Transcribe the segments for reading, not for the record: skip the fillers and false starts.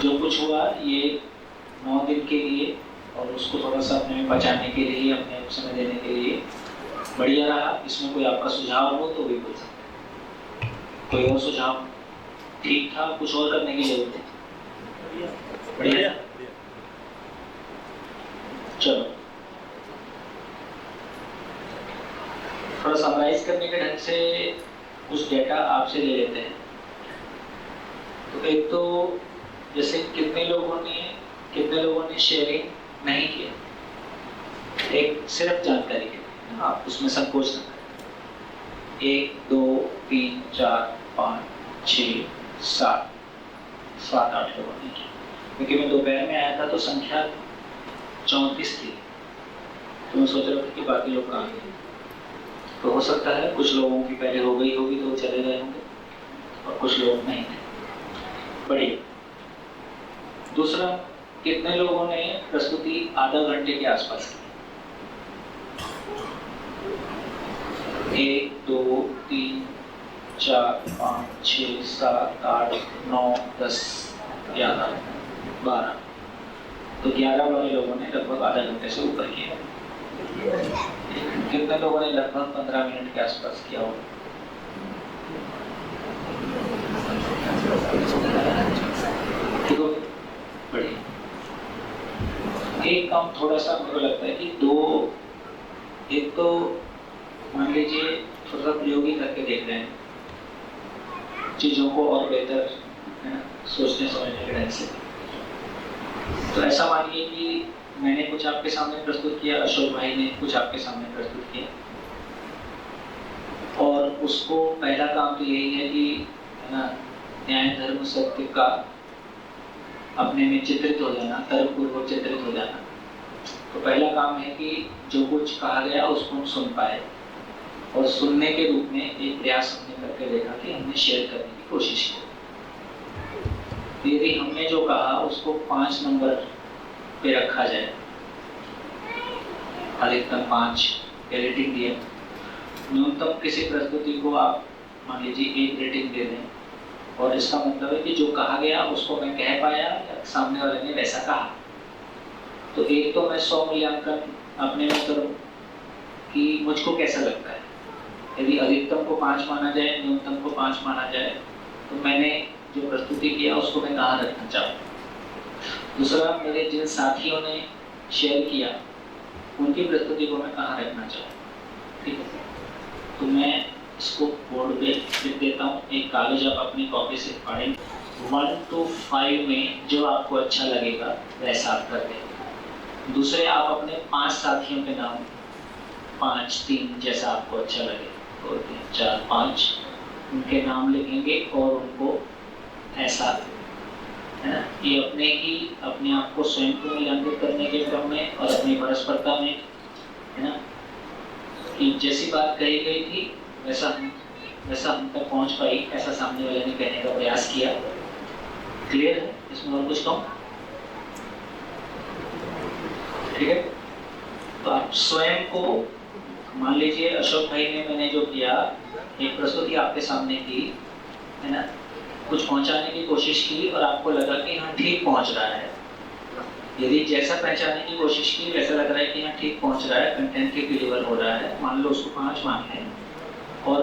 जो कुछ हुआ ये 9 दिन के लिए और उसको थोड़ा सा अपने में पचाने के लिए, अपने को समय देने के लिए बढ़िया रहा। इसमें कोई आपका सुझाव हो तो भी बोल सकते हैं। कोई और सुझाव? ठीक था, कुछ और करने की जरूरत है? बढ़िया। चलो थोड़ा समराइज करने के ढंग से कुछ डेटा आपसे ले लेते हैं। तो एक तो जैसे कितने लोगों ने शेयरिंग नहीं किया, एक सिर्फ जानकारी के लिए, आप उसमें संकोच न करें। 1 2 3 4 5 6 7 8 लोगों ने किया, क्योंकि मैं दोपहर में आया था तो संख्या 34 थी, तो मैं सोच रहा था कि बाकी लोग कहाँ गए। तो हो सकता है कुछ लोगों की पहले हो गई होगी तो चले गए होंगे और कुछ लोग नहीं थे। बढ़िया। दूसरा, कितने लोगों ने प्रस्तुति आधा घंटे के आसपास की? 1 2 3 4 5 6 7 8 9 10 11 12, तो 11 वाले लोगों ने लगभग आधा घंटे से ऊपर किया। कितने लोगों ने लगभग 15 मिनट के आसपास किया होगा? ठीक हो? बढ़िया। एक काम थोड़ा सा मुझे लगता है कि एक तो मान लीजिए थोड़ा सा प्रयोग ही करके देख रहे हैं चीजों को और बेहतर सोचने समझने के ढंग से। तो ऐसा मानिए कि मैंने कुछ आपके सामने प्रस्तुत किया, अशोक भाई ने कुछ आपके सामने प्रस्तुत किया, और उसको पहला काम तो यही है कि न्याय धर्म सत्य का अपने में चित्रित हो जाना, तर्कपूर्वक चित्रित हो जाना। तो पहला काम है कि जो कुछ कहा गया उसको हम सुन पाए, और सुनने के रूप में एक प्रयास हमने करके देखा कि हमने शेयर करने की कोशिश की। यदि हमने जो कहा उसको 5 नंबर पे रखा जाए, अधिकतम 5 रेटिंग दिया, न्यूनतम किसी प्रस्तुति को आप मान लीजिए 1 रेटिंग दे दें, और इसका मतलब है कि जो कहा गया उसको मैं कह पाया या सामने वाले ने वैसा कहा। तो एक तो मैं 100 मूल्यांकन अपने में करूं कि मुझको कैसा लगता है। यदि अधिकतम को 5 माना जाए, न्यूनतम को 5 माना जाए, तो मैंने जो प्रस्तुति किया उसको मैं कहाँ रखना चाहूँ। दूसरा, मेरे जिन साथियों ने शेयर किया उनकी प्रस्तुति को मैं कहाँ रखना चाहूँ। ठीक है, तो मैं इसको बोर्ड पे लिख देता हूँ। एक कागज आप अपनी कॉपी से पढ़ें। 1 to 5 में जो आपको अच्छा लगेगा वैसा आप कर दें। दूसरे, आप अपने 5 साथियों के नाम 5 3 जैसा आपको अच्छा लगे, 2 3 4 5 उनके नाम लिखेंगे और उनको ऐसा, है ना, ये अपने आप को स्वयं को मूल्यांकित करने के क्रम में और अपनी परस्परता में, है ना, कि जैसी बात कही गई थी वैसा हम तक पहुंच पाई, ऐसा सामने वाले ने कहने का प्रयास किया। क्लियर है? इसमें और कुछ कहूं? ठीक है, तो आप स्वयं को मान लीजिए, अशोक भाई ने मैंने जो किया, एक प्रस्तुति आपके सामने की, है ना, कुछ पहुंचाने की कोशिश की और आपको लगा कि हाँ ठीक पहुंच रहा है। यदि जैसा पहचानने की कोशिश की वैसा लग रहा है कि हाँ ठीक पहुंच रहा है, कंटेंट ठीक डिलीवर हो रहा है, मान लो उसको 5 मान लें, और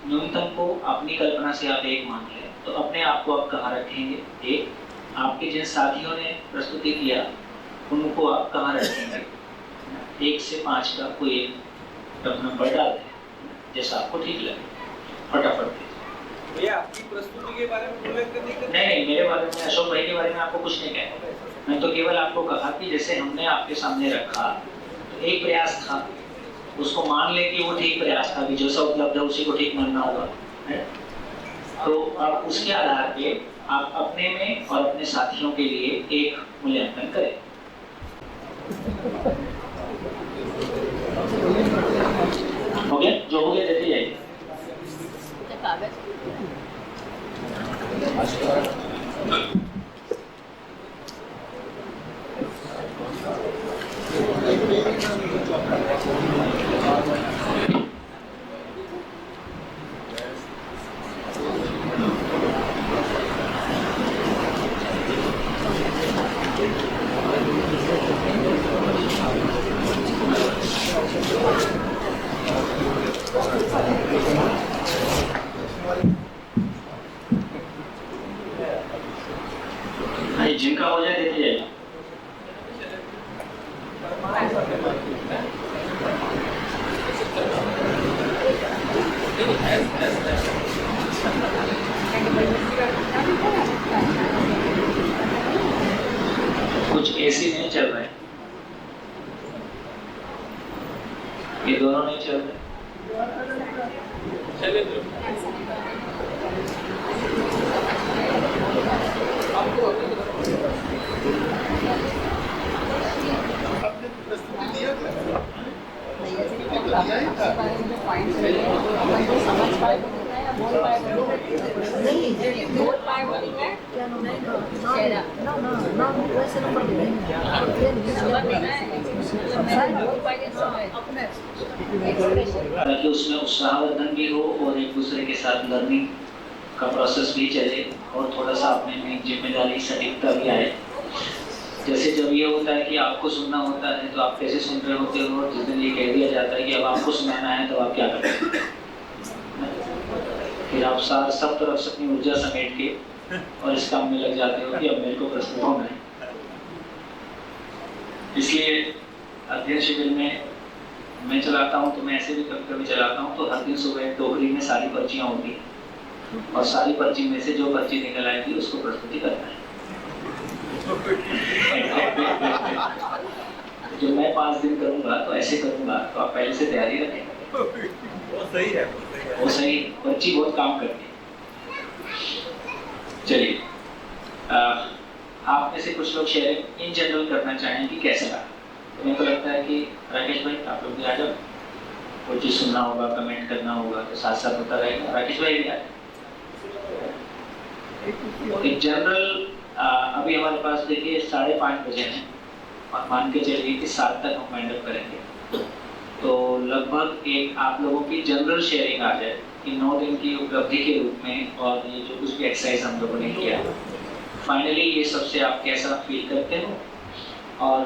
न्यूनतम को अपनी कल्पना से आप 1 मान लें, तो अपने आप को आप कहाँ रखेंगे? 1। आपके जिन साथियों ने प्रस्तुति किया उनको आप कहाँ रखेंगे? 1 से 5 का कोई एक नंबर डाल दें, जैसा आपको ठीक लगे। फटाफट भैया, आपकी प्रस्तुति के बारे में नहीं, मेरे बारे में, अशोक भाई के बारे में आपको कुछ नहीं कहना। मैं तो केवल आपको कहा कि जैसे हमने आपके सामने रखा, तो एक प्रयास था, उसको मान ले कि वो ठीक प्रयास था, कि जो सा उपलब्ध है उसी को ठीक मानना होगा, है? तो आप उसके आधार पे आप अपने में और अपने साथियों के लिए एक मूल्यांकन करें। हो गया? जो हो गया देते जाइए। जिनका हो जाए देते जाइए। कुछ एसी नहीं चल रहा है, ये दोनों नहीं चल रहे। चले ताकि उसमें उत्साहवर्धन भी हो और एक दूसरे के साथ लर्निंग का प्रोसेस भी चले और थोड़ा सा अपने में जिम्मेदारी सटीकता भी आए। जैसे जब ये होता है कि आपको सुनना होता है तो आप कैसे सुन रहे होते हो, और जिस दिन ये कह दिया जाता है कि अब आपको सुनाना है तो आप क्या करते हैं, फिर आप सब तरफ से अपनी ऊर्जा समेट के और इस काम में लग जाते हो कि अब मेरे को प्रस्तुत होना है। इसलिए अध्ययन शिविर में मैं चलाता हूँ तो मैं ऐसे भी कभी कभी चलाता हूँ तो हर दिन सुबह एक टोकरी में सारी पर्चियाँ होती हैं और सारी पर्ची में से जो पर्ची निकल आएगी उसको प्रस्तुति करना है। जो मैं 5 दिन करूँगा तो ऐसे करूँगा, तो आप पहले से तैयारी रखें। वो सही है, वो सही, पर्ची बहुत काम करती है। चलिए, आप में से कुछ लोग शेयरिंग इन जनरल करना चाहें कि कैसा रहा। तो मेरे को लगता है कि राकेश भाई आप लोग भी आ जाओ, कोई चीज़ सुनना होगा, कमेंट करना होगा तो साथ साथ होता रहेगा। राकेश भाई भी आ जाए। एक जनरल अभी हमारे पास देखिए 5:30 बजे हैं और मान के चलिए कि 7 तक हम वाइंड अप करेंगे, तो लगभग एक आप लोगों की जनरल शेयरिंग आ जाए कि 9 दिन की उपलब्धि के रूप में, और ये जो कुछ भी एक्सरसाइज हम लोगों ने किया फाइनली ये सबसे आप कैसा फील करते हो और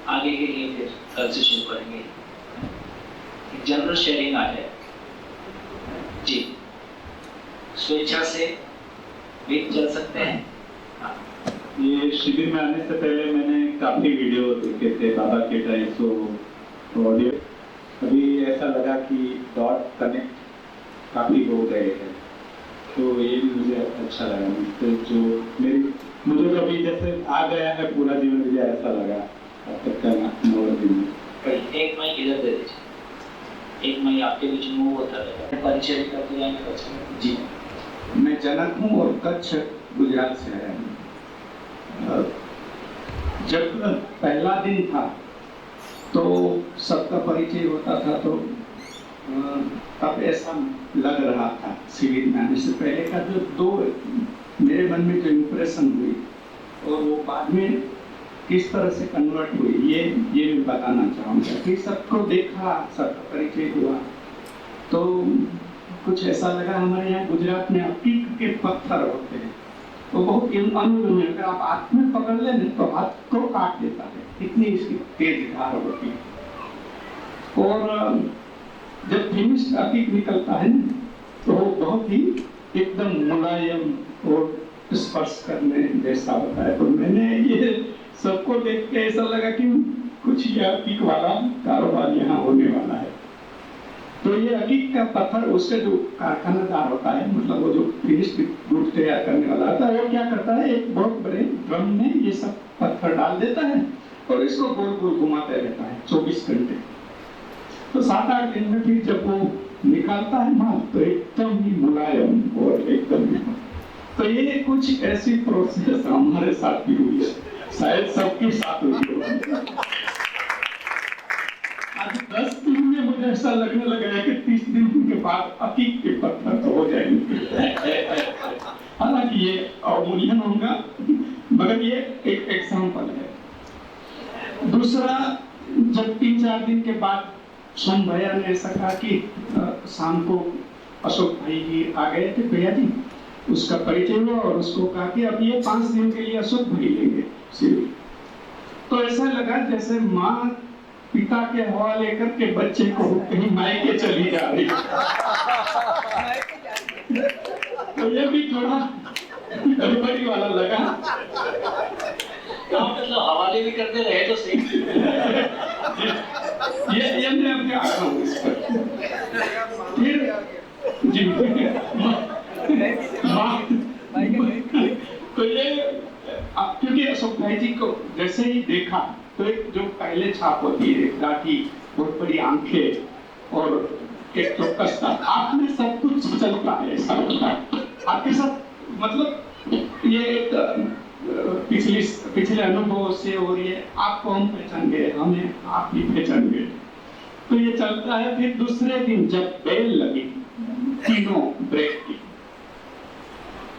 आगे के लिए फिर कल से शुरू करेंगे। जनरल शेयरिंग आ जाए जी, स्वेच्छा से भी चल सकते हैं। ये शिविर में आने से पहले मैंने काफी वीडियो देखे थे बाबा के टाइप, तो ऑडियो अभी ऐसा लगा कि डॉट कनेक्ट काफी हो गए हैं, तो ये भी मुझे अच्छा लगा। तो जो मुझे तो अभी जैसे आ गया है पूरा जीवन, मुझे ऐसा लगा अब तक का 9 दिन। एक माइक इधर दे दीजिए, एक माइक आपके बीच में मूव होता रहेगा। परिचय करते जाएंगे। जी, मैं जनक हूँ और कच्छ गुजरात से आया हूँ। जब पहला दिन था तो सबका परिचय होता था, तो तब ऐसा लग रहा था शिविर में आने से पहले का जो मेरे मन में जो इम्प्रेशन हुई और वो बाद में किस तरह से कन्वर्ट हुई, ये मैं बताना चाहूँगा। कि सबको देखा, सबका परिचय हुआ तो कुछ ऐसा लगा। हमारे यहाँ गुजरात में अकीक के पत्थर होते हैं, वो बहुत अनुभव है, अगर आप हाथ में पकड़ लें तो हाथ को काट देता है, इतनी इसकी तेज धार होती है। और जब फिनिश अकीक निकलता है तो वो बहुत ही एकदम मुलायम और स्पर्श करने जैसा होता है। तो मैंने ये सबको देख के ऐसा लगा कि कुछ ये अकीक वाला कारोबार यहाँ होने वाला है। तो ये अकीक का पत्थर, उससे जो कारखानादार होता है, मतलब वो जो फिनिश गुड तैयार करने वाला होता है, वो क्या करता है, एक बहुत बड़े ड्रम में ये सब पत्थर डाल देता है और इसको गोल गोल घुमाते रहता है 24 घंटे। तो 7-8 दिन में फिर जब वो निकालता है माल तो एकदम ही मुलायम और एकदम। तो ये कुछ ऐसी प्रोसेस हमारे साथ भी हुई है, शायद सबके साथ हुई है। आज 10 दिन में मुझे ऐसा लगने लगा है कि 30 दिन के बाद अकीक के पत्थर तो हो जाएंगे। हालांकि ये अवमूल्यन होगा, मगर ये एक एग्जाम्पल है। दूसरा, जब 3-4 दिन के बाद सोम भैया ने ऐसा कहा कि शाम को अशोक भाई जी आ गए थे, भैया जी, उसका परिचय हुआ और उसको कहा कि अब ये 5 दिन के लिए अशोक भाई लेंगे शिविर। तो ऐसा लगा जैसे माँ पिता के हवाले करके बच्चे को कहीं मायके चली जा रही। तो ये भी थोड़ा गड़बड़ी वाला लगा। हाँ, मतलब हवाले भी करते रहे तो सही। ये मैं अपने आ रहा हूँ इस पर। फिर जी तो ये क्योंकि अशोक भाई जी को जैसे ही देखा तो एक जो पहले छाप होती है, गाठी, बहुत बड़ी आंखें और एक चौकस था, आप में सब कुछ चलता है, ऐसा होता है आपके साथ। मतलब ये एक पिछले अनुभव से, और ये आपको हम पहचान गए, हमें आप भी पहचान गए, तो ये चलता है। फिर दूसरे दिन जब बेल लगी तीनों ब्रेक की,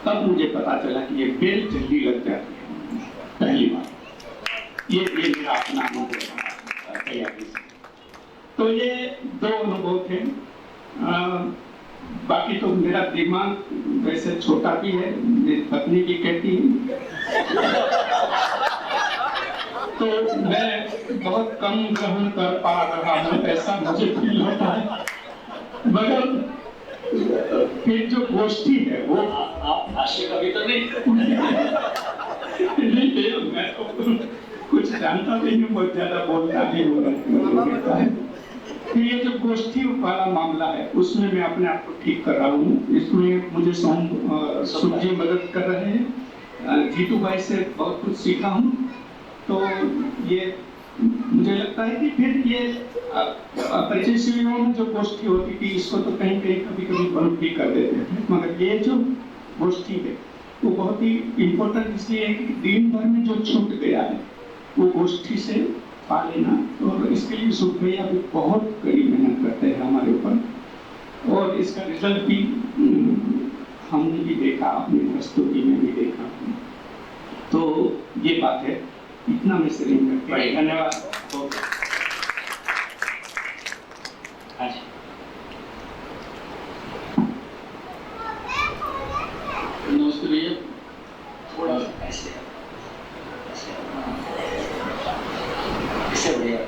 तब मुझे पता चला कि ये बेल जल्दी लग जाती है पहली बार। ये मेरा अपना अनुभव था तैयारी से। तो ये दो अनुभव थे। बाकी तो मेरा दिमाग वैसे छोटा भी है, मेरी पत्नी भी कहती है, तो मैं बहुत कम ग्रहण कर पा रहा हूँ, ऐसा मुझे फील होता है। मगर फिर जो गोष्ठी है वो आप भाष्य कभी तो नहीं मैं तो कुछ जानता नहीं हूँ, बहुत ज्यादा बोलता नहीं हूँ। फिर ये जो गोष्ठी वाला मामला है उसमें मैं अपने आप को ठीक कर रहा हूँ। इसमें मुझे सुम जी मदद कर रहे हैं, जीतू भाई से बहुत कुछ सीखा हूँ। तो ये मुझे लगता है कि फिर ये परिचय शिविरों में जो गोष्ठी होती थी, इसको तो कहीं कहीं कभी कभी बंद भी कर देते थे, मगर ये जो गोष्ठी है वो बहुत ही इम्पोर्टेंट इसलिए है कि दिन भर में जो छूट गया है वो गोष्ठी से पा लेना। और इसके लिए सुख भैया भी बहुत कड़ी मेहनत करते हैं हमारे ऊपर, और इसका रिजल्ट भी हमने भी देखा, अपनी प्रस्तुति में भी देखा। तो ये बात है, इतना मैं शेयरिंग करता हूं। धन्यवाद। नमस्ते भैया। थोड़ा ऐसे बढ़िया।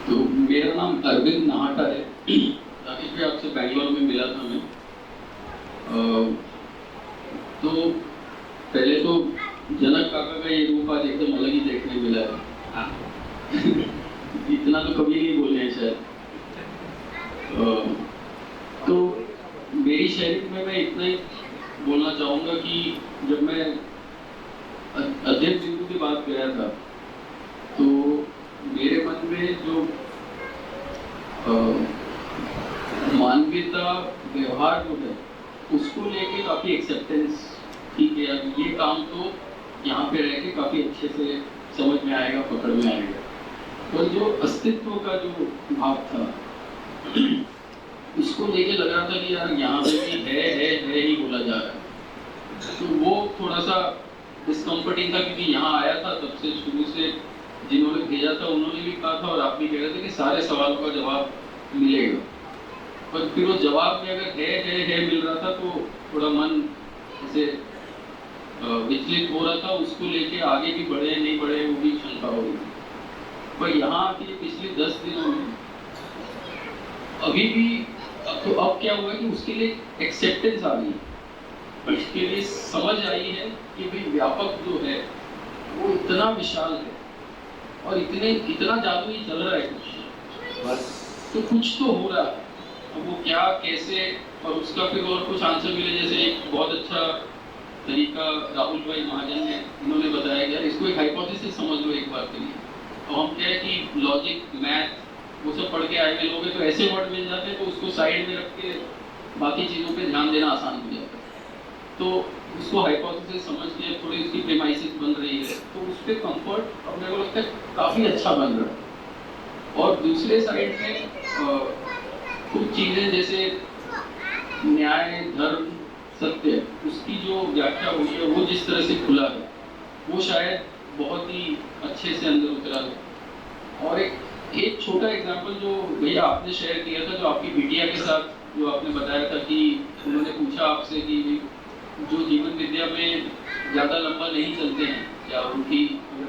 तो मेरा नाम अरविंद नाहटा है। राकेश भाई आपसे बैंगलोर में मिला था मैं। तो पहले तो जनक काका का ये रूप आज एकदम अलग ही देखने मिला है। इतना तो कभी नहीं बोले हैं शायद। तो मेरी शायरी में मैं इतना ही बोलना चाहूँगा कि जब मैं अध्ययन बिंदु की बात गया था तो मेरे मन में जो मानवीयता व्यवहार जो है उसको लेके काफ़ी एक्सेप्टेंस थी कि ये काम तो यहाँ पे रह के काफ़ी अच्छे से समझ में आएगा, पकड़ में आएगा। और जो अस्तित्व का जो भाव था उसको लेके लग रहा था कि यार यहाँ पे भी है ही बोला जा रहा है। तो वो थोड़ा सा डिस्कम्फर्टिंग था क्योंकि यहाँ आया था तब से शुरू से जिन्होंने भेजा था उन्होंने भी कहा था और आप भी कह रहे थे कि सारे सवालों का जवाब मिलेगा, पर फिर वो जवाब में अगर है मिल रहा था तो थोड़ा मन ऐसे विचलित हो रहा था। उसको लेके आगे भी बढ़े नहीं बढ़े वो भी शंका हो रही थी। पर यहाँ के पिछले 10 दिनों में अभी भी तो अब क्या हुआ है कि उसके लिए एक्सेप्टेंस आ गई है, इसके लिए समझ आई है कि भाई व्यापक जो है वो इतना विशाल है और इतना जादू ही चल रहा है कुछ, बस तो कुछ तो हो रहा है। अब वो क्या कैसे और उसका फिर और कुछ आंसर मिले, जैसे एक बहुत अच्छा तरीका राहुल भाई महाजन ने इन्होंने बताया कि इसको एक हाइपोथेसिस समझ लो एक बार के लिए। और हम क्या है कि लॉजिक मैथ वो सब पढ़ के आए हुए लोग हैं तो ऐसे वर्ड मिल जाते हैं तो उसको साइड में रख के बाकी चीज़ों पे ध्यान देना आसान हो जाता है। तो उसको हाइपोथेसिस समझ के थोड़ी उसकी प्रेमाइसिस बन रही है तो उस पर कंफर्ट और मेरे को लगता है काफ़ी अच्छा बन रहा है। और दूसरे साइड में कुछ चीज़ें जैसे न्याय धर्म सत्य उसकी जो व्याख्या हुई है वो जिस तरह से खुला है वो शायद बहुत ही अच्छे से अंदर उतरा है। और एक छोटा एग्जांपल जो भैया आपने शेयर किया था जो आपकी बिटिया के साथ जो आपने बताया था कि उन्होंने पूछा आपसे कि जो जीवन विद्या में ज़्यादा लंबा नहीं चलते हैं या उनकी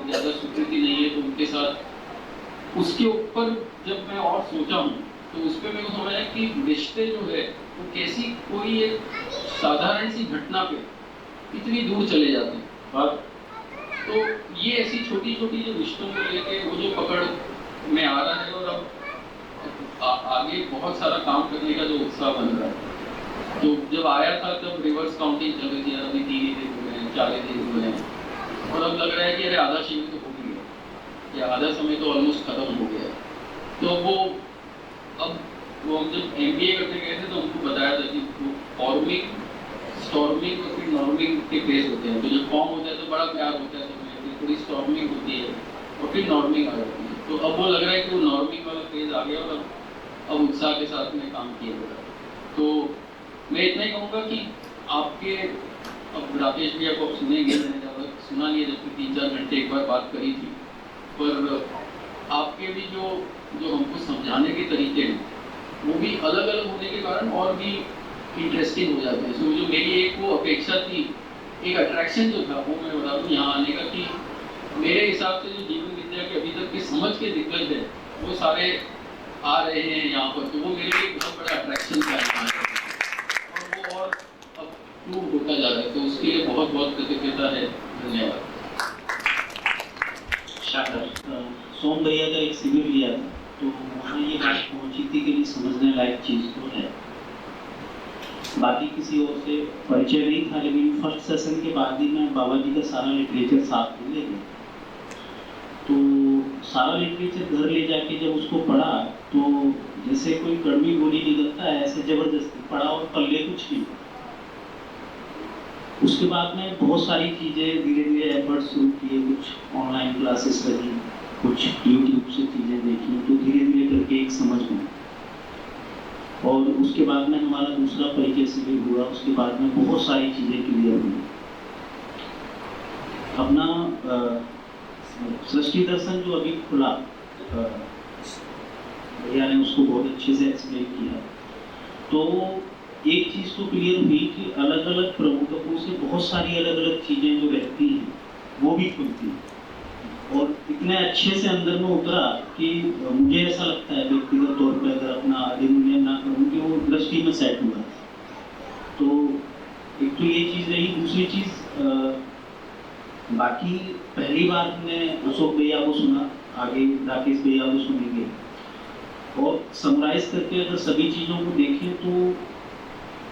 ज़्यादा स्वीकृति नहीं है तो उनके साथ, उसके ऊपर जब मैं और सोचा हूँ तो उस पर मेरे को समझ आया कि रिश्ते जो है वो कैसी कोई एक साधारण सी घटना पे इतनी दूर चले जाते हैं। तो ये ऐसी छोटी छोटी जो रिश्तों को लेके वो जो पकड़ में आ रहा है, और अब आगे बहुत सारा काम करने का जो उत्साह बन रहा है। तो जब आया था तब रिवर्स काउंटिंग चल रही थी, यार अभी 3 ही दिन हुए हैं, 4 ही दिन हुए हैं, और अब लग रहा है कि अरे आधा शिविर तो हो गया, या आधा समय तो ऑलमोस्ट खत्म हो गया। तो वो अब वो हम जब MBA करने गए थे तो हमको बताया था कि वो फॉर्मिंग, स्टॉर्मिंग और फिर नॉर्मिंग के फेज होते हैं। तो जब फॉर्म होता है तो बड़ा प्यार होता है, तो फिर थोड़ी स्टॉर्मिंग होती है और फिर नॉर्मिंग आ जाती है। तो अब वो लग रहा है कि वो नॉर्मिंग वाला फेज आ गया और अब उत्साह के साथ में काम किया जा रहा है। तो मैं इतना ही कहूँगा कि आपके, अब राकेश भैया को आप सुनेंगे, मैंने ज़्यादा सुना नहीं है, जबकि 3-4 घंटे एक बार बात करी थी, पर आपके भी जो हमको समझाने के तरीके हैं वो भी अलग अलग होने के कारण और भी इंटरेस्टिंग हो जाते हैं। सो जो मेरी एक वो अपेक्षा थी, एक अट्रैक्शन जो था, वो मैं बता दूँ यहाँ आने का, कि मेरे हिसाब से जो जीवन विद्या के अभी तक के समझ के दिग्गज है वो सारे आ रहे हैं यहाँ पर, तो वो मेरे लिए बहुत बड़ा अट्रैक्शन था यहाँ पर, और वो और अब प्रूव होता जा रहा है। तो उसके लिए बहुत बहुत कृतज्ञता है, धन्यवाद। सोम भैया का एक शिविर लिया था, तो वहाँ ये बात पहुँची थी कि समझने लायक चीज़ तो है। बाकी किसी और से परिचय नहीं था, लेकिन फर्स्ट सेशन के बाद ही मैं बाबा जी का सारा लिटरेचर साथ में ले गया। तो सारा लिटरेचर घर ले जाके जब उसको पढ़ा तो जैसे कोई कड़वी गोली निकलता है, ऐसे जबरदस्ती पढ़ा और पल्ले कुछ नहीं। उसके बाद में बहुत सारी चीज़ें धीरे धीरे एफर्ट शुरू किए, कुछ ऑनलाइन क्लासेस लगी, कुछ यूट्यूब से चीज़ें देखी, तो धीरे धीरे करके एक समझ में। और उसके बाद में हमारा दूसरा परिचय शिविर हुआ, उसके बाद में बहुत सारी चीज़ें क्लियर हुई। अपना सृष्टि दर्शन जो अभी खुला, भैया ने उसको बहुत अच्छे से एक्सप्लेन किया। तो एक चीज़ तो क्लियर हुई कि अलग अलग प्रमुखों से बहुत सारी अलग अलग चीज़ें जो रहती हैं वो भी खुलती हैं, और इतने अच्छे से अंदर में उतरा कि मुझे ऐसा लगता है व्यक्तिगत तौर पर, अगर अपना अधिनियम ना करूँ, कि वो दृष्टि में सेट हुआ। तो एक तो ये चीज़ रही। दूसरी चीज़, बाकी पहली बार हमने अशोक भैया को सुना, आगे राकेश भैया को सुनेंगे, और समराइज करके अगर सभी चीज़ों को देखें तो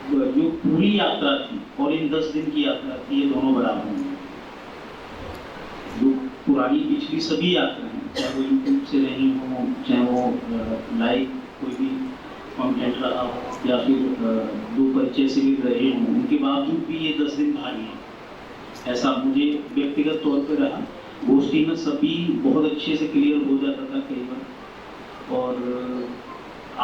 जो पूरी यात्रा थी और इन 10 दिन की यात्रा थी, ये दोनों बराबर हैं। जो पुरानी पिछली सभी यात्राएं, चाहे वो यूट्यूब से रही हो, चाहे वो लाइव कोई भी कंटेंट रहा हो, या फिर 2 परिचय से भी रहे हों, उनके बावजूद भी ये 10 दिन भारी हैं। ऐसा मुझे व्यक्तिगत तौर पर रहा। गोष्ठी में सभी बहुत अच्छे से क्लियर हो जाता था कई बार, और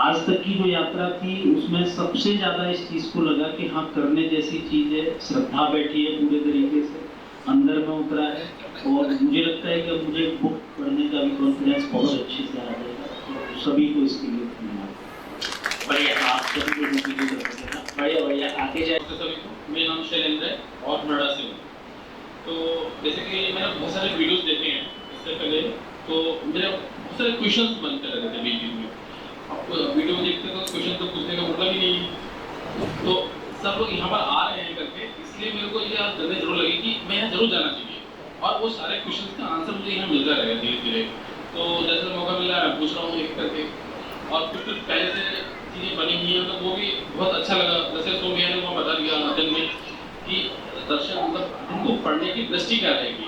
आज तक की जो यात्रा थी उसमें सबसे ज़्यादा इस चीज़ को लगा कि हाँ, करने जैसी चीज़ है, श्रद्धा बैठी है पूरे तरीके से, अंदर में उतरा है, और मुझे लगता है कि मुझे बुक पढ़ने का भी कॉन्फिडेंस बहुत अच्छे से आ जाएगा। तो सभी को इसके लिए धन्यवाद। बढ़िया, आप सभी को बढ़िया बढ़िया, आगे जाए। सभी को, मेरा नाम शैलेंद्र है और नोएडा से हूँ। तो जैसे कि मैंने बहुत सारे वीडियोस देखे हैं इससे पहले, तो मेरे बहुत सारे क्वेश्चंस बनते रहते थे बीच में। आपको वीडियो देखते तो क्वेश्चन तो पूछने का मतलब ही नहीं। तो सब लोग यहाँ पर आ रहे हैं करके, इसलिए मेरे को ये बात करने जरूर लगी कि मैं यहाँ जरूर जाना चाहिए, और वो सारे क्वेश्चंस का आंसर मुझे यहाँ मिलता रहेगा धीरे धीरे। तो जैसे मौका मिल रहा है मैं पूछ रहा हूँ एक करके, और कुछ पहले से चीज़ें बनी हुई हैं, तो वो भी बहुत अच्छा लगा। जैसे तो मैंने वो बता दिया अध्ययन में कि दर्शन मतलब उनको पढ़ने की दृष्टि क्या रहेगी।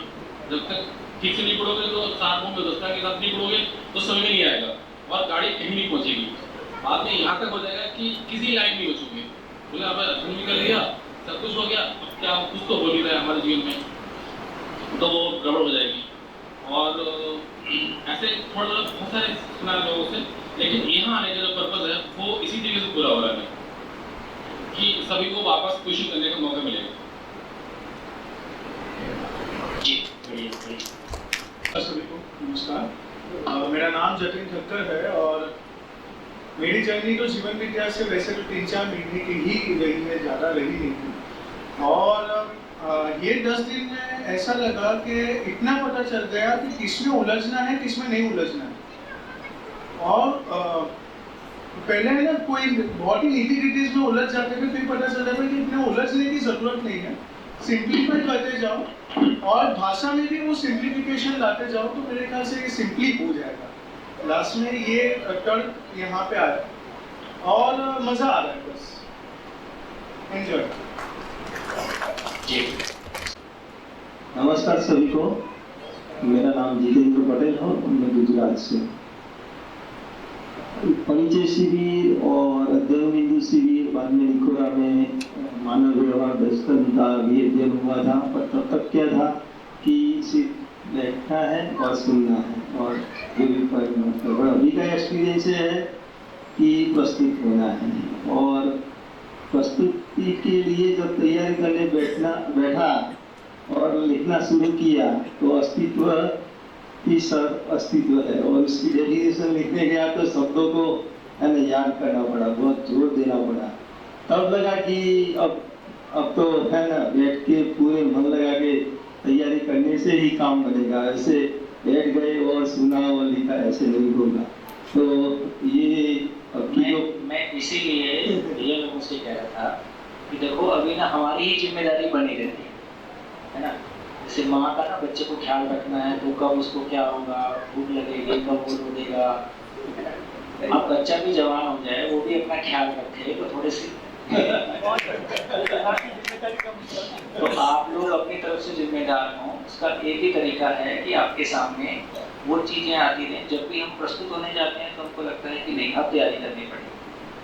जब तक ठीक से नहीं पढ़ोगे तो सार्वभौम व्यवस्था के साथ नहीं पढ़ोगे तो समझ में नहीं आएगा, और गाड़ी कहीं नहीं पहुंचेगी। बाद में यहाँ तक हो जाएगा कि किसी लायक नहीं बचोगे, बोले अब अध्ययन भी कर लिया, सब कुछ हो गया, अब क्या कुछ तो हो नहीं रहा है हमारे जीवन में, तो वो गड़बड़ हो जाएगी। और ऐसे थोड़ा थोड़ा बहुत सारे सुना लोगों से, लेकिन यहाँ आने का जो पर्पज है वो इसी तरीके से पूरा हो रहा है कि सभी को वापस क्वेश्चन करने का मौका मिलेगा। जी बढ़िया। सभी को नमस्कार। मेरा नाम जतिन ठक्कर है, और मेरी जर्नी तो जीवन विद्या से वैसे तो 3-4 महीने की ही रही है, ज़्यादा रही नहीं थी। और ये 10 दिन में ऐसा लगा कि इतना पता चल गया कि किसमें उलझना है, किसमें नहीं उलझना है। और पहले है ना, कोई बहुत ही नीति-रीतिस में उलझ जाते थे, फिर पता चल जाता है कि इतना उलझने की ज़रूरत नहीं है। सिंप्लीफाई करते जाओ और भाषा में भी वो सिंप्लीफिकेशन लाते जाओ, तो मेरे ख्याल से ये सिंपली हो जाएगा। लास्ट में ये टर्न यहाँ पे आया और मज़ा आ रहा है, बस एंजॉय। नमस्कार सभी को, मेरा नाम जितेंद्र पटेल है और मैं गुजरात से। परिचय शिविर और अध्ययन बिंदु शिविर, बाद में निकोरा में मानव व्यवहार दर्शनता भी अध्ययन हुआ था, पर तब तक क्या था कि सिर्फ बैठना है और सुनना है और मतलब अभी का एक्सपीरियंस है कि प्रस्तुत होना है। और प्रस्तुति के लिए जब तैयारी करने बैठा और लिखना शुरू किया तो अस्तित्व की अस्तित्व है, और उसकी डेफिनेशन लिखने गया तो शब्दों को है ना याद करना पड़ा, बहुत जोर देना पड़ा। तब लगा कि अब तो है ना बैठ के पूरे मन लगा के तैयारी करने से ही काम बनेगा, ऐसे बैठ गए और सुना और लिखा ऐसे नहीं होगा। तो ये मैं इसीलिए भैया लोगों से कह रहा था कि देखो अभी ना हमारी ही जिम्मेदारी बनी रहती है ना। जैसे माँ का ना बच्चे को ख्याल रखना है, तो कब उसको क्या होगा, भूख लगेगी, कब वो रो देगा, अब बच्चा भी जवान हो जाए वो भी अपना ख्याल रखे तो थोड़े से तो आप लोग अपनी तरफ से जिम्मेदार हों। उसका एक ही तरीका है कि आपके सामने वो चीज़ें आती रहें। जब भी हम प्रस्तुत होने जाते हैं तो हमको लगता है कि नहीं अब तैयारी करनी पड़ेगी,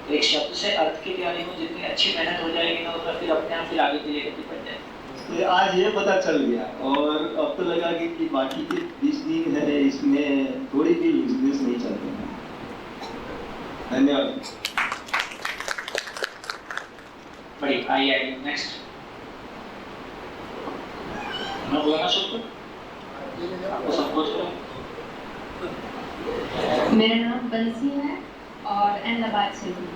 तो एक शब्द से अर्थ की तैयारी में जितनी अच्छी मेहनत हो जाएगी ना उतना फिर अपने आप फिर आगे के लिए गति बढ़ जाएगी। तो आज ये पता चल गया और अब तो लगा कि बाकी के 20 दिन है इसमें थोड़ी भी बिजनेस नहीं चल रहा है। धन्यवाद। बड़ी आई नेक्स्ट मैं बोलना शुरू आपको संकोच हो? मेरा नाम बंसी है और अहमदाबाद से हूँ।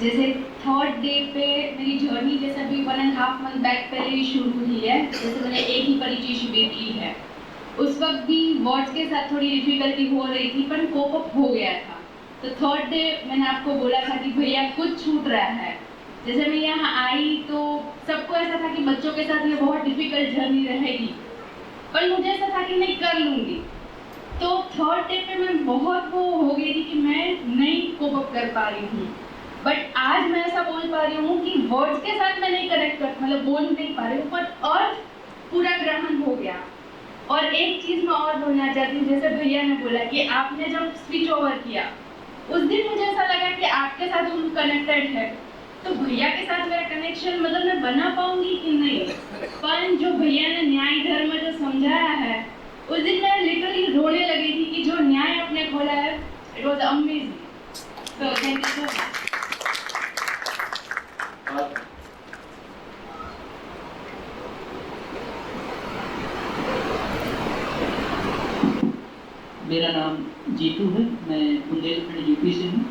जैसे थर्ड डे पे मेरी जर्नी जैसे अभी 1.5 मंथ बैक पहले ही शुरू हुई है। जैसे मैंने एक ही परिचय शिविर की है, उस वक्त भी वर्ड्स के साथ थोड़ी डिफिकल्टी हो रही थी पर कोप अप हो गया था। तो थर्ड डे मैंने आपको बोला था कि भैया कुछ छूट रहा है। जैसे मैं यहाँ आई तो सबको ऐसा था कि बच्चों के साथ ये बहुत डिफिकल्ट जर्नी रहेगी, पर मुझे ऐसा था कि मैं कर लूँगी। तो थर्ड डे पे मैं बहुत वो हो गई थी कि मैं नहीं कोप अप कर पा रही हूँ, बट आज मैं ऐसा बोल पा रही हूँ कि वर्ड्स के साथ मैं नहीं कनेक्ट कर मतलब बोल नहीं पा रही हूँ, पर और पूरा ग्रहण हो गया। और एक चीज़ मैं और बोलना चाहती हूँ, जैसे भैया ने बोला कि आपने जब स्विच ओवर किया उस दिन मुझे ऐसा लगा कि आपके साथ हम कनेक्टेड है, तो भैया के साथ मेरा कनेक्शन मतलब मैं बना पाऊंगी कि नहीं। पर जो भैया ने न्याय धर्म जो समझाया है उस दिन मैं लिटरली रोने लगी थी कि जो न्याय आपने खोला है it was amazing. So thank you so much. मेरा नाम जीतू है, मैं बुंदेलखंड यूपी से हूँ।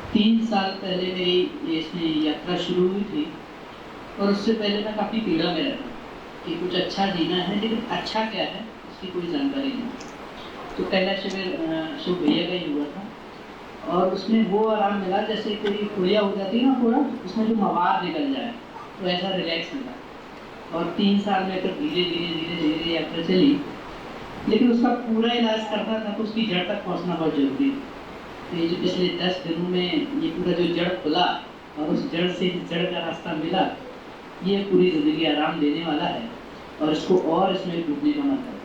3 साल पहले मेरी इसमें यात्रा शुरू हुई थी और उससे पहले मैं काफ़ी पीड़ा में रहता कि कुछ अच्छा जीना है, लेकिन अच्छा क्या है उसकी कोई जानकारी नहीं। तो पहला शिविर शुभ भैया का ही हुआ था और उसमें वो आराम मिला जैसे कोई खुड़िया हो जाती है ना, थोड़ा उसमें जो मवाद निकल जाए तो ऐसा रिलैक्स मिला। और 3 साल में तो धीरे धीरे यात्रा चली, लेकिन उसका पूरा इलाज करना था तो उसकी जड़ तक पहुंचना बहुत जरूरी है। तो ये जो पिछले 10 दिनों में ये पूरा जो जड़ खुला और उस जड़ से इस जड़ का रास्ता मिला, ये पूरी ज़िंदगी आराम देने वाला है और इसको और इसमें डूबने का मन करता है।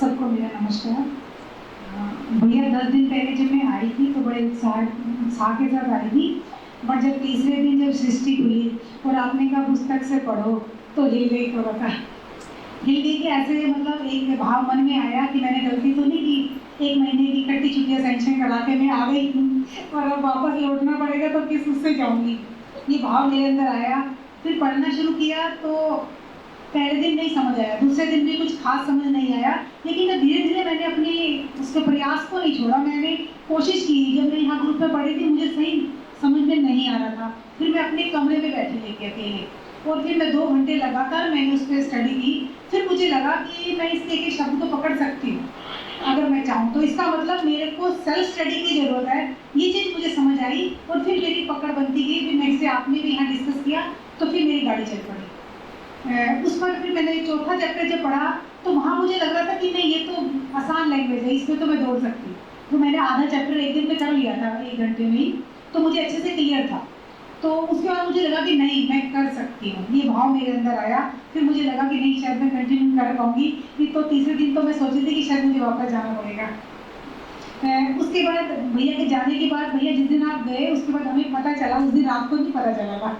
सबको मेरा नमस्कार। भैया 10 दिन पहले जब मैं आई थी तो बड़े उत्साह के साथ आई थी, बट जब तीसरे दिन जब सृष्टि खुली और आपने कहा पुस्तक से पढ़ो तो हिल गई थोड़ा सा। हिल गई कि ऐसे मतलब एक भाव मन में आया कि मैंने गलती तो नहीं की, 1 महीने की इकट्ठी छुट्टियाँ सेंक्शन करा के मैं आ गई हूँ और अब वापस लौटना पड़ेगा तो किस उससे जाऊँगी, ये भाव मेरे अंदर आया। फिर पढ़ना शुरू किया तो पहले दिन नहीं समझ आया, दूसरे दिन भी कुछ खास समझ नहीं आया, लेकिन धीरे धीरे मैंने अपने उसके प्रयास को नहीं छोड़ा। मैंने कोशिश की, जब मैं यहाँ ग्रुप में पढ़ी थी मुझे सही समझ में नहीं आ रहा था, फिर मैं अपने कमरे में बैठी लेके अकेले और फिर मैं 2 घंटे लगातार मैंने उस पर स्टडी की। फिर मुझे लगा कि मैं इसके एक शब्द को पकड़ सकती हूँ अगर मैं चाहूँ तो। इसका मतलब मेरे को सेल्फ स्टडी की ज़रूरत है, ये चीज़ मुझे समझ आई और फिर मेरी पकड़ बनती गई। फिर नेक्स्ट डे आपने भी यहाँ डिस्कस किया तो फिर मेरी गाड़ी चल पड़ी। उस पर फिर मैंने चौथा चैप्टर जब पढ़ा तो वहाँ मुझे लग रहा था कि नहीं, ये तो आसान लैंग्वेज है, इसमें तो मैं दौड़ सकती हूँ। तो मैंने आधा चैप्टर एक दिन में कर लिया था, 1 घंटे में ही, तो मुझे अच्छे से क्लियर था। तो उसके बाद मुझे लगा कि नहीं, मैं कर सकती हूँ, ये भाव मेरे अंदर आया। फिर मुझे लगा कि नहीं, शायद मैं कंटिन्यू कर पाऊँगी। फिर तो तीसरे दिन तो मैं सोची थी कि शायद मुझे वापस जाना पड़ेगा। उसके बाद भैया के जाने के बाद, भैया जिस दिन आप गए उसके बाद हमें पता चला, उस दिन आपको नहीं पता चला था।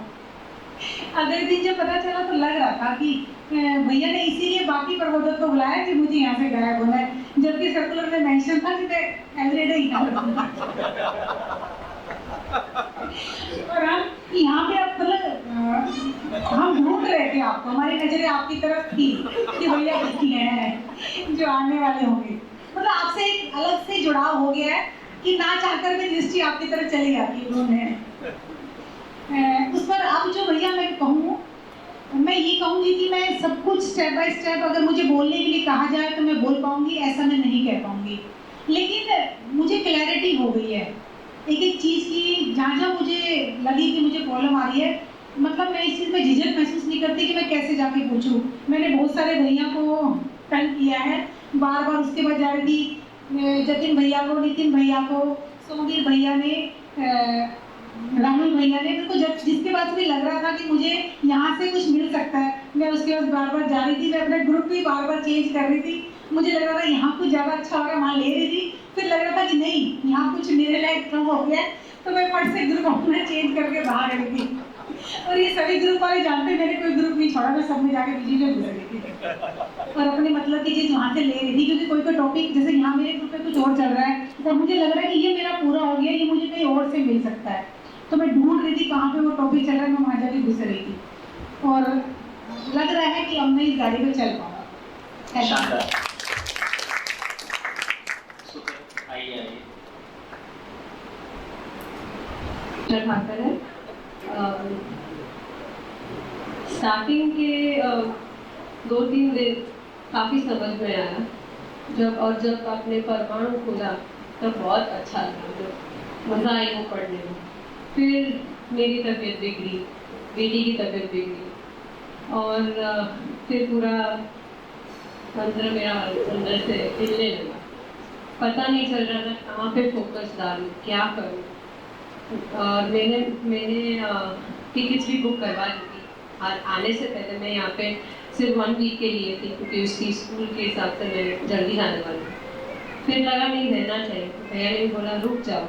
अगले दिन जब पता चला तो लग रहा था कि भैया ने इसीलिए बाकी प्रबोधक को बुलाया कि मुझे यहाँ से गायब होना है, जबकि सर्कुलर में मेंशन था कि मैं एवरीडे यहाँ और हम यहाँ पे आप मतलब हम ढूंढ रहे थे आपको, हमारी नजरें आपकी तरफ थी कि भैया कितनी हैं जो आने वाले होंगे। मतलब आपसे एक अलग से जुड़ाव हो गया है कि ना चाहकर भी दृष्टि आपकी तरफ चली जाती है ढूंढने। उस पर अब जो भैया मैं कहूँ, मैं ये कहूँगी कि मैं सब कुछ स्टेप बाय स्टेप अगर मुझे बोलने के लिए कहा जाए तो मैं बोल पाऊँगी, ऐसा मैं नहीं कह पाऊँगी। लेकिन मुझे क्लैरिटी हो गई है एक एक चीज़ की। जहाँ जहाँ मुझे लगी कि मुझे प्रॉब्लम आ रही है, मतलब मैं इस चीज़ में झिझक महसूस नहीं करती कि मैं कैसे जाके पूछूं। मैंने बहुत सारे भैया को तंग किया है, बार बार उसके बाद जा रही थी जतिन भैया को, नितिन भैया को, सोमवीर भैया ने, राहुल भैया ने। मेरे को जब जिसके पास भी लग रहा था कि मुझे यहाँ से कुछ मिल सकता है, मैं उसके पास बार बार जा रही थी। मैं अपने ग्रुप भी बार बार चेंज कर रही थी। मुझे लग रहा था यहाँ कुछ ज़्यादा अच्छा हो रहा है, वहाँ ले रही थी। फिर लग रहा था कि नहीं, यहाँ कुछ मेरे लायक कम हो गया, तो मैं फट से ग्रुप अपना चेंज करके बाहर गई थी। और ये सभी ग्रुप वाले जानते, मैंने कोई ग्रुप नहीं छोड़ा, मैं सब में जाके बिजी में घुस गई थी और अपने मतलब की चीज़ वहाँ से ले रही थी। क्योंकि कोई कोई टॉपिक, जैसे यहाँ मेरे ग्रुप में कुछ और चल रहा है और मुझे लग रहा है कि ये मेरा पूरा हो गया, ये मुझे कहीं और से मिल सकता है, तो मैं ढूंढ रही थी कहाँ पे वो टॉपिक चल रहा है, मैं वहाँ जाके घुस रही थी। और लग रहा है कि अब मैं इस गाड़ी में चल पाऊँगा। शानदार। आइए ठाकर है। स्टार्टिंग के 2-3 दिन काफ़ी समझ में आया, जब आपने परमाणु खोला तब बहुत अच्छा लगा, जब मज़ा आई वो पढ़ने में। फिर मेरी तबीयत बिगड़ी, बेटी की तबीयत बिगड़ी और फिर पूरा अंदर मेरा अंदर से हिलने लगा। पता नहीं चल रहा था कहाँ पे फोकस डालूं, क्या करूं। और मैंने टिकट्स भी बुक करवा दी थी। और आने से पहले मैं यहाँ पे सिर्फ 1 वीक के लिए थी, क्योंकि उसकी स्कूल के हिसाब से मैं जल्दी जाने वाली हूँ। फिर लगा नहीं, रहना चाहिए, तो भैया ने बोला रुक जाओ।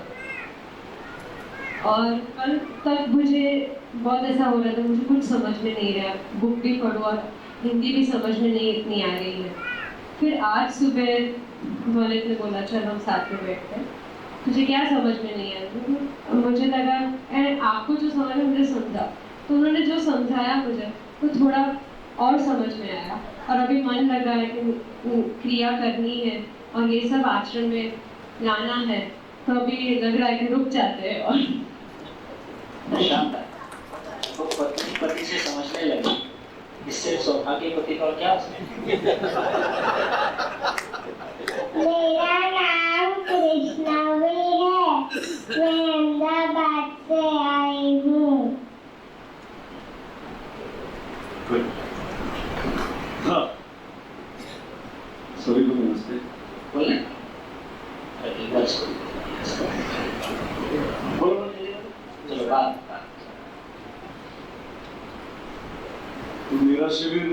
और कल तक मुझे बहुत ऐसा हो रहा था, मुझे कुछ समझ में नहीं रहा, बुक भी पढ़ो और हिंदी भी समझ में नहीं इतनी आ रही है। फिर आज सुबह मौलिक ने बोला चल हम साथ में बैठते हैं, तुझे क्या समझ में नहीं आया। मुझे लगा आपको जो समझ में, मुझे समझा, तो उन्होंने जो समझाया मुझे तो थोड़ा और समझ में आया। और अभी मन लगा है कि क्रिया करनी है और ये सब आचरण में लाना है, तो अभी लग रहा है कि रुक जाते हैं। और शानदार। तो पति से समझने लगे, इससे सौभाग्य पति का क्या? मेरा नाम कृष्णावीर है, मैं अहमदाबाद से आई हूँ। सभी को नमस्ते। बोले चलो बात। तो मेरा शिविर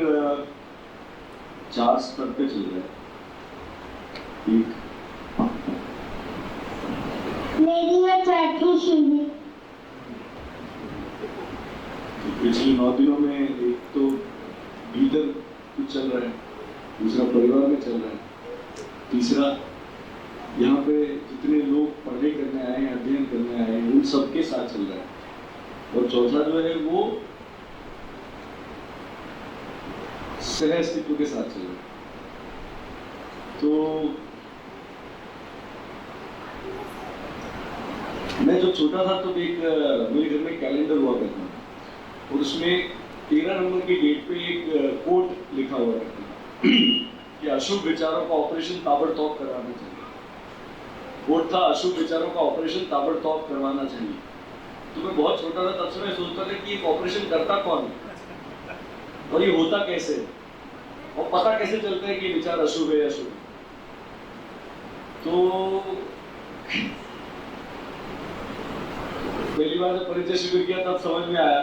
4 स्तर पे चल रहा है। मेरी ये 4थी शिविर। पिछले 9 दिनों में एक तो भीतर कुछ चल रहा है, दूसरा परिवार में चल रहा है, तीसरा यहाँ पे जितने लोग पढ़ाई करने आए हैं, अध्ययन करने आए हैं, उन सबके साथ चल रहा है, और चौथा जो है वो सह अस्तित्व के साथ चल रहा है। तो मैं जब छोटा था तो एक मेरे घर में कैलेंडर हुआ करता था और उसमें 13 नंबर की डेट पे एक कोट लिखा हुआ करता था कि अशुभ विचारों का ऑपरेशन ताबड़तोड़ करवाना चाहिए। कोट था अशुभ विचारों का ऑपरेशन ताबड़तोड़ करवाना चाहिए। तो मैं बहुत छोटा था तब से मैं सोचता था कि एक ऑपरेशन करता कौन है और ये होता कैसे है और पता कैसे चलता है कि विचार अशुभ है या शुभ। तो पहली बार जब परिचय शिविर किया तब समझ में आया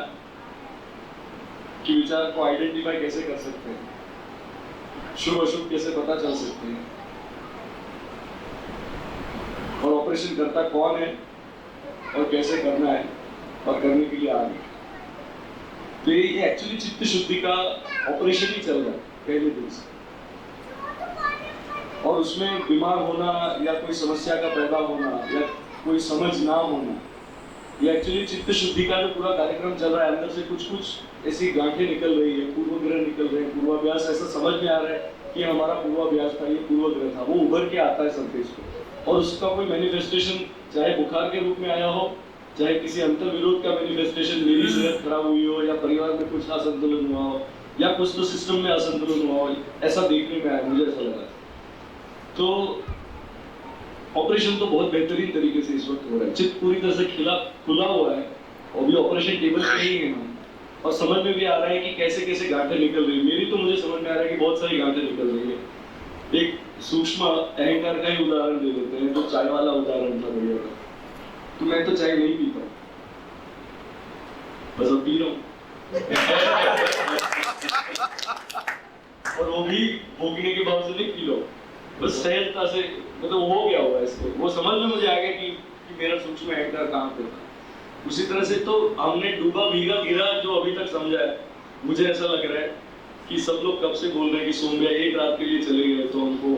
कि विचार को आइडेंटिफाई कैसे कर सकते हैं, शुभ अशुभ कैसे पता चल सकते हैं और ऑपरेशन करता कौन है और कैसे करना है और करने के लिए आगे। तो ये एक्चुअली चित्त शुद्धि का ऑपरेशन ही चल रहा है पहले दिन से, और उसमें बीमार होना या कोई समस्या का पैदा होना या कोई समझ ना होना, ये एक्चुअली चित्त शुद्धि का जो पूरा कार्यक्रम चल रहा है। अंदर से कुछ कुछ ऐसी गांठें निकल रही है, पूर्वग्रह निकल रहे हैं, पूर्वाभ्यास ऐसा समझ में आ रहा है कि हमारा पूर्वाभ्यास था, ये पूर्वग्रह था, वो उभर के आता है सरफेस पे और उसका कोई मैनिफेस्टेशन चाहे बुखार के रूप में आया हो, चाहे किसी अंतर विरोध का मैनिफेस्टेशन, मेरी सेहत खराब हुई हो या परिवार में कुछ असंतुलन हुआ हो या कुछ तो सिस्टम में असंतुलन हुआ हो, ऐसा देखने में आया, मुझे ऐसा लगा। तो ऑपरेशन तो बहुत बेहतरीन तरीके से इस वक्त हो रहा है, चित्त पूरी तरह से खुला हुआ है और भी ऑपरेशन टेबल पे ही है हम, और समझ में भी आ रहा है कि कैसे कैसे गांठें निकल रही है। मेरी तो मुझे समझ में आ रहा है कि बहुत सारी गांठें निकल रही है। एक सूक्ष्म अहंकार का ही उदाहरण दे देते हैं, जो चाय वाला उदाहरण था भैया का। तो मैं तो चाय नहीं पीता, बस अब पी रहा हूँ और वो भी भोगने के बावजूद नहीं पी लो, बस सहजता से, मतलब हो गया हुआ है इसको, वो समझ में मुझे आ गया कि मेरा सूक्ष्म अहंकार कहाँ पे था। उसी तरह से तो हमने डूबा भीगा गिरा जो अभी तक समझा है, मुझे ऐसा लग रहा है कि सब लोग कब से बोल रहे हैं कि सोम्या एक रात के लिए चले गए तो हमको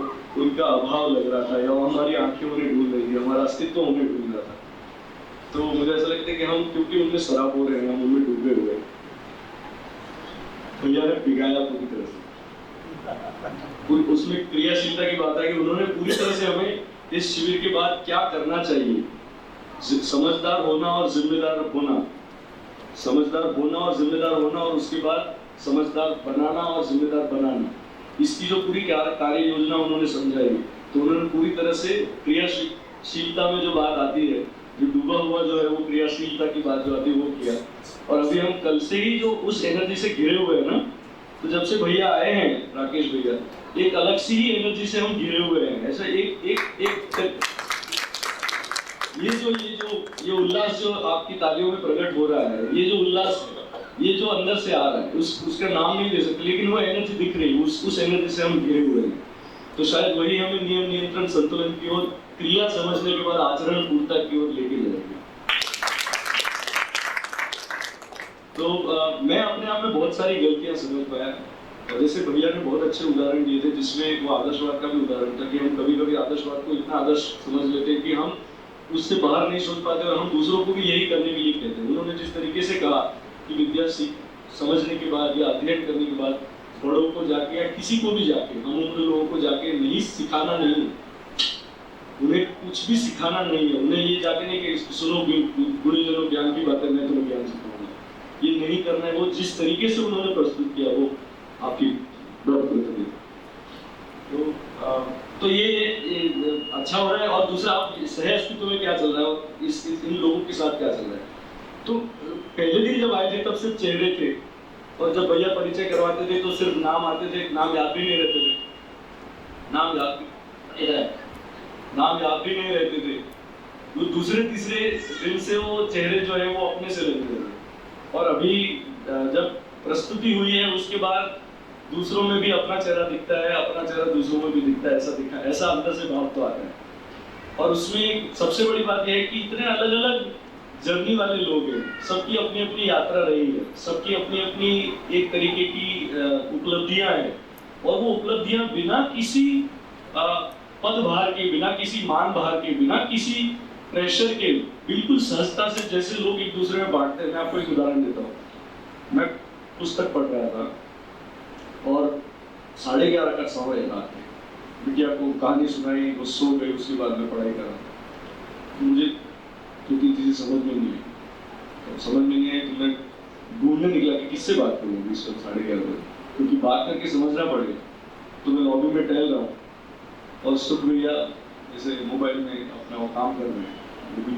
उनका अभाव लग रहा था या हमारी आंखें उन्हें ढूंढ रही थी, हमारा अस्तित्व उन्हें ढूंढ रहा था। तो मुझे ऐसा लगता है कि हम क्योंकि उनमें शराब हो रहे हैं, हम उनमें डूबे हुए, भैया ने बिगाया पूरी तरह से। उसमें क्रियाशीलता की बात है कि उन्होंने पूरी तरह से हमें इस शिविर के बाद क्या करना चाहिए, समझदार होना और जिम्मेदार होना, समझदार होना और जिम्मेदार होना, और उसके बाद समझदार बनाना और जिम्मेदार बनाना, इसकी जो पूरी कार्य योजना उन्होंने समझाई। तो उन्होंने पूरी तरह से क्रियाशीलता में जो बात आती है, जो डूबा हुआ जो है वो क्रियाशीलता की बात जो आती है वो किया। और अभी हम कल से ही जो उस एनर्जी से घिरे हुए हैं ना, तो जब से भैया आए हैं राकेश भैया, एक अलग सी ही एनर्जी से हम घिरे हुए हैं। ऐसा एक ये उल्लास जो आपकी तालियों में प्रकट हो रहा है, ये जो उल्लास है, ये जो अंदर से आ रहा है, उसका नाम नहीं दे सकते, लेकिन वो एनर्जी दिख रही है, उस एनर्जी से हम घिरे हुए हैं। तो शायद वही हमें नियम नियंत्रण संतुलन की ओर, क्रिया समझने के बाद आचरण पूर्णता की ओर लेके जाएंगे। तो मैं अपने आप में बहुत सारी गलतियां समझ पाया, और जैसे भैया ने बहुत अच्छे उदाहरण दिए थे, जिसमें वो आदर्शवाद का भी उदाहरण था कि हम कभी कभी आदर्शवाद को इतना आदर्श समझ लेते हैं कि हम उससे बाहर नहीं सोच पाते और हम दूसरों को भी यही करने के लिए कहते हैं। उन्होंने जिस तरीके से कहा कि विद्या समझने के बाद या अध्ययन करने के बाद बड़ों को जाके या किसी को भी जाके, हम उम्र लोगों को जाके नहीं सिखाना नहीं है, उन्हें कुछ भी सिखाना नहीं है, उन्हें ये जाके नहीं कि सुनो गुरुजनों ज्ञान की बातें, मैं तुम्हें ज्ञान सिखाऊंगा, ये नहीं करना है। वो जिस तरीके से उन्होंने प्रस्तुत किया वो आपकी बहुत कृतज्ञता। तो ये अच्छा हो रहा है। और दूसरा, आप सह अस्तित्व में क्या चल रहा है और इन लोगों के साथ क्या चल रहा है। तो पहले दिन जब आए थे तब सिर्फ चेहरे थे, और जब भैया परिचय करवाते थे तो सिर्फ नाम आते थे, नाम याद भी नहीं रहते थे, नाम याद भी नहीं रहते थे। तो दूसरे तीसरे दिन से वो चेहरे जो है वो अपने से लगते थे। और अभी जब प्रस्तुति हुई है उसके बाद दूसरों में भी अपना चेहरा दिखता है, अपना चेहरा दूसरों में भी दिखता है, ऐसा अंदर से भाव तो आता है। और उसमें सबसे बड़ी बात यह है कि इतने अलग अलग जर्नी वाले लोग हैं, सबकी अपनी अपनी यात्रा रही है, सबकी अपनी अपनी एक तरीके की उपलब्धियां हैं, और वो उपलब्धियां बिना किसी पदभार के, बिना किसी मान भार के, बिना किसी प्रेशर के, बिल्कुल सहजता से जैसे लोग एक दूसरे में बांटते हैं। मैं आपको एक उदाहरण देता हूँ। मैं पुस्तक पढ़ रहा था और 11:30 का समय रात में बिटिया को कहानी सुनाई, वो सो गई, उसके बाद मैं पढ़ाई कर रहा था। मुझे तो चीजें समझ में नहीं आई, तो मैं ढूंढने निकला कि किससे बात करूँ इस वक्त 11:30 बजे, क्योंकि बात करके समझना पड़ेगा। तो मैं लॉबी में टहल रहा हूँ और सुख भैया जैसे मोबाइल में अपना वो काम कर रहे हैं वो भी,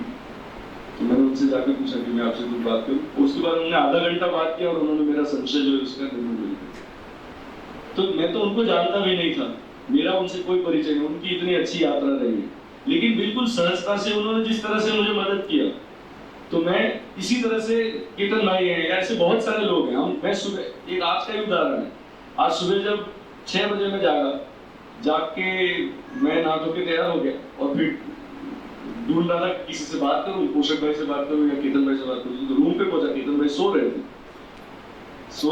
तो मैंने उनसे जाकर पूछा कि मैं आपसे कुछ बात करूँ। उसके बाद उन्होंने आधा घंटा बात किया और उन्होंने मेरा संशय जो है उसका निवृत्त कर दिया। तो मैं तो उनको जानता भी नहीं था, मेरा उनसे कोई परिचय नहीं, उनकी इतनी अच्छी यात्रा रही है, लेकिन बिल्कुल सहजता से उन्होंने जिस तरह से मुझे मदद किया, तो मैं इसी तरह से कीर्तन भाई हैं, ऐसे बहुत सारे लोग हैं। मैं सुबह एक आज का ही उदाहरण है, आज सुबह जब 6 बजे मैं जाग के मैं नहा धो के तैयार हो गया और फिर ढूंढ रहा था किसी से बात करूं, पोषक भाई से बात करूं या कीर्तन भाई से बात करूं, तो रूम पे पहुंचा, कीर्तन भाई सो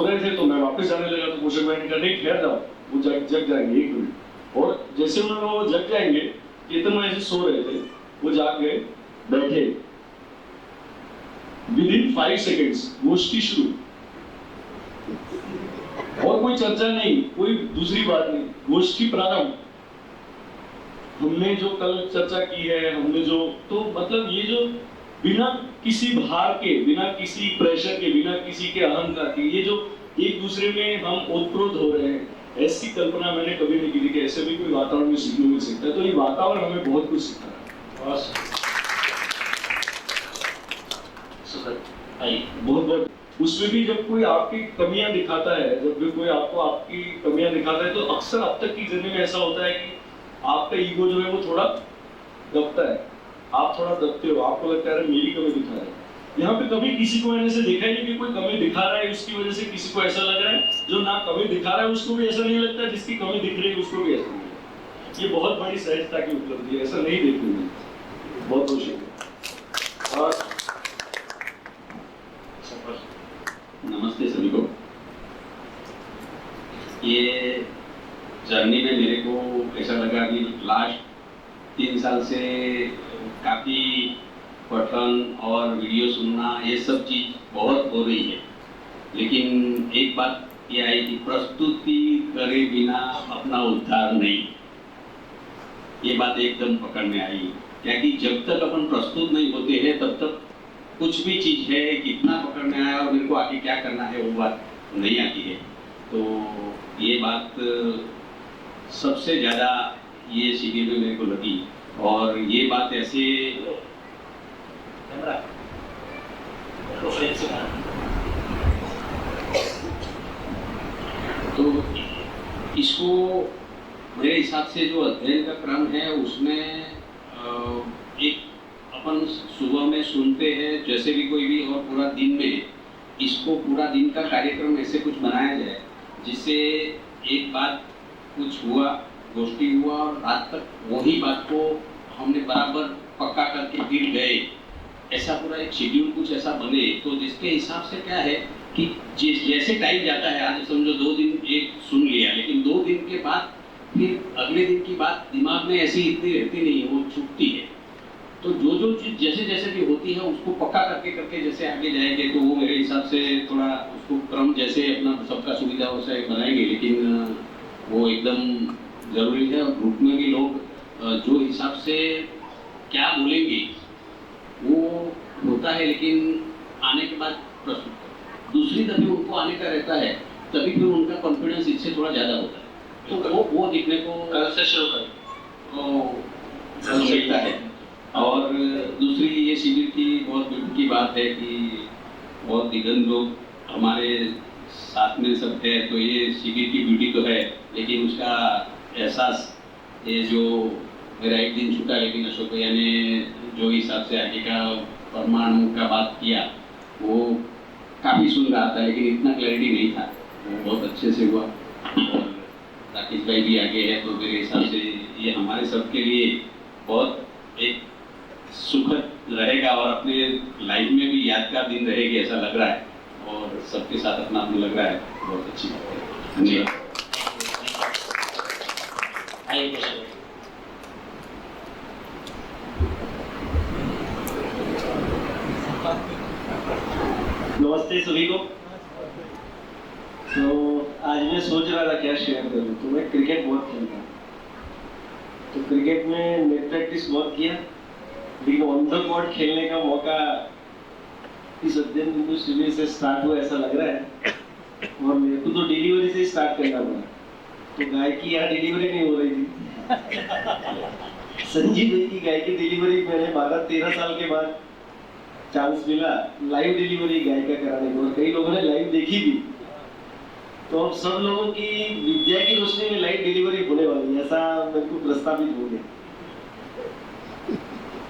रहे थे तो मैं वापस जाने लगा, तो पोषक भाई ने कहा नहीं ठहर जाओ, वो जग जाएंगे 1 मिनट। और जैसे उन्होंने वो जग जाएंगे, कीर्तन भाई से सो रहे थे, वो जाग गए, बैठे, विदिन 5 सेकेंड्स गोष्ठी शुरू, और कोई चर्चा नहीं, कोई दूसरी बात नहीं, गोष्ठी प्रारंभ। हमने जो कल चर्चा की है, हमने जो, तो मतलब ये जो बिना किसी भार के, बिना किसी प्रेशर के, बिना किसी के अहंकार के, ये जो एक दूसरे में हम ओतप्रोत हो रहे हैं, ऐसी कल्पना मैंने कभी नहीं की थी कि ऐसे भी कोई वातावरण में सीखने मिल सकता है। तो ये वातावरण हमें बहुत कुछ सिखा रहा है। बहुत उसमें भी जब कोई आपकी कमियां दिखाता है, जब भी कोई आपको आपकी कमियां दिखाता है, तो अक्सर अब तक की जर्नी में ऐसा होता है कि आपका ईगो जो है वो थोड़ा दबता है, आप थोड़ा दबते हो, आपको लगता है मेरी कमी दिखा रहा है। यहाँ पे कभी किसी को मैंने ऐसे देखा ही नहीं कि कोई कमी दिखा रहा है उसकी वजह से किसी को ऐसा लग रहा है, जो ना कमी दिखा रहा है उसको भी ऐसा नहीं लगता, जिसकी कमी दिख रही है उसको भी ऐसा नहीं लगता। ये बहुत बड़ी सहजता की उपलब्धि है, ऐसा नहीं देखने में। बहुत बहुत शुक्रिया। और नमस्ते सभी को। ये जर्नी में मेरे को ऐसा लगा कि लास्ट 3 साल से काफ़ी पठन और वीडियो सुनना, ये सब चीज़ बहुत हो रही है, लेकिन एक बात ये आई कि प्रस्तुति करे बिना अपना उद्धार नहीं। ये बात एकदम पकड़ में आई, क्योंकि जब तक अपन प्रस्तुत नहीं होते हैं तब तक कुछ भी चीज़ है, कितना पकड़ में आया और मेरे को आगे क्या करना है वो बात नहीं आती है। तो ये बात सबसे ज़्यादा ये शिविर में मेरे को लगी, और ये बात ऐसे तो इसको मेरे हिसाब से जो अध्ययन का क्रम है उसमें एक अपन सुबह में सुनते हैं जैसे भी कोई भी, और पूरा दिन में इसको पूरा दिन का कार्यक्रम ऐसे कुछ बनाया जाए जिससे एक बात कुछ हुआ, गोष्ठी हुआ और रात तक वही बात को हमने बराबर पक्का करके फिर गए, ऐसा पूरा एक शेड्यूल कुछ ऐसा बने। तो जिसके हिसाब से क्या है कि जैसे टाइम जाता है, आज समझो 2 दिन एक सुन लिया, लेकिन 2 दिन के बाद फिर अगले दिन की बात दिमाग में ऐसी इतनी रहती नहीं है, वो छूटती है। तो जो चीज़ जैसे जैसे भी होती है उसको पक्का करके जैसे आगे जाएंगे, तो वो मेरे हिसाब से थोड़ा उसको क्रम जैसे अपना सबका सुविधा से बनाएंगे, लेकिन वो एकदम ज़रूरी है। और ग्रुप में भी लोग जो हिसाब से क्या बोलेंगे वो होता है, लेकिन आने के बाद दूसरी दफे उनको आने का रहता है, तभी फिर उनका कॉन्फिडेंस इससे थोड़ा ज़्यादा होता है। तो वो दिखने को कल से शुरू कर सकता है। और दूसरी ये शिविर की बहुत दुख की बात है कि बहुत दिग्गज लोग हमारे साथ में सब है, तो ये शिविर की ब्यूटी तो है, लेकिन उसका एहसास ये जो मेरा एक दिन छूटा, लेकिन अशोक भैया ने जो हिसाब से आगे का परमाणु का बात किया वो काफ़ी सुन रहा था, लेकिन इतना क्लैरिटी नहीं था, वो बहुत अच्छे से हुआ। और राकेश भाई भी आगे है, तो मेरे हिसाब से ये हमारे सबके लिए बहुत एक सुखद रहेगा और अपने लाइफ में भी यादगार दिन रहेगी ऐसा लग रहा है, और सबके साथ अपना अपना लग रहा है, बहुत अच्छी बात है। धन्यवाद। नमस्ते सभी को। तो आज मैं सोच रहा था क्या शेयर करूं, तो मैं क्रिकेट बहुत खेलता हूँ, तो क्रिकेट में नेट प्रैक्टिस बहुत किया, लेकिन ऑन द कोर्ट खेलने का मौका इस अध्ययन बिंदु शिविर से स्टार्ट हुआ ऐसा लग रहा है, और मेरे को तो डिलीवरी से स्टार्ट करना पड़ा। तो गाय की यहाँ डिलीवरी नहीं हो रही थी। संजीव भाई की गाय की डिलीवरी मैंने 12-13 साल के बाद चांस मिला लाइव डिलीवरी गाय का कराने को, और कई लोगों ने लाइव देखी भी। तो अब सब लोगों की विद्या की रोशनी में लाइव डिलीवरी होने वाली है, ऐसा मेरे को प्रस्तावित हो गया।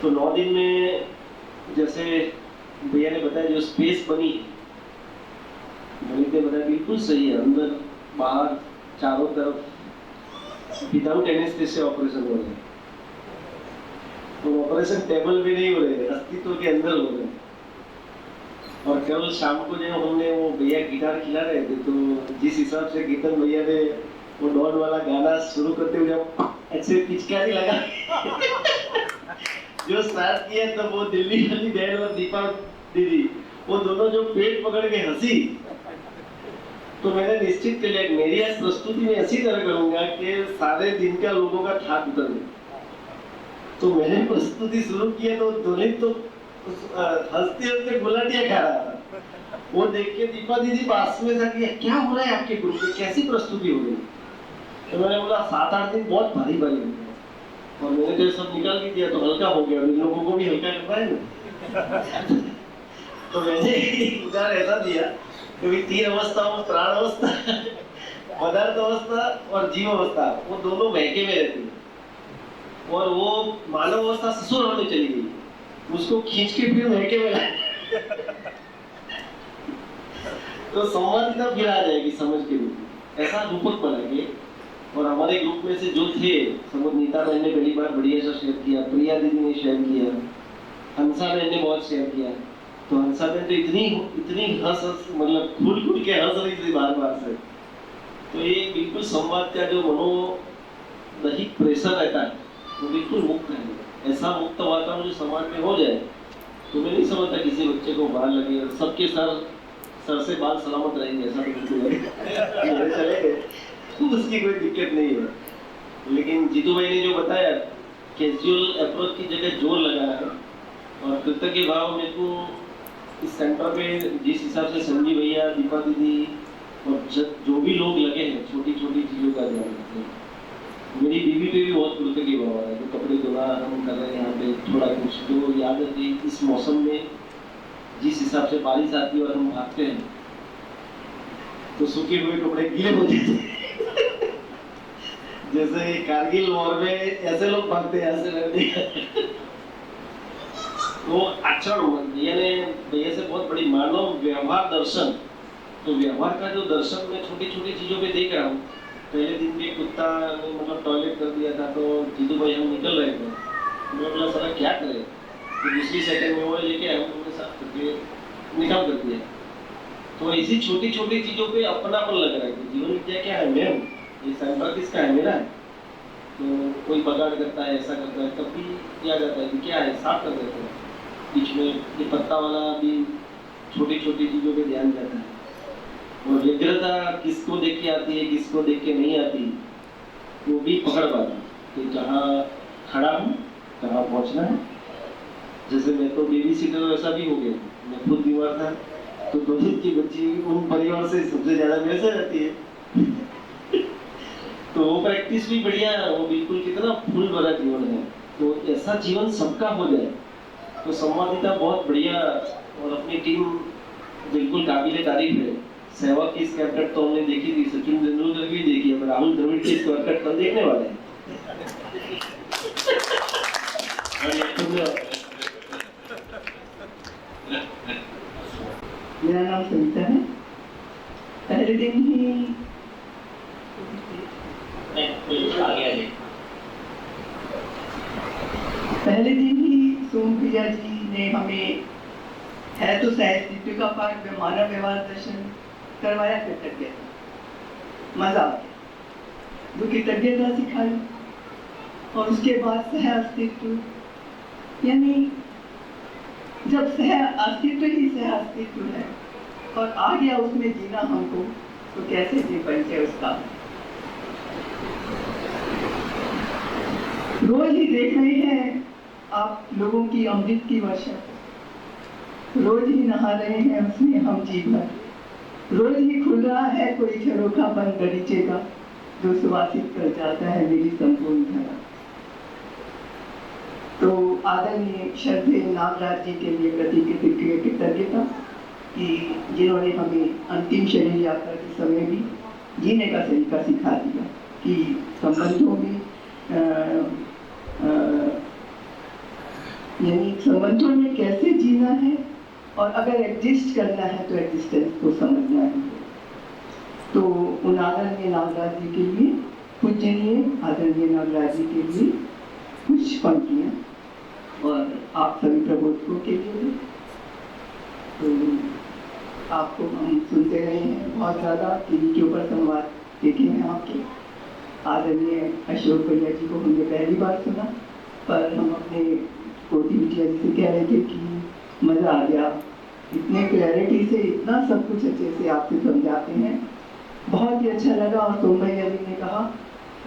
तो 9 दिन में जैसे भैया ने बताया जो स्पेस बनी है, मोहित ने बताया बिल्कुल सही है, अंदर बाहर चारों तरफ विदाउट एनेस्थीसिया ऑपरेशन हो रहे हैं। तो ऑपरेशन टेबल पे नहीं हो रहे हैं, अस्तित्व के अंदर हो रहे हैं। और कल शाम को जो हमने वो भैया गिटार खिला रहे थे, तो जिस हिसाब से गीतन भैया ने वो डॉन वाला गाना शुरू करते हुए जब ऐसे पिचकारी लगा जो स्टार्ट किया, तब वो दिल्ली वाली बहन और दीपा दीदी वो दोनों जो पेट पकड़ के हंसी, तो मैंने निश्चित कर लिया कि मेरी आज प्रस्तुति में ऐसी तरह करूंगा कि सारे दिन का लोगों का थाक उतर जाए। तो मैंने प्रस्तुति शुरू किया तो दोनों तो हंसते हंसते गुलाटियां खा रहा था। वो देख के दीपा दीदी पास में जा के क्या हो रहा है आपके ग्रुप में, कैसी प्रस्तुति हो रही? तो मैंने बोला 7-8 दिन बहुत भारी भारी हो गया, और मैंने तो सब निकाल भी दिया तो हल्का हो गया, इन लोगों को भी हल्का करना है ना। तो मैंने उदाहरण ऐसा दिया कि 3 अवस्थाओं में प्राण अवस्था, पदार्थ अवस्था और जीव अवस्था, वो दोनों बहके में रहती है। और वो मानव अवस्था ससुर होने चली गई, उसको खींच के फिर बहके में लाया। तो संवादिता फिर आ जाएगी समझ के रूप में, ऐसा रूपक बनाएंगे। और हमारे ग्रुप में से जो थे समझ, नीता बहन ने पहली बार बढ़िया सा शेयर किया, प्रिया दीदी ने शेयर किया, हंसा बहन ने बहुत शेयर किया। तो हंसा बहन तो इतनी हंस मतलब खुल के हंस रही थी बार से। तो ये बिल्कुल संवाद का जो मनोदैहिक प्रेशर रहता है वो बिल्कुल मुक्त है। ऐसा मुक्त वातावरण जो समाज में हो जाए तो मैं नहीं समझता किसी बच्चे को बाल लगे, और सबके सर से बाल सलामत रहेंगे, ऐसा बिल्कुल चले गए तो उसकी कोई दिक्कत नहीं है। लेकिन जीतू भाई ने जो बताया कैजुअल अप्रोच की जगह जोर लगाया है, और कृतज्ञ भाव मेरे को इस सेंटर पे जिस हिसाब से संजीव भैया, दीपा दीदी और जो भी लोग लगे हैं छोटी छोटी चीज़ों का ध्यान रखते हैं। मेरी बीवी पे भी बहुत कृतज्ञ भाव है, जो कपड़े धोना हम कर रहे हैं यहाँ पे, थोड़ा कुछ तो याद है कि इस मौसम में जिस हिसाब से बारिश आती है और हम भागते हैं तो सूखे हुए कपड़े गीले हो जाते हैं। जैसे कारगिल वॉर में ऐसे लोग भागते हैं, ऐसे रहते। तो आचरण भैया से बहुत बड़ी मानव व्यवहार दर्शन। तो व्यवहार का जो दर्शन मैं छोटी छोटी चीजों पे देख रहा हूँ। पहले दिन भी कुत्ता ने मतलब टॉयलेट कर दिया था, तो जीतू भाई हम निकल रहे थे, मैं बोला साला क्या करें, तो दूसरी सेकंड में वो लेके आया, उन्होंने साफ करके निकाल कर दिया। तो ऐसी छोटी छोटी चीजों पे अपनापन लग रहा है कि जीवन विद्या क्या है, मैं हूँ, ये सेंटर किसका है, मेरा है। तो कोई बगाड़ करता है, ऐसा करता है, तब भी याद आता है कि क्या है, साफ कर देते हैं। बीच में ये पत्ता वाला भी छोटी छोटी चीजों पे ध्यान जाता है। और व्यग्रता किसको देख के आती है, किसको देख के नहीं आती, वो भी पकड़ पाता कि जहाँ खड़ा हूँ कहाँ पहुँचना है। जैसे मैं तो बेबी सीटर वैसा भी हो गया, मैं खुद बीमार था तो दोनों की बच्ची उन परिवार से सबसे ज्यादा मेरे से रहती है। तो वो प्रैक्टिस भी बढ़िया, वो बिल्कुल कितना फूल भरा जीवन है। तो ऐसा जीवन सबका हो जाए तो संवादिता बहुत बढ़िया। और अपनी टीम बिल्कुल काबिले तारीफ है। सहवाग की इसकी हरकत तो हमने देखी थी, सचिन तेंदुलकर की देखी है, राहुल द्रविड़ की इसकी हरकत हम देखने वाले हैं। मेरा नाम सुनीता है। पहले दिन ही सोम प्रिया जी ने हमें है तो साहित्य का पाठ में मानव व्यवहार दर्शन करवाया, कृतज्ञता, मजा आ गया। जो कृतज्ञता सिखाई और उसके बाद सह अस्तित्व, यानी जब सह अस्तित्व ही सह अस्तित्व है और आ गया उसमें जीना हमको, तो कैसे जी बनते उसका। रोज ही देख रहे हैं आप लोगों की अमृत की वर्षा, रोज ही नहा रहे हैं उसमें हम जी भर, रोज ही खुल रहा है कोई झरोखा बंद गलीचे का, जो सुवासित कर जाता है मेरी संपूर्ण धरा। तो आदरणीय श्रद्धेय नागराज जी के लिए कृतज्ञता कि जिन्होंने हमें अंतिम शरीर यात्रा के समय भी जीने का तरीका सिखा दिया कि संबंधों में यानी संबंधों में कैसे जीना है और अगर एग्जिस्ट करना है तो एग्जिस्टेंस को समझना है। तो उन आदरणीय नागराज जी के लिए, पूजनीय आदरणीय नागराज जी के लिए कुछ पंक्तियाँ और आप सभी प्रबोधकों के लिए। तो आपको हम सुनते रहे हैं बहुत ज़्यादा, टीवी के ऊपर संवाद देखे हैं आपके। आदरणीय अशोक भैया जी को हमने पहली बार सुना, पर हम अपने कोटी बिटिया जी से कह रहे थे कि मज़ा आ गया, इतने क्लैरिटी से इतना सब कुछ अच्छे से आपसे समझाते हैं, बहुत ही अच्छा लगा। और सोम भैया जी ने कहा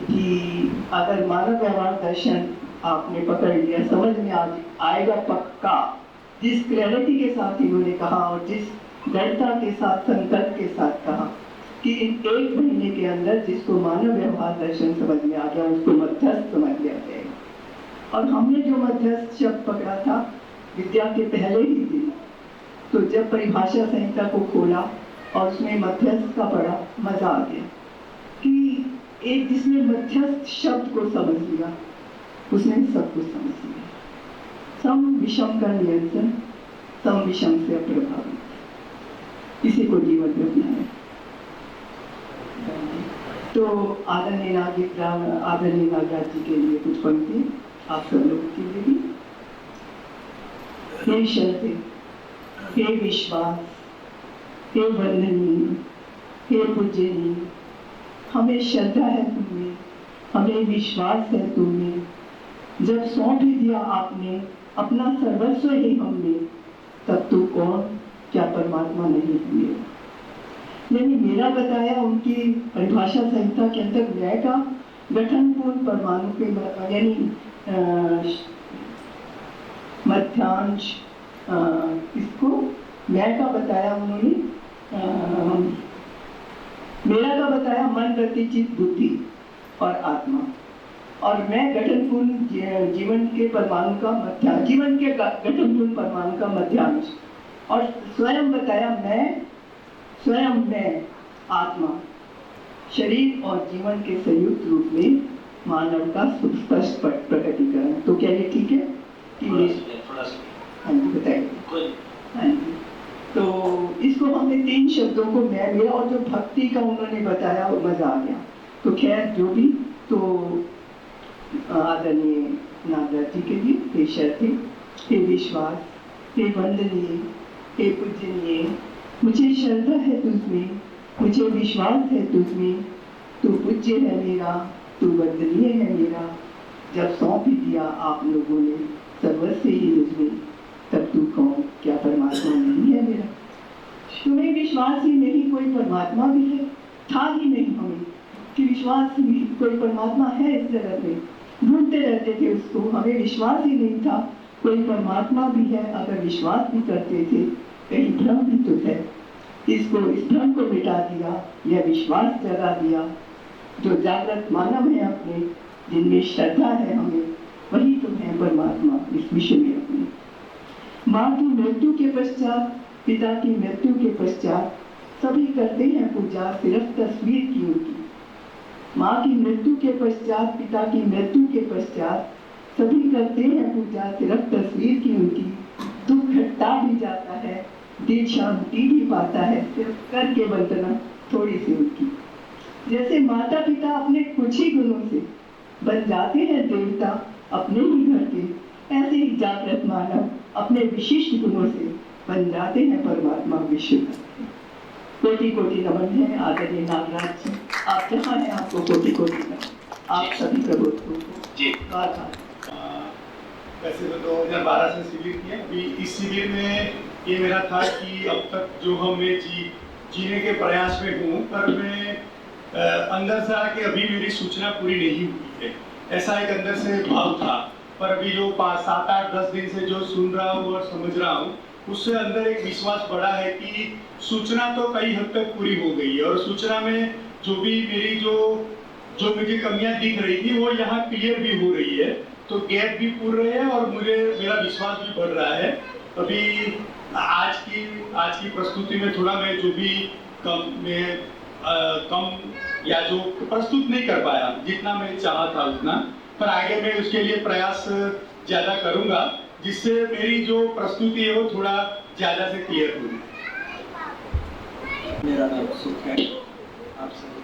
कि अगर मानव व्यवहार दर्शन आपने पकड़ लिया, समझ में आएगा पक्का। जिस क्लैरिटी के साथ इन्होंने कहा और जिस दृढ़ता के साथ, संकल्प के साथ कहा कि इन 1 महीने के अंदर जिसको मानव व्यवहार दर्शन समझ में आ गया उसको मध्यस्थ समझ लिया जाएगा। और हमने जो मध्यस्थ शब्द पकड़ा था विद्या के पहले ही दिन, तो जब परिभाषा संहिता को खोला और उसमें मध्यस्थ का पढ़ा, मजा आ गया कि एक जिसने मध्यस्थ शब्द को समझ लिया उसने सब कुछ समझ लिया। सम विषम का नियंत्रण, सम विषम से अप्रभावित, इसी को जीवन में अपनाया। तो आदरणीय नागराज जी के लिए कुछ पंक्ति आप सब लोगों के लिए भी। हे श्रद्धे, हे विश्वास, हे वंदनीय, हे पूजनीय, हमें श्रद्धा है तुम्हें, हमें विश्वास है तुम्हें। जब सौंप ही दिया आपने अपना सर्वस्व ही हमने, तब तो कौन क्या परमात्मा नहीं हुए। यानी मेरा बताया उनकी परिभाषा संहिता के अंदर मैं का गठन पूर्ण परमाणु के यानी मध्यांश, इसको मैं का बताया उन्होंने, मेरा का बताया मन, वृत्ति, चित्त, बुद्धि और आत्मा, और मैं गठन पूर्ण जीवन के परमाणु का मध्यांश, जीवन के गठन पूर्ण परमाणु का मध्यांश, और स्वयं बताया मैं आत्मा, शरीर और जीवन के संयुक्त रूप में मानव का स्पष्ट प्रकटीकरण। तो क्या ये ठीक है कि हाँ जी बताइए। हाँ जी, तो इसको हमने 3 शब्दों को मैं, मेरा और जो भक्ति का उन्होंने बताया वो मजा आ गया। तो खैर जो भी, तो आदरणीय नागराज जी के लिए हे श्रद्धे, हे विश्वास, हे वंदनीय, हे पूजनीय, मुझे श्रद्धा है तुझमें, मुझे विश्वास है तुझमें, तू पूज्य है मेरा, तू वंदनीय है मेरा। जब सौंप ही दिया आप लोगों ने सर्वस्व ही मुझमें, तब तू कौन क्या परमात्मा नहीं है मेरा। तुम्हें विश्वास ही नहीं कोई परमात्मा भी है, था ही नहीं हमें कि विश्वास ही कोई परमात्मा है इस जगत में, ढूंढते रहते थे उसको, हमें विश्वास ही नहीं था कोई परमात्मा भी है। अगर विश्वास भी करते थे कहीं भ्रम भी तो है, इस भ्रम को मिटा दिया, यह विश्वास जगा दिया। जो जागृत मानव है अपने, जिनमें श्रद्धा है हमें, वही तो है परमात्मा इस विश्व में अपने। माँ की मृत्यु के पश्चात, पिता की मृत्यु के पश्चात सभी करते हैं पूजा सिर्फ तस्वीर की उनकी। माँ की मृत्यु के पश्चात, पिता की मृत्यु के पश्चात सभी करते हैं पूजा सिर्फ तस्वीर की उनकी। दुख घटता भी जाता है, दिल शांति भी पाता है, सिर्फ करके वंदना थोड़ी सी उनकी। जैसे माता पिता अपने कुछ ही गुणों से बन जाते हैं देवता अपने ही घर के, ऐसे ही जागृत मानव अपने विशिष्ट गुणों से बन जाते हैं परमात्मा विश्व का। कोटि कोटि नमन है आदरणीय नागराज जी, आप जहाँ हैं आपको कोटि कोटि नमन। आप सभी प्रबोधकों को जी बात। वैसे तो 2012 से शिविर किया। अभी इस शिविर में ये मेरा था कि अब तक जो हमें जीने के प्रयास में हूँ, पर मैं अंदर से आके अभी मेरी सूचना पूरी नहीं हुई है, ऐसा एक अंदर से भाव था। पर अभी जो 5, 7, 8, 10 दिन से जो सुन रहा हूँ और समझ रहा हूँ, उससे अंदर एक विश्वास बढ़ा है कि सूचना तो कई हद तक पूरी हो गई है। और सूचना में जो भी मेरी जो जो मुझे कमियां दिख रही थी वो यहाँ क्लियर भी हो रही है, तो गैप भी पूर रहे हैं और मुझे मेरा विश्वास भी बढ़ रहा है। अभी आज की प्रस्तुति में थोड़ा मैं जो भी कम या जो प्रस्तुत नहीं कर पाया जितना मैं चाहा था उतना, पर आगे मैं उसके लिए प्रयास ज़्यादा करूंगा जिससे मेरी जो प्रस्तुति है वो थोड़ा ज़्यादा से क्लियर होगी। मेरा नाम सुख है। आप सभी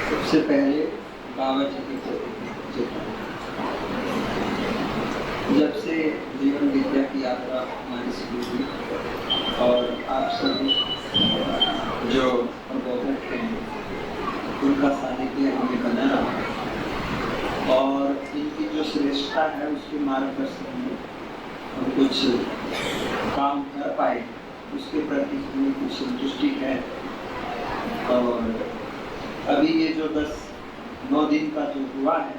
सबसे पहले बाबा जी की कृपा। जब से जीवन विद्या की यात्रा हमारी शुरू हुई और आप सभी जो प्रबोधक हैं उनका सानिध्य हमें बना रहा और इनकी जो श्रेष्ठता है उसके मार्गदर्शन में हम कुछ काम कर पाए, उसके प्रति हमें कुछ संतुष्टि है। और अभी ये जो 9 दिन का जो हुआ है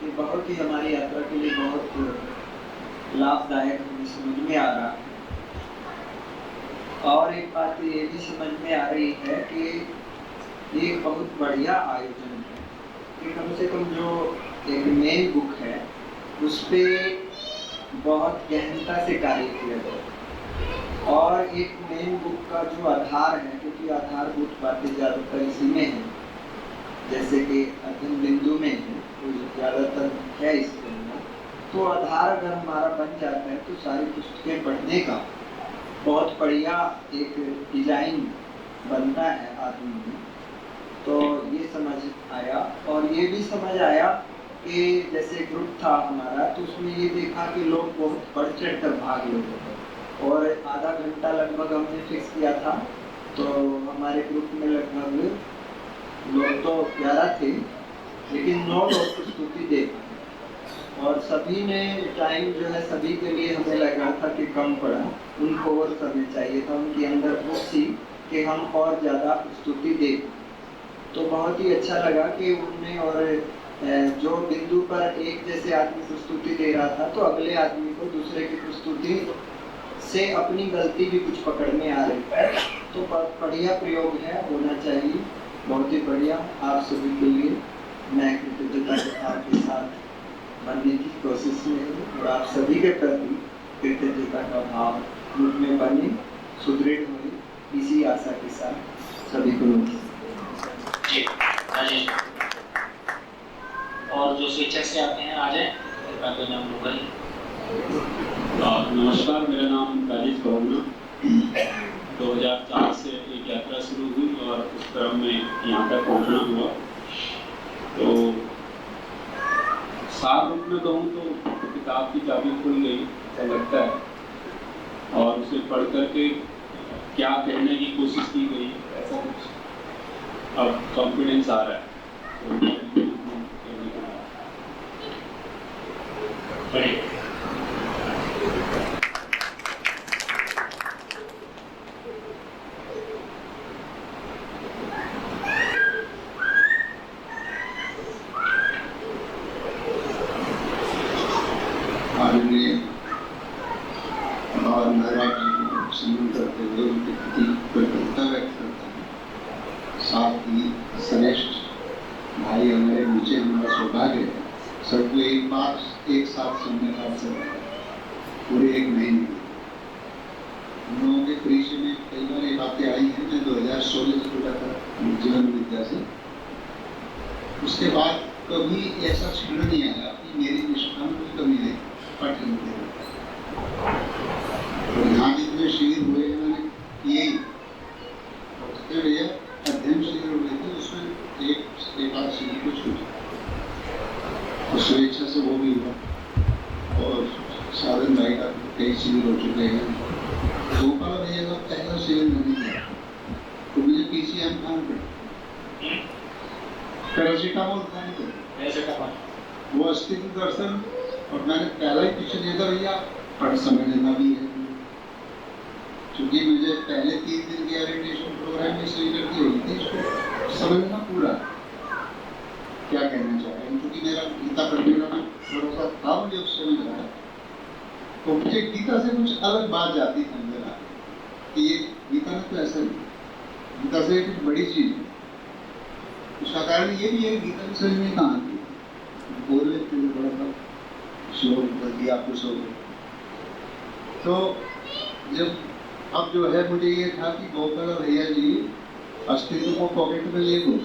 ये बहुत ही हमारी यात्रा के लिए बहुत लाभदायक हमें समझ में आ रहा है। और एक बात ये भी समझ में आ रही है कि ये एक बहुत बढ़िया आयोजन है कि कम से कम जो एक मेन बुक है उस पर बहुत गहनता से कार्य किया गया और एक मेन बुक का जो आधार है, क्योंकि आधारभूत बातें ज़्यादातर इसी में है, जैसे कि अध्ययन बिंदु में है तो ज़्यादातर है इसके अंदर, तो आधार अगर हमारा बन जाता है तो सारी पुस्तकें पढ़ने का बहुत बढ़िया एक डिजाइन बनता है आदमी में। तो ये समझ आया और ये भी समझ आया कि जैसे ग्रुप था हमारा तो उसमें ये देखा कि लोग बहुत बढ़ चढ़ कर भाग लेते थे और आधा घंटा लगभग हमने फिक्स किया था। तो हमारे ग्रुप में लगभग लोग तो 11 थे लेकिन 9 लोग प्रस्तुति दे और सभी ने टाइम जो है सभी के लिए हमें लग रहा था कि कम पड़ा, उनको और करना चाहिए था, उनके अंदर वो थी कि हम और ज़्यादा प्रस्तुति दें। तो बहुत ही अच्छा लगा कि उनने और जो बिंदु पर एक जैसे आदमी प्रस्तुति दे रहा था तो अगले आदमी को दूसरे की प्रस्तुति से अपनी गलती भी कुछ पकड़ में आ रही है। तो बहुत बढ़िया प्रयोग है, होना चाहिए, बहुत ही बढ़िया। आप सभी के लिए मैं कृतज्ञता के साथ बनने की कोशिश में हूँ और आप सभी के प्रति कृतज्ञता का भाव मुझ में बने, सुदृढ़ हो, इसी आशा के साथ सभी को नमस्कार। और जो स्वेच्छा से आते हैं आ जाए। नमस्कार, मेरा नाम राजेश बहुगुणा। 2004 से एक यात्रा शुरू हुई और उस क्रम में यहाँ तक पहुँचना हुआ। तो सार रूप में कहूँ तो किताब की चाबी खुल गई ऐसा लगता है और उसे पढ़ करके क्या कहने की कोशिश की गई ऐसा कुछ अब कॉन्फिडेंस आ रहा है। आदरणीय और महाराज जी को सम्मान करते हुए उनके प्रति कृतज्ञता व्यक्त करता हूँ। साथ ही श्रेष्ठ भाई हमारे नीचे हमारा सौभाग्य है सबको एक साथ सुनने का अवसर है पूरे 1 महीने में। हम लोगों के परिचय में कई बार ये बातें आई हैं। मैं 2016 से जुड़ा था जीवन विद्या से, उसके बाद कभी ऐसा क्षण नहीं आया कि मेरी निष्ठा में कोई कमी नहीं पठन में। तो यहाँ जितने शिविर हुए हैं मैंने किए अध्ययन शिविर हुए थे, उसमें एक आध शिविर को छूटा तो स्वेच्छा से वो भी हुआ और साधन भाई का कई शिविर हो चुके हैं। गोपाल भैया का पहला शिविर नहीं किया तो मुझे PCM काम पड़ा, पैरासिटामोल खाने को वो अस्तित्व दर्शन और मैंने पहला ही पीछे दिया था भैया पढ़ समझ लेना भी है, क्योंकि मुझे पहले 3 दिन के ओरिएंटेशन प्रोग्राम में सही करती हुई थी इसको समझना पूरा क्या कहना चाह रहे हैं, क्योंकि मेरा गीता पढ़ने का थोड़ा सा था मुझे उस समय लगा तो मुझे गीता से कुछ अलग बात जाती थी अंदर कि ये गीता में तो ऐसा नहीं गीता से एक बड़ी चीज है। उसका कारण ये भी है गीता की समझ में कहाँ आती है, बोल लेते हैं थोड़ा सा शोर कर दिया आपको शोर। तो जब अब जो है मुझे ये था कि गोपाल भैया जी अस्तित्व को पॉकेट में ले गए,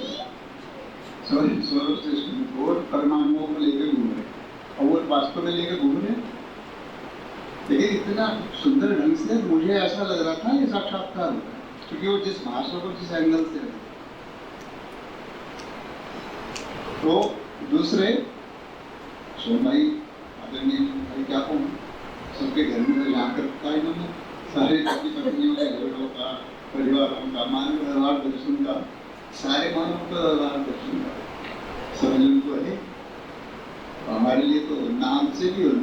सोलर सिस्टम को परमाणुओं को लेकर घूम रहे और वो वास्तव में लेकर घूम रहे। लेकिन इतना सुंदर ढंग से मुझे ऐसा लग रहा था ये साक्षात्कार होता है, क्योंकि वो जिस भाषा को जिस एंगल से रहे। तो दूसरे सोन भाई आदरणीय भाई क्या कहूँ, सबके घर में तो यहाँ रखा इन्होंने, सारे पति पत्नियों के घरों का, परिवारों का, मानव व्यवहार दर्शन का, सारे मानव का व्यवहार दर्शन का समझ उनको है। हमारे लिए तो नाम से भी और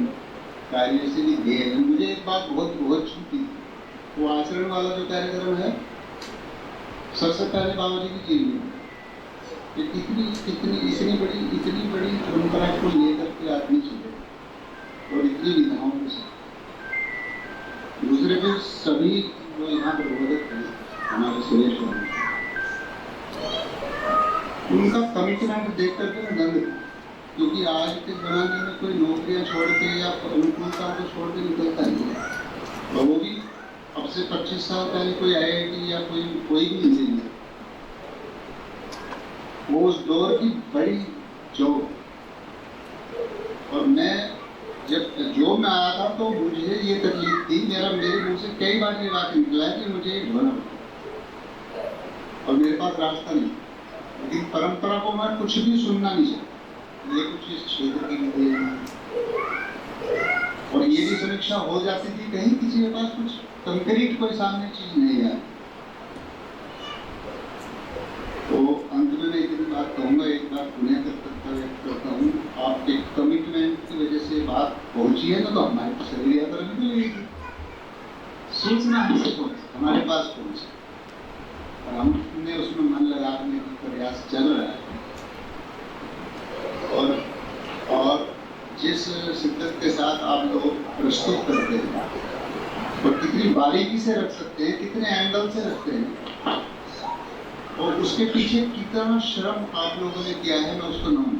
कार्य से भी ध्येय है। मुझे एक बात बहुत छूटी, वो आचरण वाला जो कार्यक्रम है, सबसे पहले बाबा जी की चीज इतनी बड़ी परंपरा को लेकर के आदमी चले और इतनी विधाओं के साथ। दूसरे भी सभी जो यहाँ पर प्रबोधक थे हमारे सुरेश उनका कमिटमेंट देख करके मैं दंग था, क्योंकि आज के जमाने में कोई नौकरियां छोड़ के या अनुकूलता को छोड़ के निकलता नहीं है। और वो भी अब से 25 साल पहले कोई IIT या कोई भी इंजीनियर, वो उस दौर की बड़ी जॉब। और मैं जब जॉब में आया था तो मुझे ये तकलीफ थी, मेरे मुंह से कई बार ये बात निकला है कि मुझे ढोना और मेरे पास रास्ता नहीं, लेकिन परंपरा को मैं कुछ भी सुनना नहीं चाहता। ये कुछ इस क्षेत्र की नहीं है, और ये भी समीक्षा हो जाती थी कहीं किसी के पास कुछ कंक्रीट कोई सामने चीज नहीं है। तो अंत में मैं इतनी बात कहूँगा, एक बार पुण्य करता हूँ, आपके कमिटमेंट की वजह से बात पहुँची है ना, तो हमारे पास शरीर यात्रा निकलेगी, सूचना हमसे हमारे पास पहुँचे और हमने उसमें मन लगाने का प्रयास चल रहा है। और जिस शिद्दत के साथ आप लोग प्रस्तुत करते हैं और कितनी बारीकी से रख सकते हैं, कितने एंगल से रखते हैं, और उसके पीछे कितना श्रम आप लोगों ने किया है, मैं उसको नमन।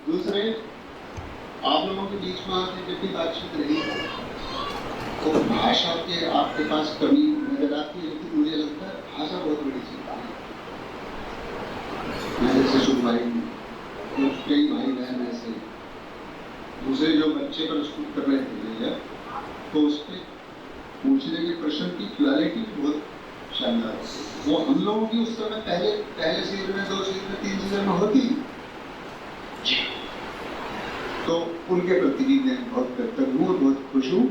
दूसरे, आप लोगों के बीच में आके जब भी बातचीत रही तो भाषा के आपके पास कमी नजर आती है, लेकिन मुझे लगता है भाषा बहुत बड़ी चीज है। मैं जैसे शुभ भाई, कई भाई बहन ऐसे, दूसरे जो बच्चे प्रस्तुत कर रहे थे भैया, तो उसके पूछने के प्रश्न की क्लैरिटी बहुत शानदार है। वो हम लोगों की उस समय पहले सीजन में, 2 सीजन में, 3 सीजन में होती, तो उनके प्रति भी मैं बहुत कृतज्ञ हूँ और बहुत खुश हूँ।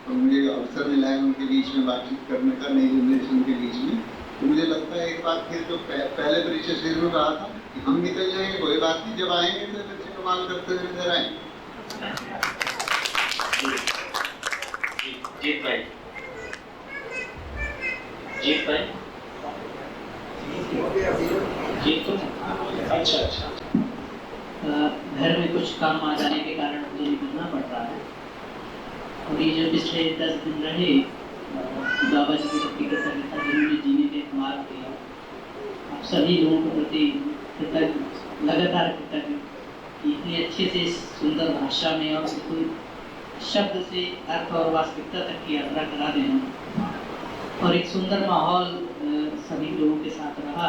और मुझे अवसर मिला है उनके बीच में बातचीत करने का, नई जनरेशन के बीच में। तो मुझे लगता है एक बात फिर जो पहले परिचय सीजन में कहा था कि हम निकल जाएंगे, कोई बात नहीं, जब आएंगे तो बच्चे कमाल करते हुए नजर आएंगे। जीत भाई, जीत तो अच्छा घर में कुछ काम आ जाने के कारण मुझे निकलना पड़ रहा है। और ये जो पिछले 10 दिन रहे बाबा जी की व्यक्तिगत सहायता जिन्होंने जीने के मार्ग दिया, आप सभी लोगों के प्रति कृतज्ञ, लगातार कृतज्ञ कि इतने अच्छे से सुंदर भाषा में और बिल्कुल शब्द से अर्थ और वास्तविकता तक की यात्रा करा देना, और एक सुंदर माहौल सभी लोगों के साथ रहा।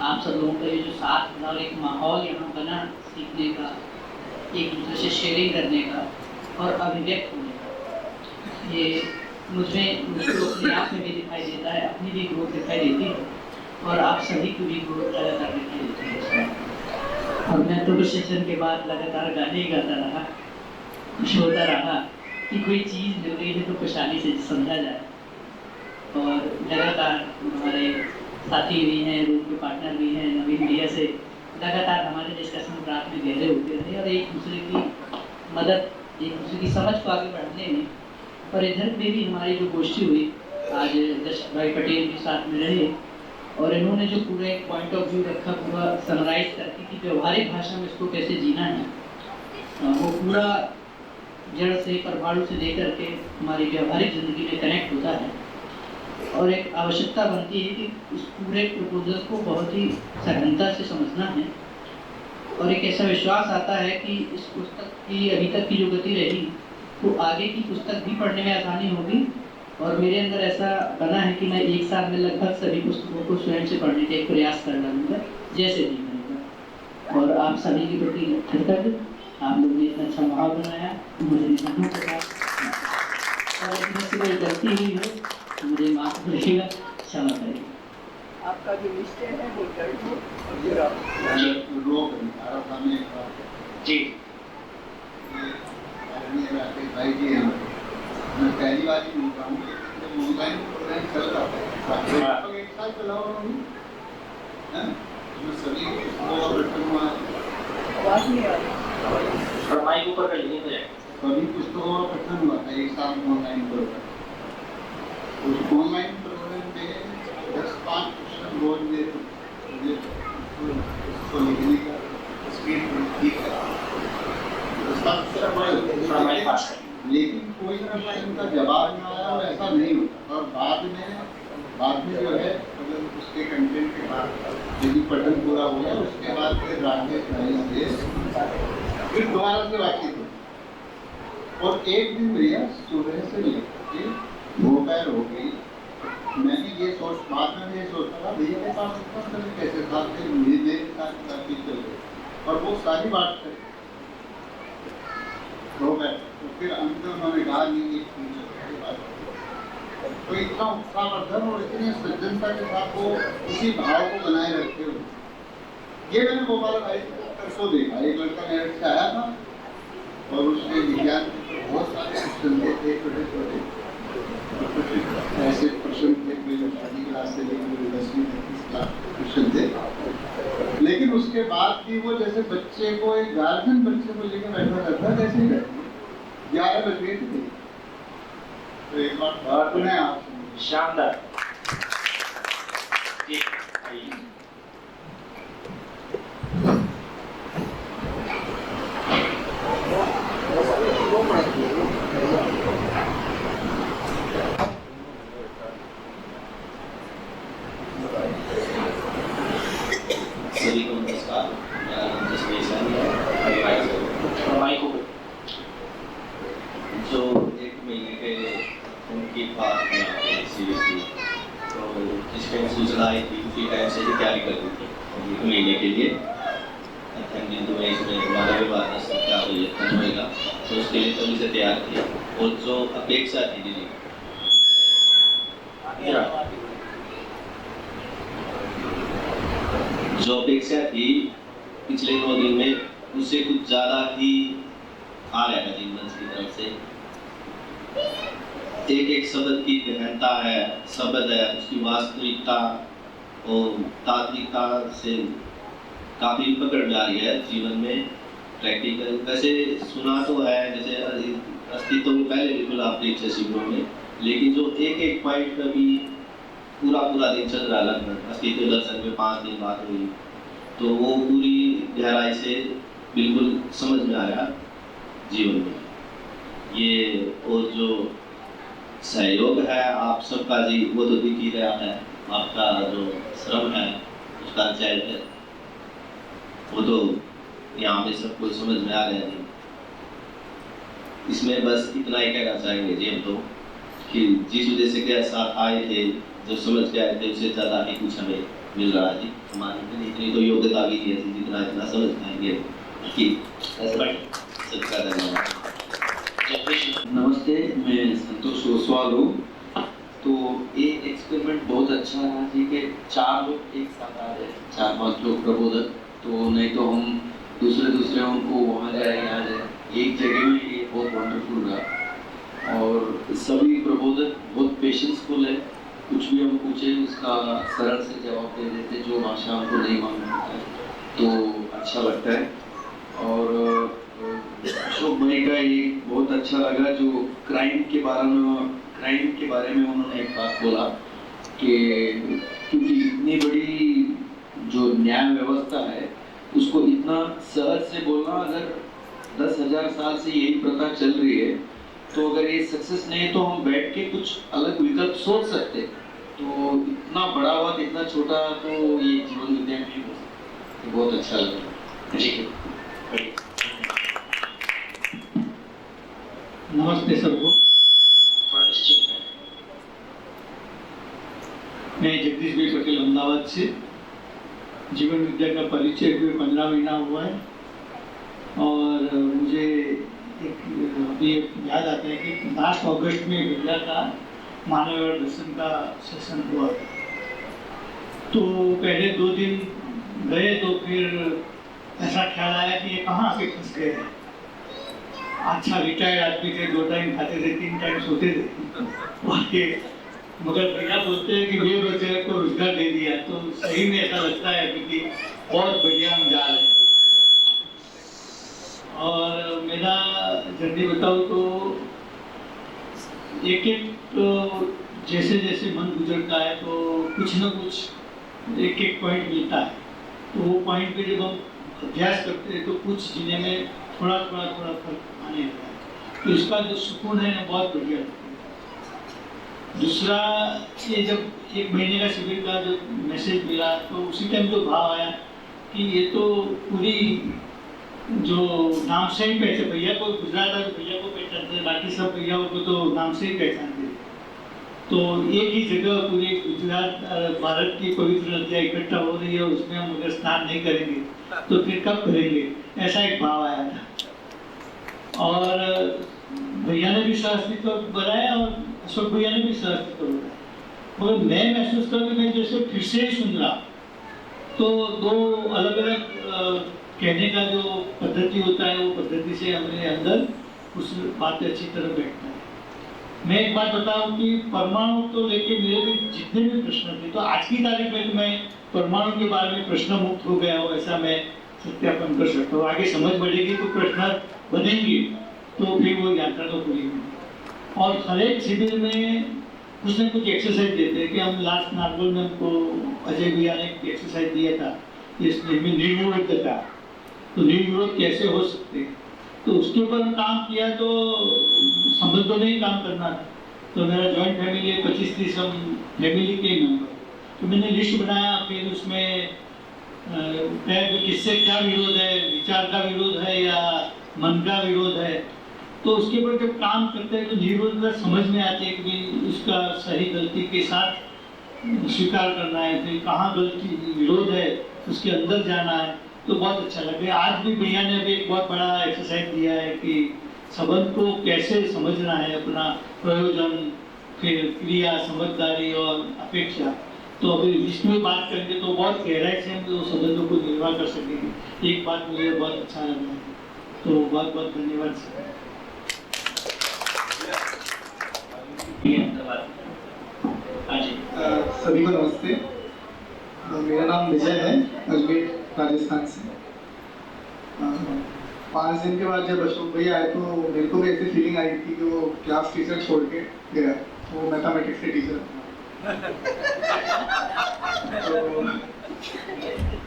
आप सब लोगों का ये जो साथ था और एक माहौल यहाँ बना सीखने का, एक दूसरे से शेयरिंग करने का और अभिव्यक्त होने का, ये मुझको अपने आप में भी दिखाई देता है, अपनी भी ग्रोथ दिखाई देती है और आप सभी को भी ग्रोथ लगातार दिखाई देती है। और मैं तो कुछ सेशन के बाद लगातार गाने ही गाता रहा, खुश होता रहा कि कोई चीज़ मिल गई है तो खुशहाली से समझा जाए। और लगातार हमारे साथी भी हैं, रूम के पार्टनर भी हैं, नवीन भैया से लगातार हमारे डिस्कशन रात में गहरे होते रहे और एक दूसरे की मदद, एक दूसरे की समझ को आगे बढ़ाने में। और इधर में भी हमारी जो गोष्ठी हुई आज, दशरथ भाई पटेल भी साथ में रहे और इन्होंने जो पूरा एक पॉइंट ऑफ व्यू रखा, पूरा समराइज करके कि व्यवहारिक भाषा में इसको कैसे जीना है, वो पूरा जड़ से परमाणु से लेकर के हमारी व्यवहारिक जिंदगी में कनेक्ट होता है और एक आवश्यकता बनती है कि उस पूरे प्रपोजल को बहुत ही सघनता से समझना है और एक ऐसा विश्वास आता है कि इस पुस्तक की अभी तक की जो गति रही तो आगे की पुस्तक भी पढ़ने में आसानी होगी और मेरे अंदर ऐसा बना है कि मैं एक साल में लगभग सभी पुस्तकों को स्वयं से पढ़ने का एक प्रयास कर डालूंगा जैसे भी बनेगा। और आप सभी के प्रति कृतज्ञ, आप लोग ने इतना अच्छा माहौल बनाया, मुझे निशानों के साथ और इसमें कोई गलती हुई हो तो मुझे माफ करिएगा, क्षमा करिएगा। आपका जो निश्चय है वो दृढ़ हो और जी भाई जी हैं, मैं पहली बार ही मिल रहा हूँ जब ऑनलाइन प्रोग्राम चल रहा था तो एक साथ चला हुआ सभी आवाज नहीं आ रही और माइक ऊपर कर लीजिए तो जाएगा। सभी पुस्तकों का पठन हुआ था एक साथ ऑनलाइन प्रोग्राम। उस ऑनलाइन प्रोग्राम में 10-5 क्वेश्चन रोज मुझे उसको लिखने का स्पीड ठीक है, लेकिन कोई क्वेश्चन का जवाब ना आया और ऐसा नहीं होता। और बाद में जो है मतलब उसके कंटेंट के बाद यदि पठन पूरा हो गया उसके बाद फिर राकेश भाई से फिर दोबारा से बातचीत हुई और एक दिन भैया सुबह से लेकर दोपहर हो गई, मैंने ये बाद में ये सोचता था भैया के पास इतना समय कैसे था, फिर मेरे साथ बातचीत कर गई और वो सारी बात करी दोपहर। तो फिर अंत में उन्होंने कहा नहीं तो इतना उत्साहवर्धन और इतने सज्जनता के साथ वो उसी भाव को बनाए रखते हुए ये मैंने गोपाल भाई को देखा। एक लड़का मेरठ से आया था और उसने विज्ञान के बहुत सारे क्वेश्चन थे छोटे छोटे ऐसे प्रश्न थे, कोई शादी क्लास से लेकर 10वीं क्वेश्चन थे, लेकिन उसके बाद भी वो जैसे बच्चे को एक गार्जियन बच्चे को लेकर बैठा रहता कैसे ही रहता। 11 बजे थे तो एक बार सुने आप शानदार। सभी को नमस्कार, मेरा नाम जसवीर सैनी है। माइक को जो 1 महीने के उनकी बात में आते हैं सीरियसली, तो जिस टाइम सूचना आई थी उसी टाइम से ही तैयारी कर दी थी 1 महीने के लिए। अंतिम दिन तो इसमें हमारा भी बात क्या होगा तो उसके लिए तो से तैयार किया और जो अपेक्षा थी दीदी जो अपेक्षा थी पिछले 2 दिन में उससे कुछ ज़्यादा ही आ रहा है जीवन की तरफ से। एक शब्द की गहनता है, शब्द है उसकी वास्तविकता और तात्विकता से काफ़ी पकड़ में आ रही है जीवन में प्रैक्टिकल। वैसे सुना तो है जैसे अस्तित्व में पहले बिल्कुल आप परीक्षा शिविरों में, लेकिन जो एक पॉइंट पर भी पूरा दिन चल रहा है लगभग अस्तित्व दर्शन में 5 दिन बाद हुई, तो वो पूरी गहराई से बिल्कुल समझ में आया जीवन में ये। और जो सहयोग है आप सबका जी वो तो दिख ही रहा है, आपका जो श्रम है उसका चैल है वो तो यहाँ पे सबको समझ में आ रहा है। इसमें बस इतना ही कहना चाहेंगे जी हम तो कि जिस उद्देश्य के साथ आए थे जो समझ के आए थे उससे ज़्यादा ही कुछ हमें मिल रहा है जी। हमारी इतनी तो योग्यता भी नहीं है जितना इतना समझ पाएंगे कि सबका धन्यवाद। नमस्ते, मैं संतोष ओसवाल हूँ। तो ये एक्सपेरिमेंट बहुत अच्छा रहा जी कि 4 लोग एक साथ आ रहे, 4-5 लोग प्रबोधक, तो नहीं तो हम दूसरे उनको वहाँ जाए यहाँ जाए, एक जगह में ये बहुत वंडरफुल रहा। और सभी प्रबोधक बहुत पेशेंसफुल है, कुछ भी हम पूछे उसका सरल से जवाब दे देते, जो भाषा हमको नहीं मालूम होता है तो अच्छा लगता है। और अशोक भाई का एक बहुत अच्छा लगा जो क्राइम के बारे में उन्होंने एक बात बोला कि क्योंकि इतनी बड़ी जो न्याय व्यवस्था है उसको इतना सहज से बोलना, अगर 10,000 साल से यही प्रथा चल रही है, तो अगर ये सक्सेस नहीं है तो हम बैठ के कुछ अलग विकल्प सोच सकते। तो इतना बड़ा हुआ इतना छोटा, तो ये जीवन विद्या में हो सकता, तो बहुत अच्छा लगा। जी नमस्ते सबको। मैं जगदीश भाई पटेल अहमदाबाद से। जीवन विद्या का परिचय हुए 15 महीना हुआ है और मुझे अभी याद आता है कि लास्ट अगस्त में विद्या का मानव दर्शन का सेशन हुआ। तो पहले 2 दिन गए तो फिर ऐसा ख्याल आया कि ये कहाँ आके फंस गए हैं। अच्छा रिटायर्ड आदमी थे, 2 टाइम खाते थे, 3 टाइम सोते थे, मगर भैया बोलते हैं कि बेरोजगार को रोजगार दे दिया। तो सही में ऐसा लगता है कि बहुत बढ़िया हम जा रहे हैं। और मेरा जर्नी बताऊँ तो एक तो जैसे जैसे मन गुजरता है तो कुछ न कुछ एक पॉइंट मिलता है। तो वो पॉइंट पे जब हम अभ्यास करते हैं तो कुछ जीने में थोड़ा फर्क आने लगा है। तो इसका जो सुकून है ना बहुत बढ़िया लगता है। दूसरा, ये जब 1 महीने का शिविर का जो मैसेज मिला तो उसी टाइम तो भाव आया कि ये तो पूरी जो नाम से ही पहचान, भैया को गुजरात और भैया को पहचानते, बाकी सब भैयाओं को तो नाम से ही पहचानते। तो एक ही जगह पूरे गुजरात भारत की पवित्र नदियाँ इकट्ठा हो रही है और उसमें हम अगर स्नान नहीं करेंगे तो फिर कब करेंगे, ऐसा एक भाव आया था। और भैया ने भी सहअस्तित्व बनाया और अशोक भैया ने भी सहअस्तित्व बनाया, मगर मैं महसूस करूँ कि मैं जैसे फिर से ही सुन रहा। तो 2 अलग अलग कहने का जो पद्धति होता है वो पद्धति से हमारे अंदर उस बात अच्छी तरह बैठता है। मैं एक बात बताऊं कि परमाणु को लेके मेरे भी जितने भी प्रश्न थे, तो आज की तारीख में मैं परमाणु के बारे में प्रश्न मुक्त हो गया हूँ, ऐसा मैं सत्यापन कर सकता हूँ। आगे समझ बढ़ेगी तो प्रश्न बनेंगे तो फिर वो यात्रा तो पूरी होगी। और हर एक शिविर में कुछ न कुछ एक्सरसाइज देते हैं कि हम लास्ट नागपुर में हमको अजय भैया ने एक एक्सरसाइज दिया था, इसमें निर्विरोधता, तो निर्विरोध कैसे हो सकते, तो उसके ऊपर हम काम किया। तो संबंधों में ही काम करना था। तो मेरा जॉइंट फैमिली है, 25-30 हम फैमिली के मेंबर। तो मैंने लिस्ट बनाया, फिर उसमें किससे क्या विरोध है, विचार का विरोध है या मन का विरोध है। तो उसके ऊपर जब काम करते हैं तो निर्विरोध समझ में आती है कि उसका सही गलती के साथ स्वीकार करना है, फिर कहाँ गलती विरोध है उसके अंदर जाना है। तो बहुत अच्छा लगे। आज भी भैया ने अभी एक बहुत बड़ा एक्सरसाइज दिया है कि संबंध को कैसे समझना है, अपना प्रयोजन, फिर क्रिया, समझदारी और अपेक्षा। तो अभी इसमें बात करेंगे तो बहुत गहराई से हम लोग संबंधों को निर्वाह कर सकेंगे। एक बात मुझे बहुत अच्छा लगा है, तो बहुत बहुत धन्यवाद सर। सभी को नमस्ते। मेरा नाम विजय है, अजमेर राजस्थान से। 5 दिन के बाद जब अशोक भैया आए तो मेरे को भी ऐसी फीलिंग आई थी कि वो क्लास टीचर छोड़ के गया, वो मैथमेटिक्स के टीचर। तो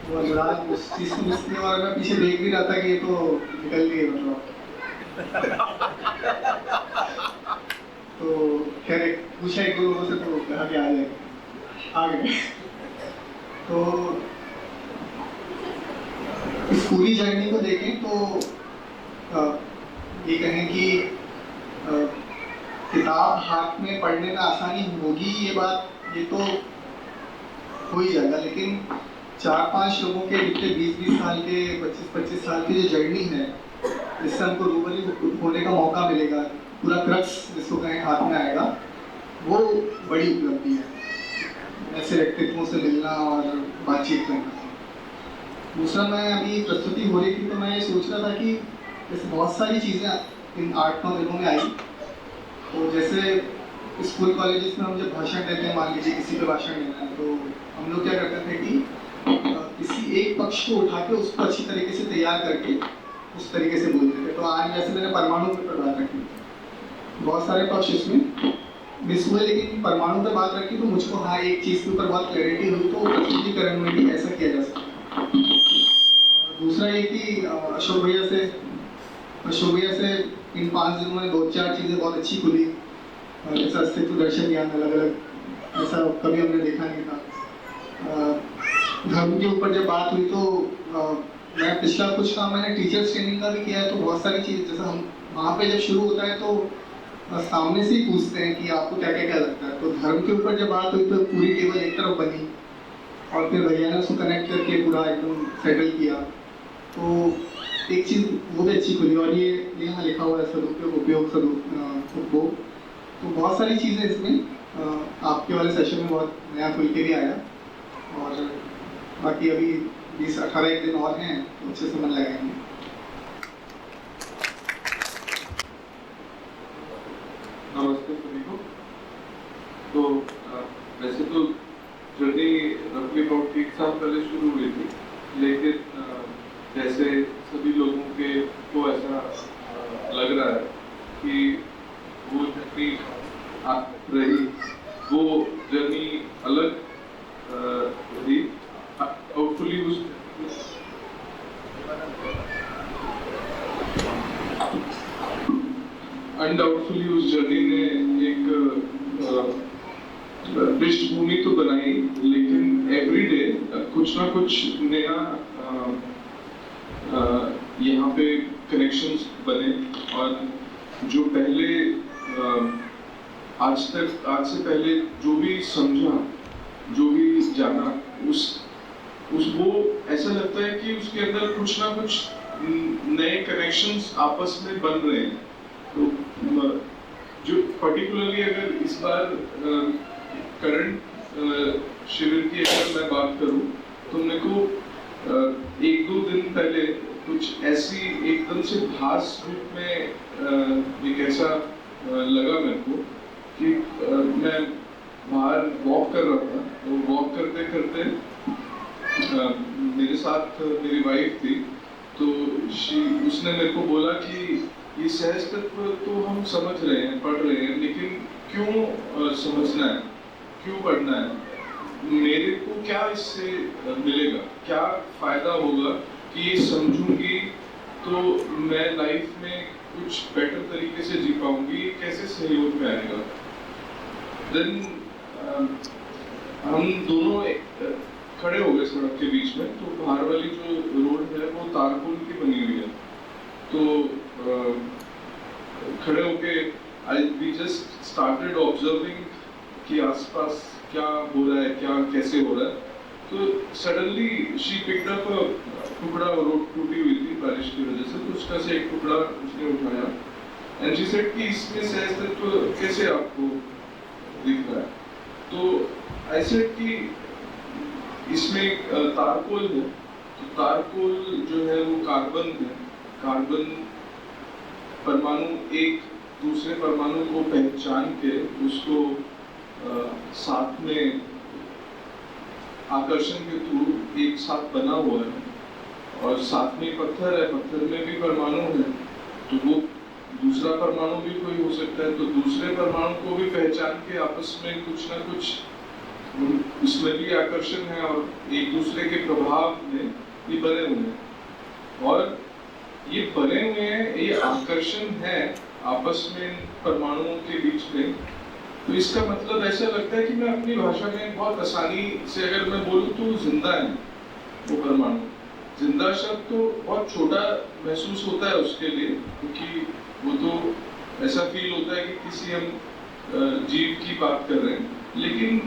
वो अनुराग उस चीज़ को मिस किया और मैं पीछे देख भी रहा था कि ये तो निकल गए मतलब। तो खैर पूछा एक दो लोगों से तो कहा कि आ जाएगा, आ गए। तो इस पूरी जर्नी को देखें तो ये कहें कि किताब हाथ में पढ़ने में आसानी होगी, ये बात ये तो हो ही जाएगा, लेकिन 4-5 लोगों के जितने 20-20 साल के 25-25 साल की जो जर्नी है, जिससे हमको रूबरू होने का मौका मिलेगा, पूरा क्रक्स जिसको कहें हाथ में आएगा, वो बड़ी उपलब्धि है। ऐसे व्यक्तित्वों से मिलना और बातचीत करना। दूसरा, मैं अभी प्रस्तुति हो रही थी तो मैं ये सोच रहा था कि जैसे बहुत सारी चीज़ें इन 8-9 दिनों में आई। तो जैसे स्कूल कॉलेजेस में हम जब भाषण देते हैं, मान लीजिए किसी पे भाषण देना है, तो हम लोग क्या करते थे कि किसी एक पक्ष को उठा के उसको अच्छी तरीके से तैयार करके उस तरीके से बोलते थे। तो आज जैसे मैंने परमाणु पर बात रखी, बहुत सारे पक्ष इसमें मिस हुए, लेकिन परमाणु पर बात रखी तो मुझको हाँ एक चीज़ के ऊपर बहुत क्लैरिटी हुई, तो प्रस्तुतिकरण में भी ऐसा किया जा सकता है। दूसरा ये कि अशोक भैया से और शोभिया से इन 5 दिनों में 2-4 चीज़ें बहुत अच्छी खुली, जैसा अस्तित्व दर्शन ज्ञान अलग अलग ऐसा कभी हमने देखा नहीं था। धर्म के ऊपर जब बात हुई तो मैं पिछला कुछ काम मैंने टीचर्स ट्रेनिंग का भी किया है, तो बहुत सारी चीज़ जैसे हम वहाँ पे जब शुरू होता है तो सामने से ही पूछते हैं कि आपको क्या क्या लगता है। तो धर्म के ऊपर जब बात हुई तो पूरी टेबल एक तरफ बनी और फिर भैया ने उसको कनेक्ट करके पूरा एकदम सेटल किया। तो एक चीज़ वो भी अच्छी खुली, और ये यहाँ लिखा हुआ है सदुपयोग उपयोग उपभोग। तो बहुत सारी चीज़ें इसमें आपके वाले सेशन में बहुत नया खुल के भी आया, और बाकी अभी 20-18 दिन और हैं तो अच्छे से मन लगाएंगे। नमस्ते सभी को। तो वैसे तो जर्नी रफली अबाउट 1 साल पहले शुरू हुई थी, लेकिन जैसे सभी लोगों के को ऐसा लग रहा है कि वो जर्नी रही, वो जर्नी अलग रही। होपफुली उस अनडाउटफुली उस जर्नी ने एक पृष्ठभूमि तो बनाई, लेकिन एवरीडे कुछ ना कुछ नया यहाँ पे कनेक्शंस बने, और जो पहले आज से पहले जो भी समझा, जो भी जाना, उस वो ऐसा लगता है कि उसके अंदर कुछ ना कुछ नए कनेक्शंस आपस में बन रहे हैं। तो जो पर्टिकुलरली अगर इस बार करंट शिविर की अगर मैं बात करूं, तो मेरे को 1-2 दिन पहले कुछ ऐसी एकदम से भास रूप में एक ऐसा लगा मेरे को कि मैं बाहर वॉक कर रहा था। तो वॉक करते करते मेरे साथ मेरी वाइफ थी, तो उसने मेरे को बोला कि ये सहज तत्व तो हम समझ रहे हैं, पढ़ रहे हैं, लेकिन क्यों समझना है, क्यों पढ़ना है, मेरे को क्या इससे मिलेगा, क्या फायदा होगा कि ये समझूंगी तो मैं लाइफ में कुछ बेटर तरीके से जी पाऊंगी, कैसे सहयोग में आएगा। देन हम दोनों खड़े हो गए सड़क के बीच में। तो बाहर वाली जो रोड है वो तारपुल की बनी हुई है, तो खड़े होके वी जस्ट स्टार्टेड ऑब्जर्विंग कि आसपास क्या हो रहा है, क्या कैसे हो रहा है। तो सडनली शी पिक्ड अप टुकड़ा, रोड टूटी हुई थी बारिश की वजह से, तो उसका से एक टुकड़ा उसने उठाया एंड शी सेड कि इसमें सहज तत्व कैसे आपको दिख रहा है। तो आई सेड कि इसमें तारकोल है। तो तारकोल जो है वो कार्बन है। कार्बन परमाणु एक दूसरे परमाणु को पहचान के उसको साथ में आकर्षण के थ्रू एक साथ बना हुआ है, और साथ में पत्थर है, पत्थर में भी परमाणु है, तो वो दूसरा परमाणु भी कोई हो सकता है। तो दूसरे परमाणु को भी पहचान के आपस में कुछ ना कुछ उसमें भी आकर्षण है, और एक दूसरे के प्रभाव में ये बने हुए हैं। और ये बने हुए हैं, ये आकर्षण है आपस में परमाणुओं के बीच में। तो इसका मतलब ऐसा लगता है कि मैं अपनी भाषा में बहुत आसानी से अगर मैं बोलूँ तो जिंदा है वो परमाणु। जिंदा शब्द तो बहुत छोटा महसूस होता है उसके लिए, क्योंकि वो तो ऐसा फील होता है कि किसी हम जीव की बात कर रहे हैं, लेकिन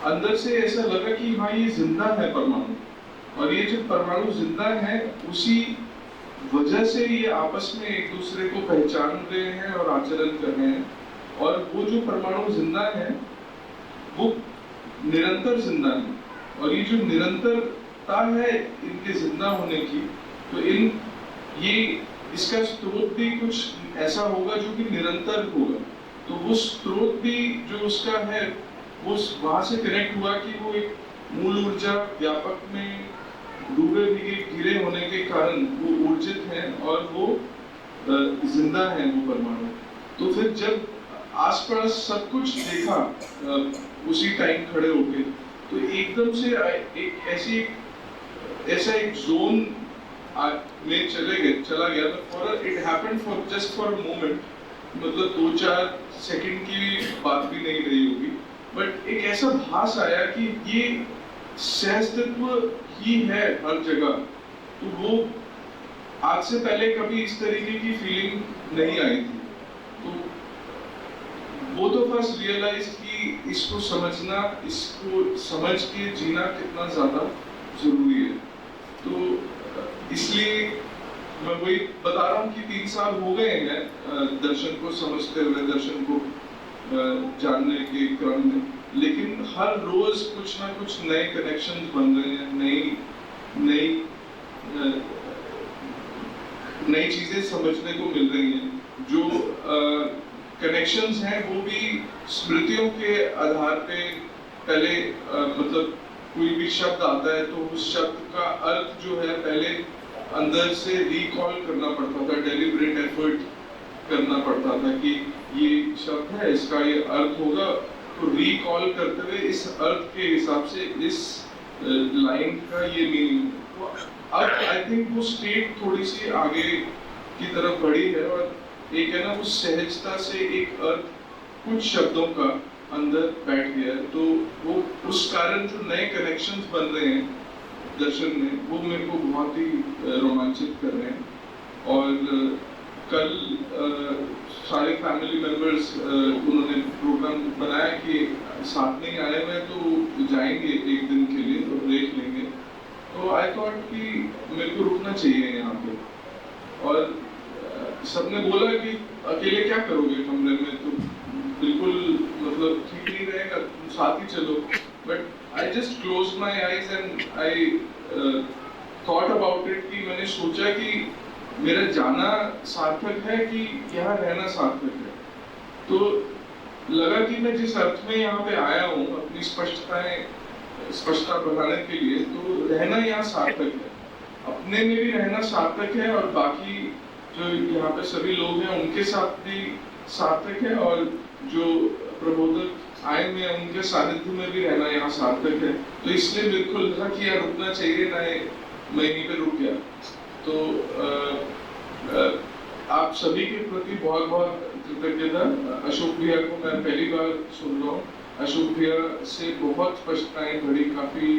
अंदर से ऐसा लगा कि हाँ ये जिंदा है परमाणु, और ये जो परमाणु जिंदा है उसी वजह से ये आपस में एक दूसरे को पहचान रहे हैं और आचरण कर रहे हैं। और वो जो परमाणु जिंदा है वो निरंतर जिंदा है, और ये जो निरंतरता है इनके जिंदा होने की, तो इसका स्रोत भी कुछ ऐसा होगा जो कि निरंतर होगा। तो वो स्रोत भी जो उसका है वो वहां से कनेक्ट हुआ कि वो एक मूल ऊर्जा व्यापक में डूबे घिरे होने के कारण वो ऊर्जित है और वो जिंदा है वो परमाणु। तो फिर जब आसपास सब कुछ देखा उसी टाइम खड़े होके, तो एकदम से एक ऐसा एक जोन में चला गया, but it happened for just for a moment, मतलब 2-4 सेकंड की बात भी नहीं रही होगी, बट एक ऐसा भास आया कि ये सहस्तित्व ही है हर जगह। तो वो आज से पहले कभी इस तरीके की फीलिंग नहीं आई थी। तो both of us realized कि इसको समझना, इसको समझ के जीना कितना ज़्यादा ज़रूरी है। तो इसलिए मैं वही बता रहा हूँ कि 3 साल हो गए हैं दर्शन को समझते हुए, दर्शन को जानने के क्रम में, लेकिन हर रोज कुछ ना कुछ नए कनेक्शन बन रहे हैं, नई चीजें समझने को मिल रही हैं। जो कनेक्शंस हैं वो भी स्मृतियों के आधार पे, पहले मतलब कोई भी शब्द आता है तो उस शब्द का अर्थ जो है पहले अंदर से रिकॉल करना पड़ता था, डेलिब्रेट एफर्ट करना पड़ता था कि ये शब्द है, इसका ये अर्थ होगा, तो रिकॉल करते हुए इस अर्थ के हिसाब से इस लाइन का ये मीनिंग। तो अब आई थिंक वो स्टेट थोड़ी सी आगे की तरफ बढ़ी है, और एक है ना उस सहजता से एक अर्थ कुछ शब्दों का अंदर बैठ गया है। तो वो उस कारण जो नए कनेक्शंस बन रहे हैं दर्शन में, वो मेरे को बहुत ही रोमांचित कर रहे हैं। और कल सारे फैमिली मेंबर्स उन्होंने प्रोग्राम बनाया कि साथ में आए हुए तो जाएंगे एक दिन के लिए और देख लेंगे। तो आई थॉट कि मेरे को रुकना चाहिए यहाँ पे, और सबने बोला कि अकेले क्या करोगे कमरे में, तो बिल्कुल मतलब ठीक नहीं रहेगा, तुम साथ ही चलो। But I just close my eyes and I thought about it कि मैंने सोचा कि मेरा जाना सार्थक है कि यहाँ रहना सार्थक है। तो लगा कि मैं जिस अर्थ में यहाँ पे आया हूँ अपनी स्पष्टता बढ़ाने के लिए, तो रहना यहाँ सार्थक है, अपने में भी रहना सार्थक है, और बाकी जो यहाँ पे सभी लोग हैं उनके साथ भी सार्थक है, और जो प्रबोधक आए हुए हैं उनके सानिध्य में भी रहना यहाँ सार्थक है। तो इसलिए मेरे को लगा कि यार रुकना चाहिए, मैं यहीं पे रुक गया। तो आप सभी के प्रति बहुत बहुत कृतज्ञता। अशोक भैया को मैं पहली बार सुन रहा हूँ, अशोक भैया से बहुत स्पष्टताएं भरी, काफी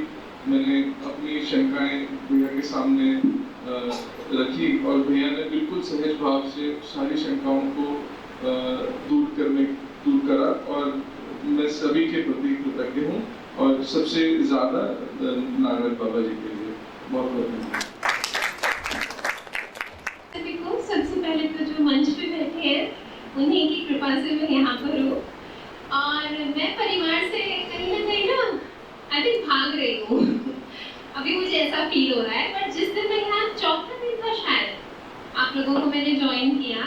मैंने अपनी शंकाएं भैया के सामने रखी, और भैया ने बिल्कुल सहज भाव से सारी शंकाओं को दूर करा, और मैं सभी के प्रति कृतज्ञ हूँ, और सबसे ज्यादा नागराज बाबा जी के लिए बहुत बहुत धन्यवाद। सबसे पहले तो जो मंच पे बैठे हैं उन्हीं की कृपा से मैं यहाँ पर हूँ, और मैं परिवार से कहीं ना आई थिंक भाग रही हूँ। अभी मुझे ऐसा फील हो रहा है, पर जिस दिन मैं यहाँ चौथा दिन था शायद आप लोगों को मैंने ज्वाइन किया,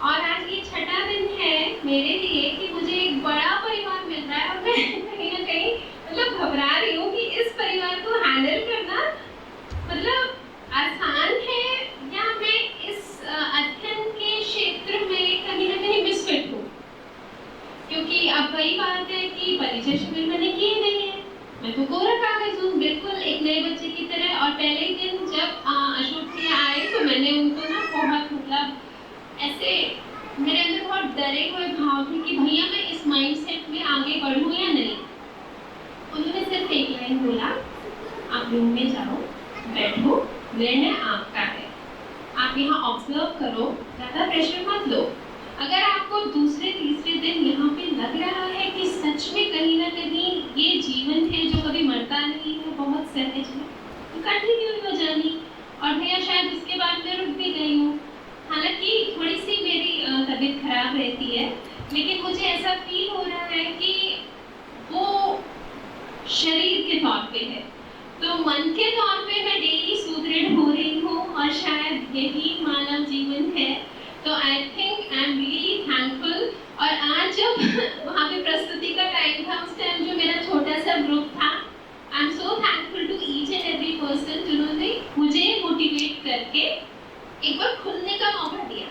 और आज ये छठा दिन है मेरे लिए कि मुझे एक बड़ा परिवार मिल रहा है, और मैं कहीं ना कहीं मतलब घबरा रही हूँ कि इस परिवार को हैंडल करना मतलब आसान है, या मैं इस अध्ययन के क्षेत्र में कहीं ना कहीं मिसफिट हूँ। क्योंकि अब वही बात है कि परिचय शिविर मैंने किए नहीं है, मैं तो कोरा कागज हूँ बिल्कुल एक नए बच्चे की तरह। और पहले ही दिन जब अशोक जी आए तो मैंने उनको ना बहुत मतलब ऐसे मेरे अंदर बहुत डरे हुए भाव थे कि भैया मैं इस माइंडसेट में आगे बढ़ूँ या नहीं। उन्होंने सिर्फ एक लाइन बोला, आप रूम में जाओ, बैठो, निर्णय आपका है, आप यहाँ ऑब्जर्व करो, ज़्यादा प्रेशर मत लो। अगर आपको दूसरे तीसरे दिन यहाँ पे लग रहा है कि सच में कहीं ना कहीं ये जीवन है जो कभी मरता नहीं है, बहुत सहज है, तो कंटिन्यू हो जानी। और भैया शायद उसके बाद मैं रुक भी गई हूँ, हालांकि थोड़ी सी मेरी तबीयत खराब रहती है, लेकिन मुझे ऐसा फील हो रहा है कि वो शरीर के तौर पे है, तो मन के तौर पे मैं डेली सुदृढ़ हो रही हूँ, और शायद यही मानव जीवन है। तो I think I am really thankful. और आज जब वहाँ पे प्रस्तुति का टाइम था, उस टाइम जो मेरा छोटा सा ग्रुप था, I am so thankful to each and every person जिन्होंने मुझे मोटिवेट करके एक बार खुलने का मौका दिया।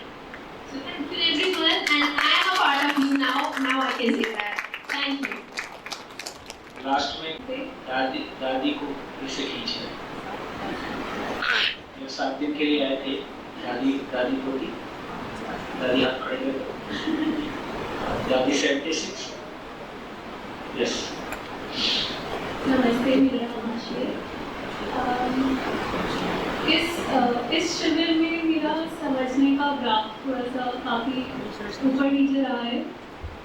So thank you everyone, and I am a part of you now I can say that. Thank you. Last में दादी को कैसे खींचे, ये साध्य दिन के लिए आए थे। दादी पोती, दादी हाथ खड़े कर, दादी 76। यस। नमस्ते मेरा महाशय। इस शिविर में मेरा समझने का ग्राफ थोड़ा सा काफ़ी ऊपर नीचे रहा है।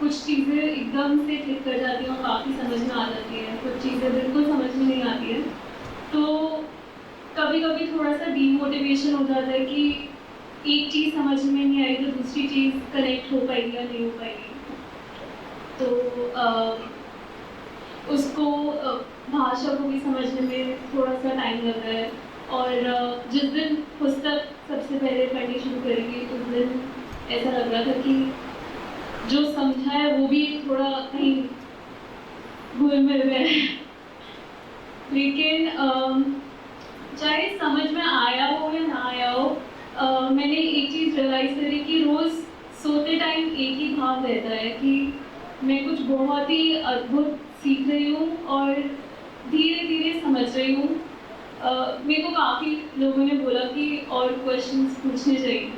कुछ चीज़ें एकदम से क्लिक कर जाती हैं और काफ़ी समझ में आ जाती हैं, कुछ चीज़ें बिल्कुल समझ में नहीं आती है। तो कभी कभी थोड़ा सा डीमोटिवेशन हो जाता है कि एक चीज़ समझ में नहीं आई तो दूसरी चीज़ कनेक्ट हो पाएगी या नहीं हो पाएगी। तो उसको भाषा को भी समझने में थोड़ा सा टाइम लग रहा है। और जिस दिन पुस्तक सबसे पहले पढ़नी शुरू करेंगे उस दिन ऐसा लग रहा था कि जो समझा है वो भी थोड़ा कहीं घुल मिल गया है। लेकिन चाहे समझ में आया हो या ना आया हो, मैंने एक चीज़ रियलाइज़ करी कि रोज़ सोते टाइम एक ही भाव रहता है कि मैं कुछ बहुत ही अद्भुत सीख रही हूँ और धीरे धीरे समझ रही हूँ। मेरे को काफ़ी लोगों ने बोला कि और क्वेश्चंस पूछने चाहिए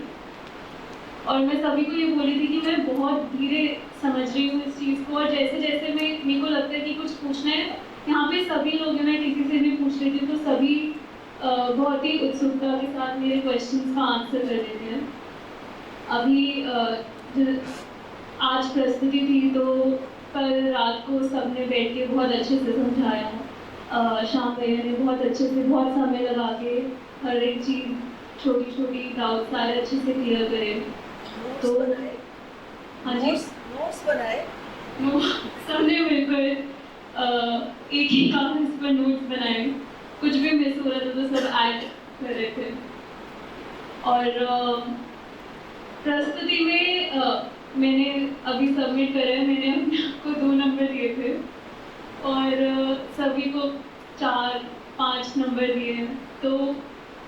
और मैं सभी को ये बोली थी कि मैं बहुत धीरे समझ रही हूँ इस चीज़ को। और जैसे जैसे मेरे को लगता है कि कुछ पूछना है, यहाँ पे सभी लोग हैं, मैं किसी से भी पूछ लेती हूँ तो सभी बहुत ही उत्सुकता के साथ मेरे क्वेश्चंस का आंसर कर देते हैं। अभी आज प्रस्तुति थी तो कल रात को सबने बैठ के बहुत अच्छे से समझाया। श्याम भैया ने बहुत अच्छे से बहुत समय लगा के हर एक चीज़ छोटी छोटी डाउट सारे अच्छे से क्लियर करे। तो हाँ जी, नोट्स बनाए, सबने मिलकर एक ही कागज पर नोट्स बनाए, कुछ भी मिस हो रहा था तो सब ऐड कर रहे थे। और प्रस्तुति में मैंने अभी सबमिट करा है, मैंने अपने आप को 2 नंबर दिए थे और सभी को 4-5 नंबर दिए हैं। तो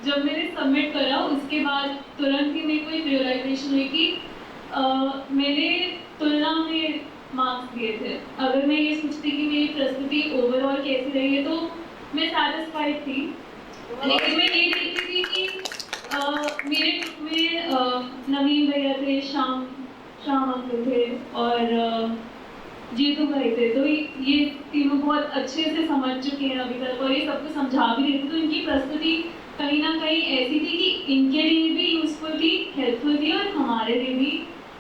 जब मैंने सबमिट करा उसके बाद तुरंत ही मेरे को एक रियलाइजेशन हुई कि मैंने तुलना में मार्क्स दिए थे। अगर मैं ये सोचती कि मेरी प्रस्तुति ओवरऑल कैसी रही है तो मैं सैटिस्फाइड थी, लेकिन मैं ये देखती थी कि मेरे ग्रुप में नवीन भैया थे, श्याम अंकल थे और जीतू भाई थे। तो ये तीनों बहुत अच्छे से समझ चुके हैं अभी तक और ये सबको समझा भी रहे थे। तो इनकी प्रस्तुति कहीं ना कहीं ऐसी थी कि इनके लिए भी यूजफुल थी, हेल्पफुल थी और हमारे लिए भी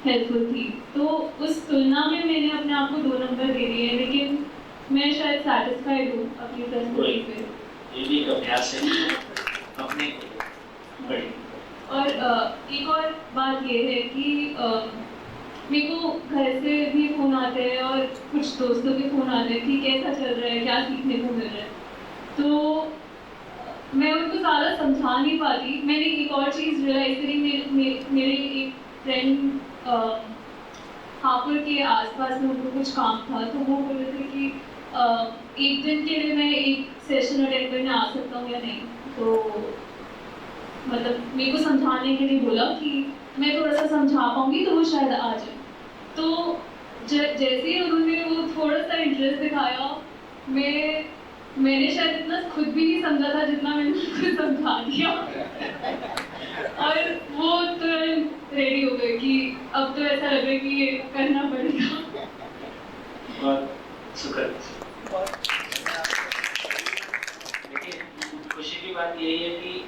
हेल्पफुल थी। तो उस तुलना में मैंने अपने आप को 2 नंबर दे दिए, लेकिन मैं शायद सैटिस्फाइड हूँ अपनी प्रस्तुति से। ये भी एक अभ्यास है अपने बड़ी। और एक और बात ये है कि मेरे को घर से भी फ़ोन आते हैं और कुछ दोस्तों के फ़ोन आते हैं कि कैसा चल रहा है, क्या सीखने को मिल रहा है। तो मैं उनको ज़्यादा समझा नहीं पाती। मैंने एक और चीज़ रियलाइज़ करी, मेरे एक फ्रेंड हापुड़ के आसपास में उनको कुछ काम था तो वो बोल रहे थे कि एक दिन के लिए मैं एक सेशन अटेंड करने आ सकता हूँ या नहीं। तो मतलब मेरे को समझाने के लिए बोला कि मैं थोड़ा सा समझा पाऊँगी तो वो शायद आ जाए। तो जैसे ही उन्होंने वो थोड़ा सा इंटरेस्ट दिखाया, मैंने शायद इतना खुद भी नहीं समझा था जितना मैंने उसको समझा दिया और वो तुरंत रेडी हो गए कि अब तो ऐसा लग रहा है कि ये करना पड़ेगा। बहुत शुक्र। देखिए खुशी की बात यही है कि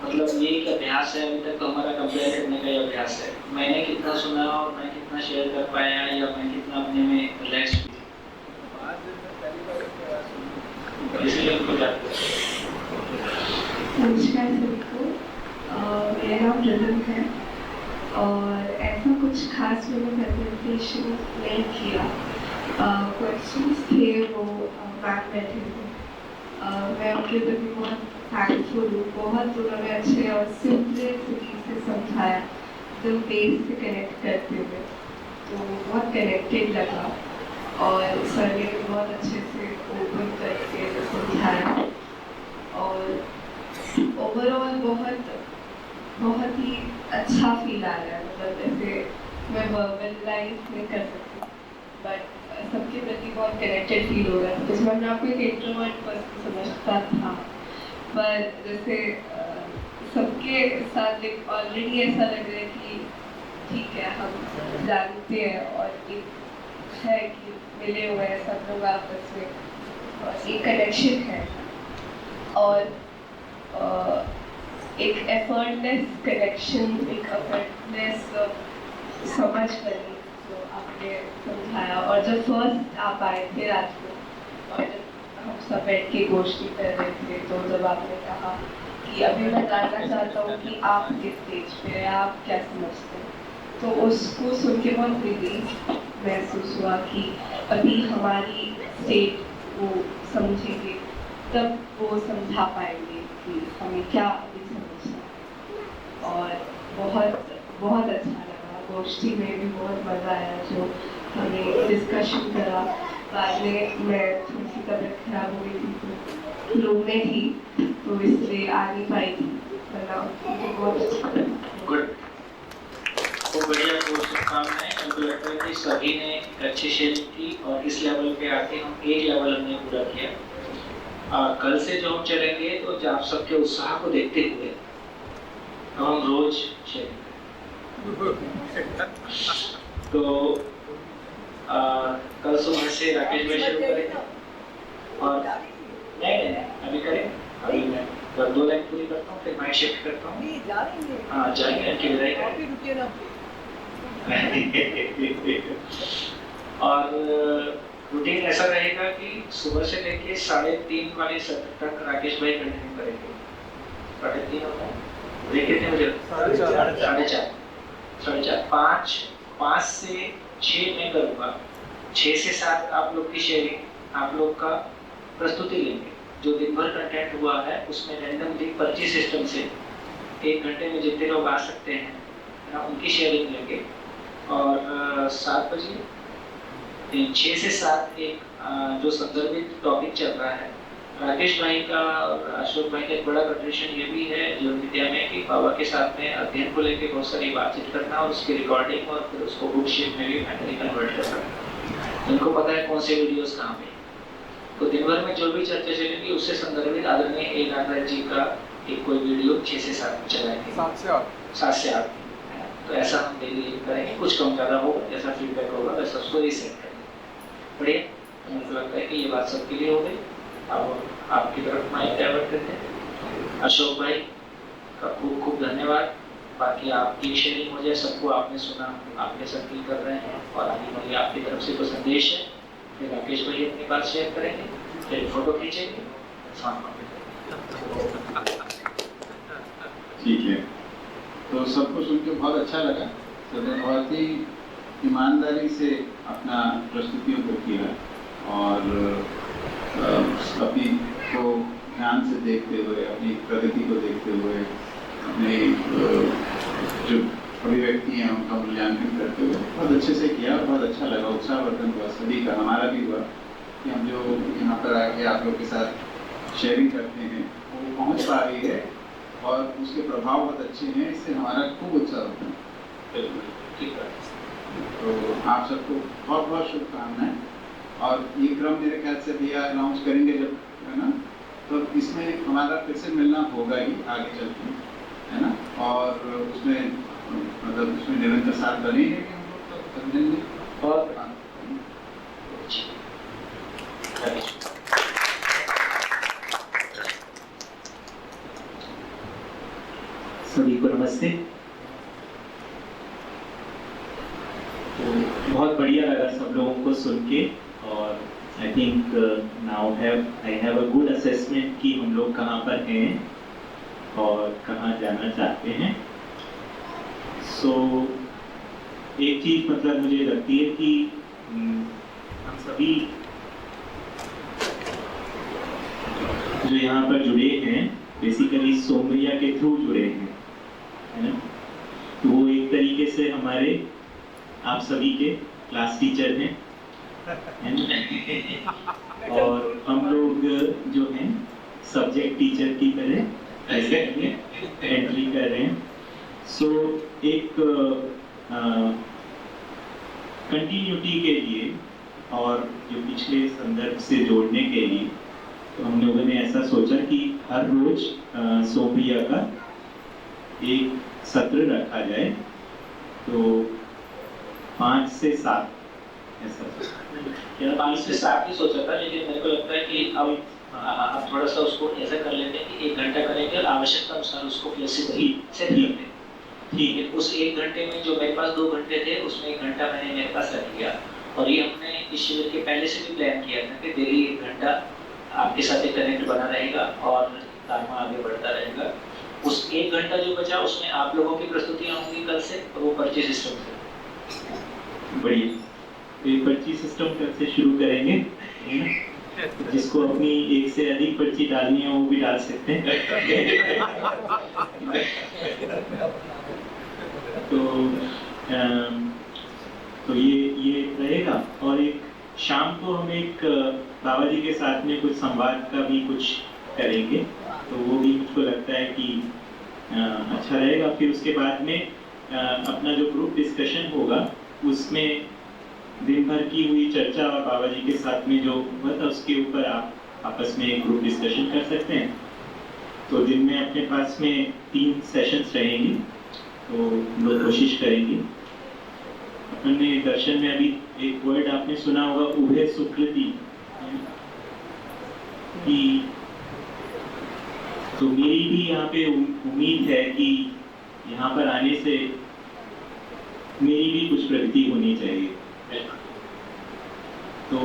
मतलब ये एक अभ्यास है, अभी तक तो हमारा कंपेयर करने का ही अभ्यास है। मैंने कितना सुना और मैं कितना शेयर कर पाया या मैं कितना अपने में रिलैक्स हुई, इसलिए उनको जानते हैं। नमस्कार सभी को, मेरा नाम रतन है और ऐसा कुछ खास मैंने प्रेजेंटेशन नहीं किया। क्वेश्चंस थे वो मैम बैठे थे, मैं उनके प्रति बहुत थैंकफुल हूँ। बहुत उन्होंने अच्छे और सिंपलिसिटी से समझाया, तो बेस से कनेक्ट करते हुए, तो बहुत कनेक्टेड लगा और सर ने बहुत अच्छे से ओपन करके समझाया और ओवरऑल बहुत ही अच्छा फील आ रहा है। मतलब जैसे मैं वर्बलाइज नहीं कर सकती बट सबके प्रति बहुत कनेक्टेड फील हो रहा है। जिसमें अपने आपको एक इंट्रोवर्ट पर्सन समझता था, पर जैसे सबके साथ ऑलरेडी ऐसा लग रहा है कि ठीक है, हम जानते हैं और एक है कि मिले हुए हैं सब लोग आपस में और एक कनेक्शन है और एक एफर्टलेस कनेक्शन, एक एफर्टलेस समझ बनी जो आपने समझाया। और जब फर्स्ट आप आए थे रात को और जब हम सब बैठ के गोष्ठी कर रहे थे तो जब आपने कहा कि अभी मैं जानना चाहता हूँ कि आप किस स्टेज पे हैं, आप क्या समझते हैं, तो उसको सुन के बहुत रिलीफ महसूस हुआ कि अभी हमारी स्टेट वो समझेंगे तब वो समझा पाएंगे कि हमें क्या अभी समझना है। और बहुत बहुत अच्छा लगा, गोष्ठी में भी बहुत मज़ा आया जो हमने डिस्कशन करा। बाद में मैं थोड़ी सी तबीयत खराब हो गई थी तो रूम में थी तो इसलिए आ नहीं पाई थी, वरना मुझे बहुत अच्छा लगा। गुड, बहुत बढ़िया, बहुत शुभकामनाएं। हमको लगता है कि सभी ने अच्छी शेयरिंग की और इस लेवल पे आके हम एक लेवल हमने पूरा किया। कल से जो हम चलेंगे तो आप सबके उत्साह को देखते हुए हम रोज शेयरिंग तो कल सुबह से राकेश भाई शुरू करेंगे और नहीं अभी करें, अभी मैं 2 लाइन पूरी करता हूँ फिर मैं शिफ्ट करता हूँ। हाँ जाएंगे, उनकी विदाई करेंगे। और रूटीन ऐसा रहेगा कि सुबह से लेके 3:30 वाले सत्र तक राकेश भाई कंटिन्यू करेंगे। 3:30 होता है, देख कितने बजे? 4:30। 5 से 6 मैं करूँगा, 6 से 7 आप लोग की शेयरिंग, आप लोग का प्रस्तुति लेंगे। जो दिन भर कंटेंट हुआ है उसमें रैंडमली 25 सिस्टम से 1 घंटे में जितने लोग आ सकते हैं उनकी शेयरिंग लेंगे। और 7 बजे 6 से 7 एक जो संदर्भित टॉपिक चल रहा है, राकेश भाई का और अशोक भाई का एक बड़ा कंट्रीब्यूशन ये भी है जीवन विद्या में कि बाबा के साथ में अध्ययन को लेकर बहुत सारी बातचीत करना और उसकी रिकॉर्डिंग और फिर उसको बुक शेप में भी फाइनली कन्वर्ट करना। उनको पता है कौन से वीडियोस कहाँ पे, तो दिन भर में जो भी चर्चा चलेगी उससे संदर्भित आदरणीय ए नागराज जी का एक कोई वीडियो 6 से 7 में चलाएंगे। 7 से 8 तो ऐसा हम डेली करेंगे, कुछ कम ज़्यादा होगा, जैसा फीडबैक होगा वैसा उसको रीसेट करेंगे। बढ़िया, मुझे लगता है कि ये बात सबके लिए हो गई। अब आपकी तरफ माइक डाइवर्ट करते हैं। अशोक भाई का खूब खूब धन्यवाद। बाकी आपकी शेयरिंग हो जाए, सबको आपने सुना, आपने सब फील कर रहे हैं और आगे वाली आपकी तरफ से कोई संदेश है, फिर राकेश भाई अपनी बात शेयर करेंगे, फिर फोटो खींचेंगे। ठीक है, तो सबको सुन के बहुत अच्छा लगा। सबने बहुत ही ईमानदारी से अपना प्रस्तुतियों को किया और अपनी को ध्यान से देखते हुए, अपनी प्रगति को देखते हुए, अपने जो अभिव्यक्ति हैं उनका मूल्यांकन करते हुए बहुत अच्छे से किया। बहुत अच्छा लगा, उत्साहवर्धन हुआ सभी का, हमारा भी हुआ कि हम जो यहाँ पर आके आप लोग के साथ शेयरिंग करते हैं वो पहुँच पा रही है और उसके प्रभाव बहुत अच्छे हैं। इससे हमारा खूब उत्साह होता है। ठीक है, तो आप सबको बहुत बहुत शुभकामनाएं। और ये क्रम मेरे ख्याल से भैया अनाउंस करेंगे जब, है ना, तो इसमें हमारा फिर से मिलना होगा ही आगे चलते, है ना। और उसमें मतलब उसमें निरंतर साथ बने हैं कि हम लोग तो समझेंगे। और सभी को नमस्ते। तो बहुत बढ़िया लगा सब लोगों को सुन के और I think now I have a good assessment कि हम लोग कहाँ पर हैं और कहाँ जाना चाहते हैं। सो एक चीज़ मतलब मुझे लगती है कि हम सभी जो यहाँ पर जुड़े हैं बेसिकली सोमरिया के थ्रू जुड़े हैं, है ना। तो वो एक तरीके से हमारे आप सभी के क्लास टीचर हैं, है ना। और हम लोग जो हैं सब्जेक्ट टीचर की तरह ऐसे एंट्री कर रहे हैं। सो एक कंटिन्यूटी के लिए और जो पिछले संदर्भ से जोड़ने के लिए तो हम लोगों ने ऐसा सोचा कि हर रोज सोमरिया का एक सत्र रखा जाए, तो 5 से 7 ऐसा। 5 से 7 ही सोचा था, लेकिन मेरे को लगता है कि अब थोड़ा सा उसको ऐसा कर लेते हैं कि 1 घंटा करेंगे और आवश्यकता अनुसार उसको फ्लेक्सिबल सेट करते हैं। ठीक है, उस 1 घंटे में जो मेरे पास 2 घंटे थे, उसमें 1 घंटा मैंने मेरे पास रख लिया, और ये हमने इस शिविर के पहले से भी प्लान किया था कि डेली 1 घंटा आपके साथ एक कनेक्ट बना रहेगा और काम आगे बढ़ता रहेगा। उस 1 घंटा जो बचा उसमें आप लोगों की प्रस्तुतियाँ होंगी कल से, और वो पर्ची सिस्टम से। बढ़िया, तो पर्ची सिस्टम कल से शुरू करेंगे, जिसको अपनी 1 से अधिक पर्ची डालनी है वो भी डाल सकते हैं। तो ये रहेगा। और एक शाम को हम एक बाबा जी के साथ में कुछ संवाद का भी कुछ करेंगे, तो वो भी मुझको लगता है कि अच्छा रहेगा। फिर उसके बाद में अपना जो ग्रुप डिस्कशन होगा उसमें दिन भर की हुई चर्चा और बाबा जी के साथ में जो हुआ था उसके ऊपर आप आपस में ग्रुप डिस्कशन कर सकते हैं। तो दिन में अपने पास में 3 सेशंस रहेंगे, तो लोग कोशिश करेंगे। अपन ने दर्शन में अभी एक वर्ड आपने सुना होगा, उभय सुकृति, कि तो मेरी भी यहाँ पे उम्मीद है कि यहाँ पर आने से मेरी भी कुछ प्रगति होनी चाहिए। तो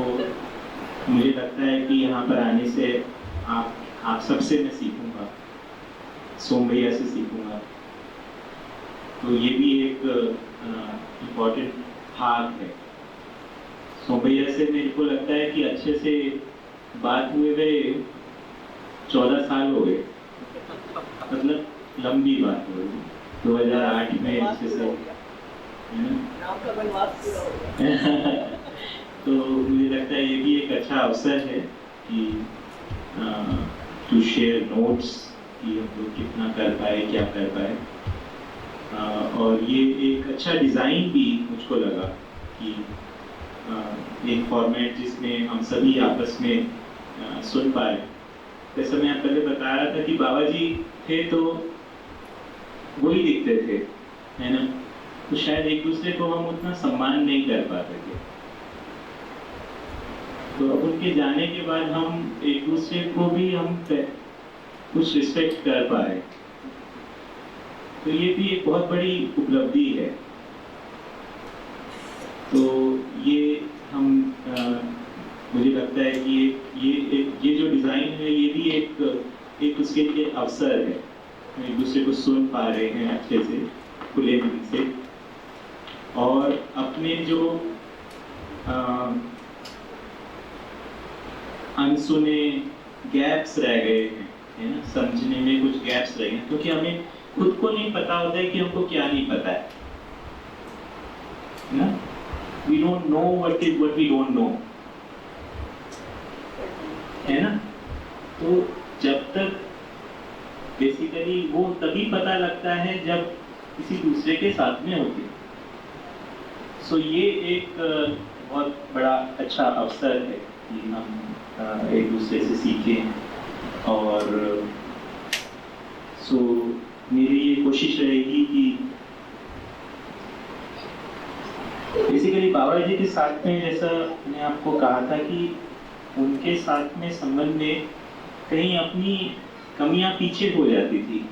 मुझे लगता है कि यहाँ पर आने से आप सबसे मैं सीखूंगा, सोम भैया से सीखूंगा। तो ये भी एक इम्पोर्टेंट भाग है। सोम भैया से मेरे को लगता है कि अच्छे से बात हुए हुए 14 साल हो गए, मतलब लंबी बात हो गई। 2008 में अच्छे से तो मुझे लगता है ये भी एक अच्छा अवसर है कि टू शेयर नोट्स कि हम लोग कितना कर पाए, क्या कर पाए। और ये एक अच्छा डिज़ाइन भी मुझको लगा कि एक फॉर्मेट जिसमें हम सभी आपस में सुन पाए। जैसे मैं पहले बता रहा था कि बाबा जी थे तो वही दिखते थे, है ना, तो शायद एक दूसरे को हम उतना सम्मान नहीं कर पाते थे। तो अब उनके जाने के बाद हम एक दूसरे को भी हम कुछ रिस्पेक्ट कर पाए, तो ये भी एक बहुत बड़ी उपलब्धि है। तो ये हम मुझे लगता है कि ये जो डिज़ाइन है ये भी एक उसके लिए अवसर है। हम एक दूसरे को सुन पा रहे हैं अच्छे से, खुले मन से, और अपने जो अनसुने गैप्स रह गए हैं, है ना, समझने में कुछ गैप्स रह गए, क्योंकि हमें खुद को नहीं पता होता है कि हमको क्या नहीं पता है ना। We don't know what we don't know, है ना। तो जब तक बेसिकली वो तभी पता लगता है जब किसी दूसरे के साथ में होते। सो ये एक बहुत बड़ा अच्छा अवसर है कि हम एक दूसरे से सीखें। और सो मेरी ये कोशिश रहेगी कि बेसिकली बाबा जी के साथ में, जैसा मैंने आपको कहा था कि उनके साथ में संबंध में कहीं अपनी कमियां पीछे हो जाती थी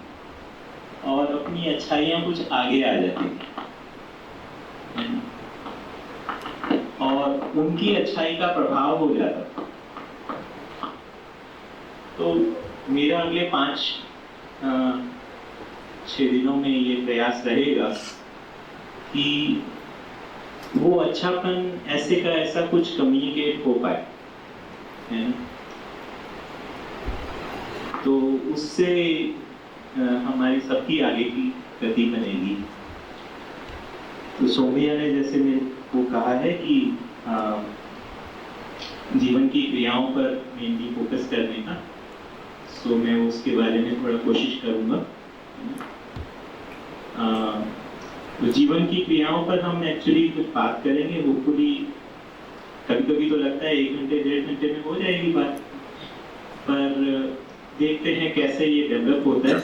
और अपनी अच्छाइयां कुछ आगे आ जाती थी, और उनकी अच्छाई का प्रभाव हो जाता था। तो मेरा अगले 5-6 दिनों में ये प्रयास रहेगा कि वो अच्छापन ऐसे का ऐसा कुछ कम्युनिकेट हो पाए, है ना। तो उससे हमारी सबकी आगे की गति बनेगी। तो सोमिया ने जैसे मेरे को कहा है कि जीवन की क्रियाओं पर मेनली फोकस करने का, सो मैं उसके बारे में थोड़ा कोशिश करूँगा। तो जीवन की क्रियाओं पर हम एक्चुअली कुछ बात करेंगे। होपफुली कभी कभी तो लगता है 1 घंटे 1.5 घंटे में हो जाएगी बात, पर देखते हैं कैसे ये डेवलप होता है।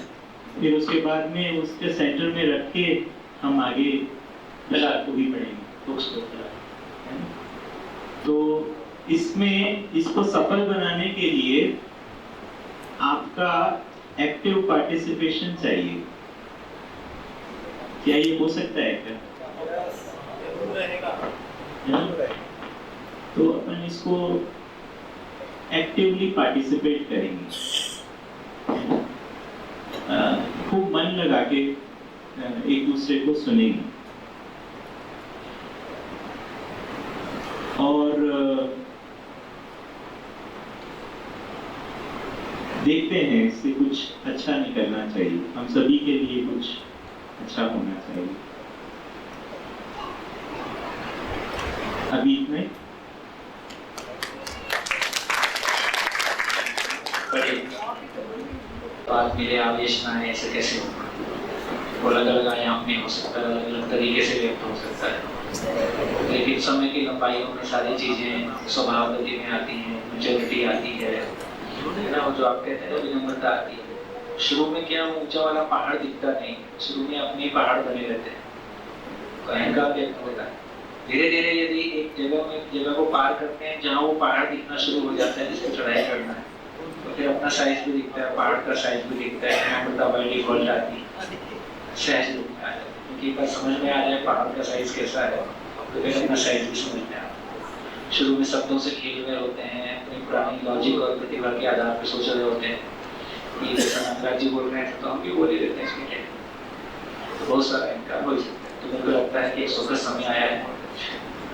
फिर उसके बाद में उसके सेंटर में रख के हम आगे दलाल को भी पढ़ेंगे बुक्स को है ना? तो इसमें इसको सफल बनाने के लिए आपका एक्टिव पार्टिसिपेशन चाहिए। क्या ये हो सकता है क्या? तो अपन इसको एक्टिवली पार्टिसिपेट करेंगे, खूब मन लगा के एक दूसरे को सुनेंगे और देखते हैं इससे कुछ अच्छा निकलना चाहिए, हम सभी के लिए कुछ अच्छा होना चाहिए। अभी इतने बात मिले आवेश ना है, ऐसे कैसे होगा? वो अलग अलग आयाम में हो सकता है, अलग अलग तरीके से व्यक्त हो सकता है, लेकिन समय की लंबाइयों में सारी चीजें स्वभाव गति में आती हैं, मैच्योरिटी आती है ना, वो जो आप कहते हैं विनम्रता आती है। शुरू में क्या ऊंचा वाला पहाड़ दिखता नहीं, शुरू में अपने पहाड़ बने रहते हैं, तो अहंकार व्यक्त होता है। धीरे धीरे यदि एक जगह को पार करते हैं जहाँ वो पहाड़ दिखना शुरू हो जाता है जिसको चढ़ाई करना है, तो फिर अपना साइज भी दिखता है, पहाड़ का साइज भी दिखता है, विनम्रता बाय डिफॉल्ट आती है, सहज रूप में आ जाता है। क्योंकि एक बार समझ में आ जाए पहाड़ का साइज कैसा है तो फिर अपना साइज भी समझ में आता है। शुरू में शब्दों से खेल रहे होते हैं, अपनी पुरानी लॉजिक और प्रतिभा के आधार पर सोच रहे होते हैं कि जैसा नागराज जी बोल रहे हैं तो हम भी बोल ही देते हैं इसमें, तो बहुत सारा इनका हो सकता है। तो मेरे को लगता है कि एक सुखद समय आया है।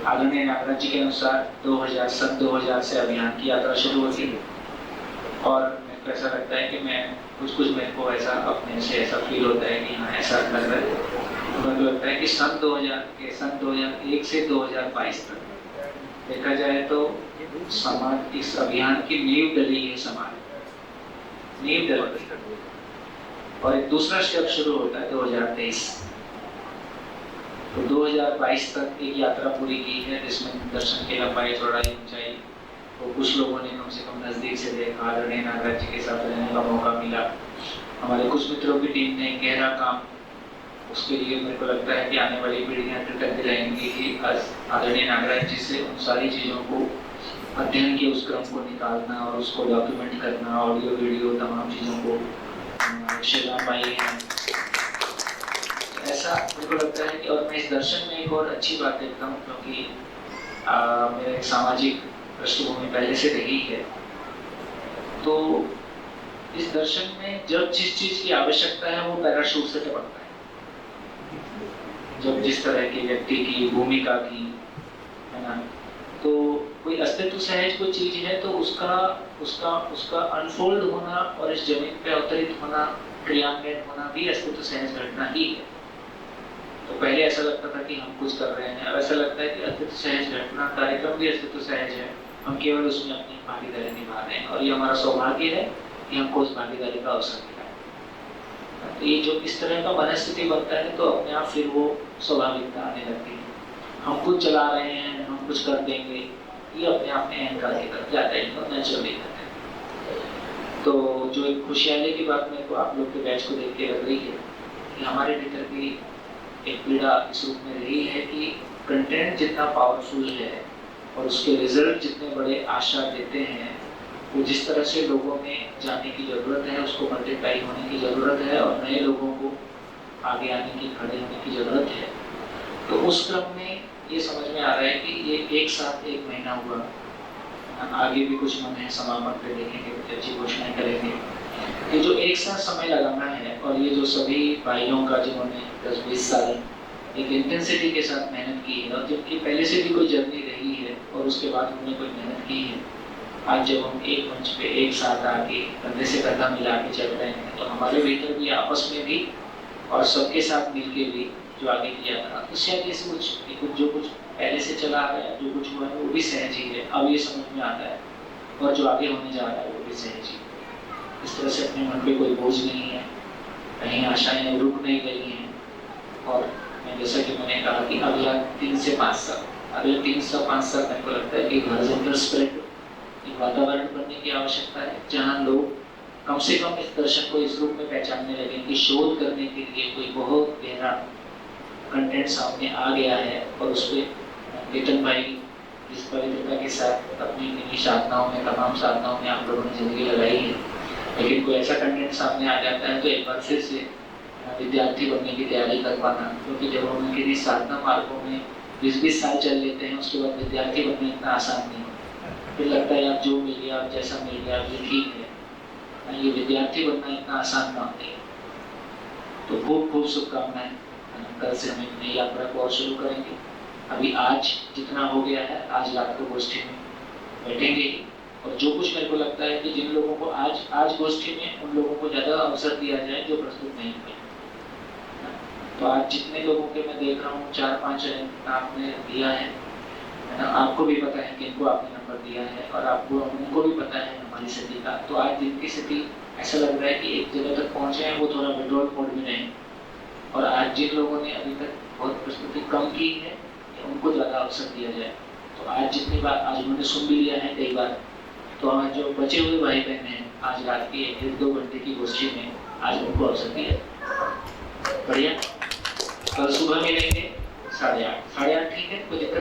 आदरणीय नागराज जी के अनुसार सन 2000 से अभियान की यात्रा शुरू होती है और मेरे को ऐसा लगता है कि मैं कुछ मेरे को ऐसा अपने से ऐसा फील होता है कि हाँ ऐसा लग रहा है। तो मेरे को लगता है कि सन 2001 से 2022 तक देखा जाए तो समाज इस अभियान की नींव डली है, समाज नींव डली और एक दूसरा स्टेप शुरू होता है 2023। तो 2022 तक एक यात्रा पूरी की है जिसमें दर्शन की लंबाई चौड़ाई ऊंचाई तो कुछ लोगों ने कम से कम नज़दीक से देखा, आदरणीय नागराज जी के साथ रहने का मौका मिला। हमारे कुछ मित्रों की टीम ने गहरा काम, उसके लिए मेरे को लगता है कि आने वाली पीढ़ियाँ कृतज्ञ रहेंगी कि आज आदरणीय नागराज जी से उन सारी चीज़ों को अध्ययन के उस क्रम को निकालना और उसको डॉक्यूमेंट करना, ऑडियो वीडियो तमाम चीज़ों को शिला पाई है। ऐसा मेरे को लगता है कि और मैं इस दर्शन में एक और अच्छी बात देखता हूँ क्योंकि मेरा एक सामाजिक पृष्ठभूमि पहले से रही है, तो इस दर्शन में जब जिस चीज की आवश्यकता है वो पैराशूट से टपकता है। जब जिस तरह के व्यक्ति की भूमिका की है ना, तो कोई अस्तित्व सहज कोई चीज है तो उसका अनफोल्ड होना और इस जमीन पे अवतरित होना, क्रियान्वयन होना भी अस्तित्व सहज घटना ही है। तो पहले ऐसा लगता था कि हम कुछ कर रहे हैं, अब ऐसा लगता है कि अस्तित्व सहज घटना कार्यक्रम भी अस्तित्व सहज है, हम केवल उसमें अपनी भागीदारी निभा रहे हैं और ये हमारा सौभाग्य है कि हमको उस भागीदारी का अवसर मिला है। तो ये जो इस तरह का मनस्थिति बनता है तो अपने आप फिर वो स्वाभाविकता आने लगती है। हम कुछ चला रहे हैं, हम कुछ कर देंगे, ये अपने आप में अहंकार की तरफ जाता है, तो नेचुरली जाता है। तो जो एक खुशहाली की बात मेरे को आप लोग के बैच को देख के लग रही है कि हमारे भीतर भी एक पीड़ा इस रूप में रही है कि कंटेंट जितना पावरफुल है और उसके रिजल्ट जितने बड़े आशा देते हैं, वो जिस तरह से लोगों में जाने की ज़रूरत है, उसको मल्टीप्लाई होने की ज़रूरत है और नए लोगों को आगे आने की, खड़े होने की ज़रूरत है। तो उस क्रम में ये समझ में आ रहा है कि ये एक साथ एक महीना हुआ, आगे भी कुछ मन है, समापन पे देखेंगे, कुछ अच्छी घोषणाएं करेंगे। ये जो एक साथ समय लगाना है और ये जो सभी भाइयों का जिन्होंने 10-20 साल एक इंटेंसिटी के साथ मेहनत की है और जिनकी पहले से भी कोई जर्नी रही है और उसके बाद उन्होंने कोई मेहनत की है, आज जब हम एक मंच पे एक साथ आके कंधे से कंधा मिला के चल रहे हैं तो हमारे भीतर भी आपस में भी और सबके साथ मिलके भी जो आगे की यात्रा, इससे आगे से कुछ जो कुछ पहले से चला आ रहा है, जो कुछ हुआ है वो भी सहज ही है, अब ये समझ में आता है और जो आगे होने जा रहा है वो भी सहज ही। इस तरह से अपने मन पे कोई बोझ नहीं है, कहीं आशाएं रुक नहीं गई हैं और मैं जैसा कि मैंने कहा कि अगला 3 से 5 साल, अगले 3 से 5 साल मेरे को लगता है कि हॉरिजॉन्टल स्प्रेड एक वातावरण बनने की आवश्यकता है जहाँ लोग कम से कम इस दर्शन को इस रूप में पहचानने लगे कि शोध करने के लिए कोई बहुत गहरा कंटेंट सामने आ गया है और उस पर केतन भाई जिस पवित्रता के साथ अपनी इन्हीं साधनाओं में, तमाम साधनाओं में आप लोगों ने जिंदगी लगाई है, लेकिन कोई ऐसा कंटेंट सामने आ जाता है तो एक बार फिर से विद्यार्थी बनने की तैयारी कर पाना, क्योंकि जब हम किसी साधना मार्गों में 20-20 साल चल लेते हैं उसके बाद विद्यार्थी बनना इतना आसान नहीं होता। फिर लगता है आप जो मिल गया, आप जैसा मिल गया, ये ठीक है, ये विद्यार्थी बनना इतना आसान काम नहीं है। तो खूब खूब शुभकामनाएं। कल से हम नई यात्रा को और शुरू करेंगे। अभी आज जितना हो गया है, आज रात को गोष्ठी में बैठेंगे और जो कुछ मेरे को लगता है कि जिन लोगों को आज गोष्ठी में उन लोगों को ज़्यादा अवसर दिया जाए जो प्रस्तुत नहीं हुए। तो आज जितने लोगों के मैं देख रहा हूँ 4-5 आपने दिया है ना, आपको भी पता है कि इनको आपने नंबर दिया है और आपको उनको भी पता है हमारी स्थिति का। तो आज जिनकी स्थिति ऐसा लग रहा है कि एक जगह तक पहुँचे हैं वो थोड़ा विड्रॉल मोड में रहें, और आज जिन लोगों ने अभी तक बहुत प्रस्तुति कम की है उनको ज़्यादा अवसर दिया जाए। तो आज जितनी बार आज उन्होंने सुन भी लिया है कई बार, तो आज जो बचे हुए भाई बहन हैं आज रात की 1-2 घंटे की गोष्ठी में आज उनको अवसर दिया। बढ़िया, कल सुबह मिलेंगे 8:30 ठीक है, कोई दिक्कत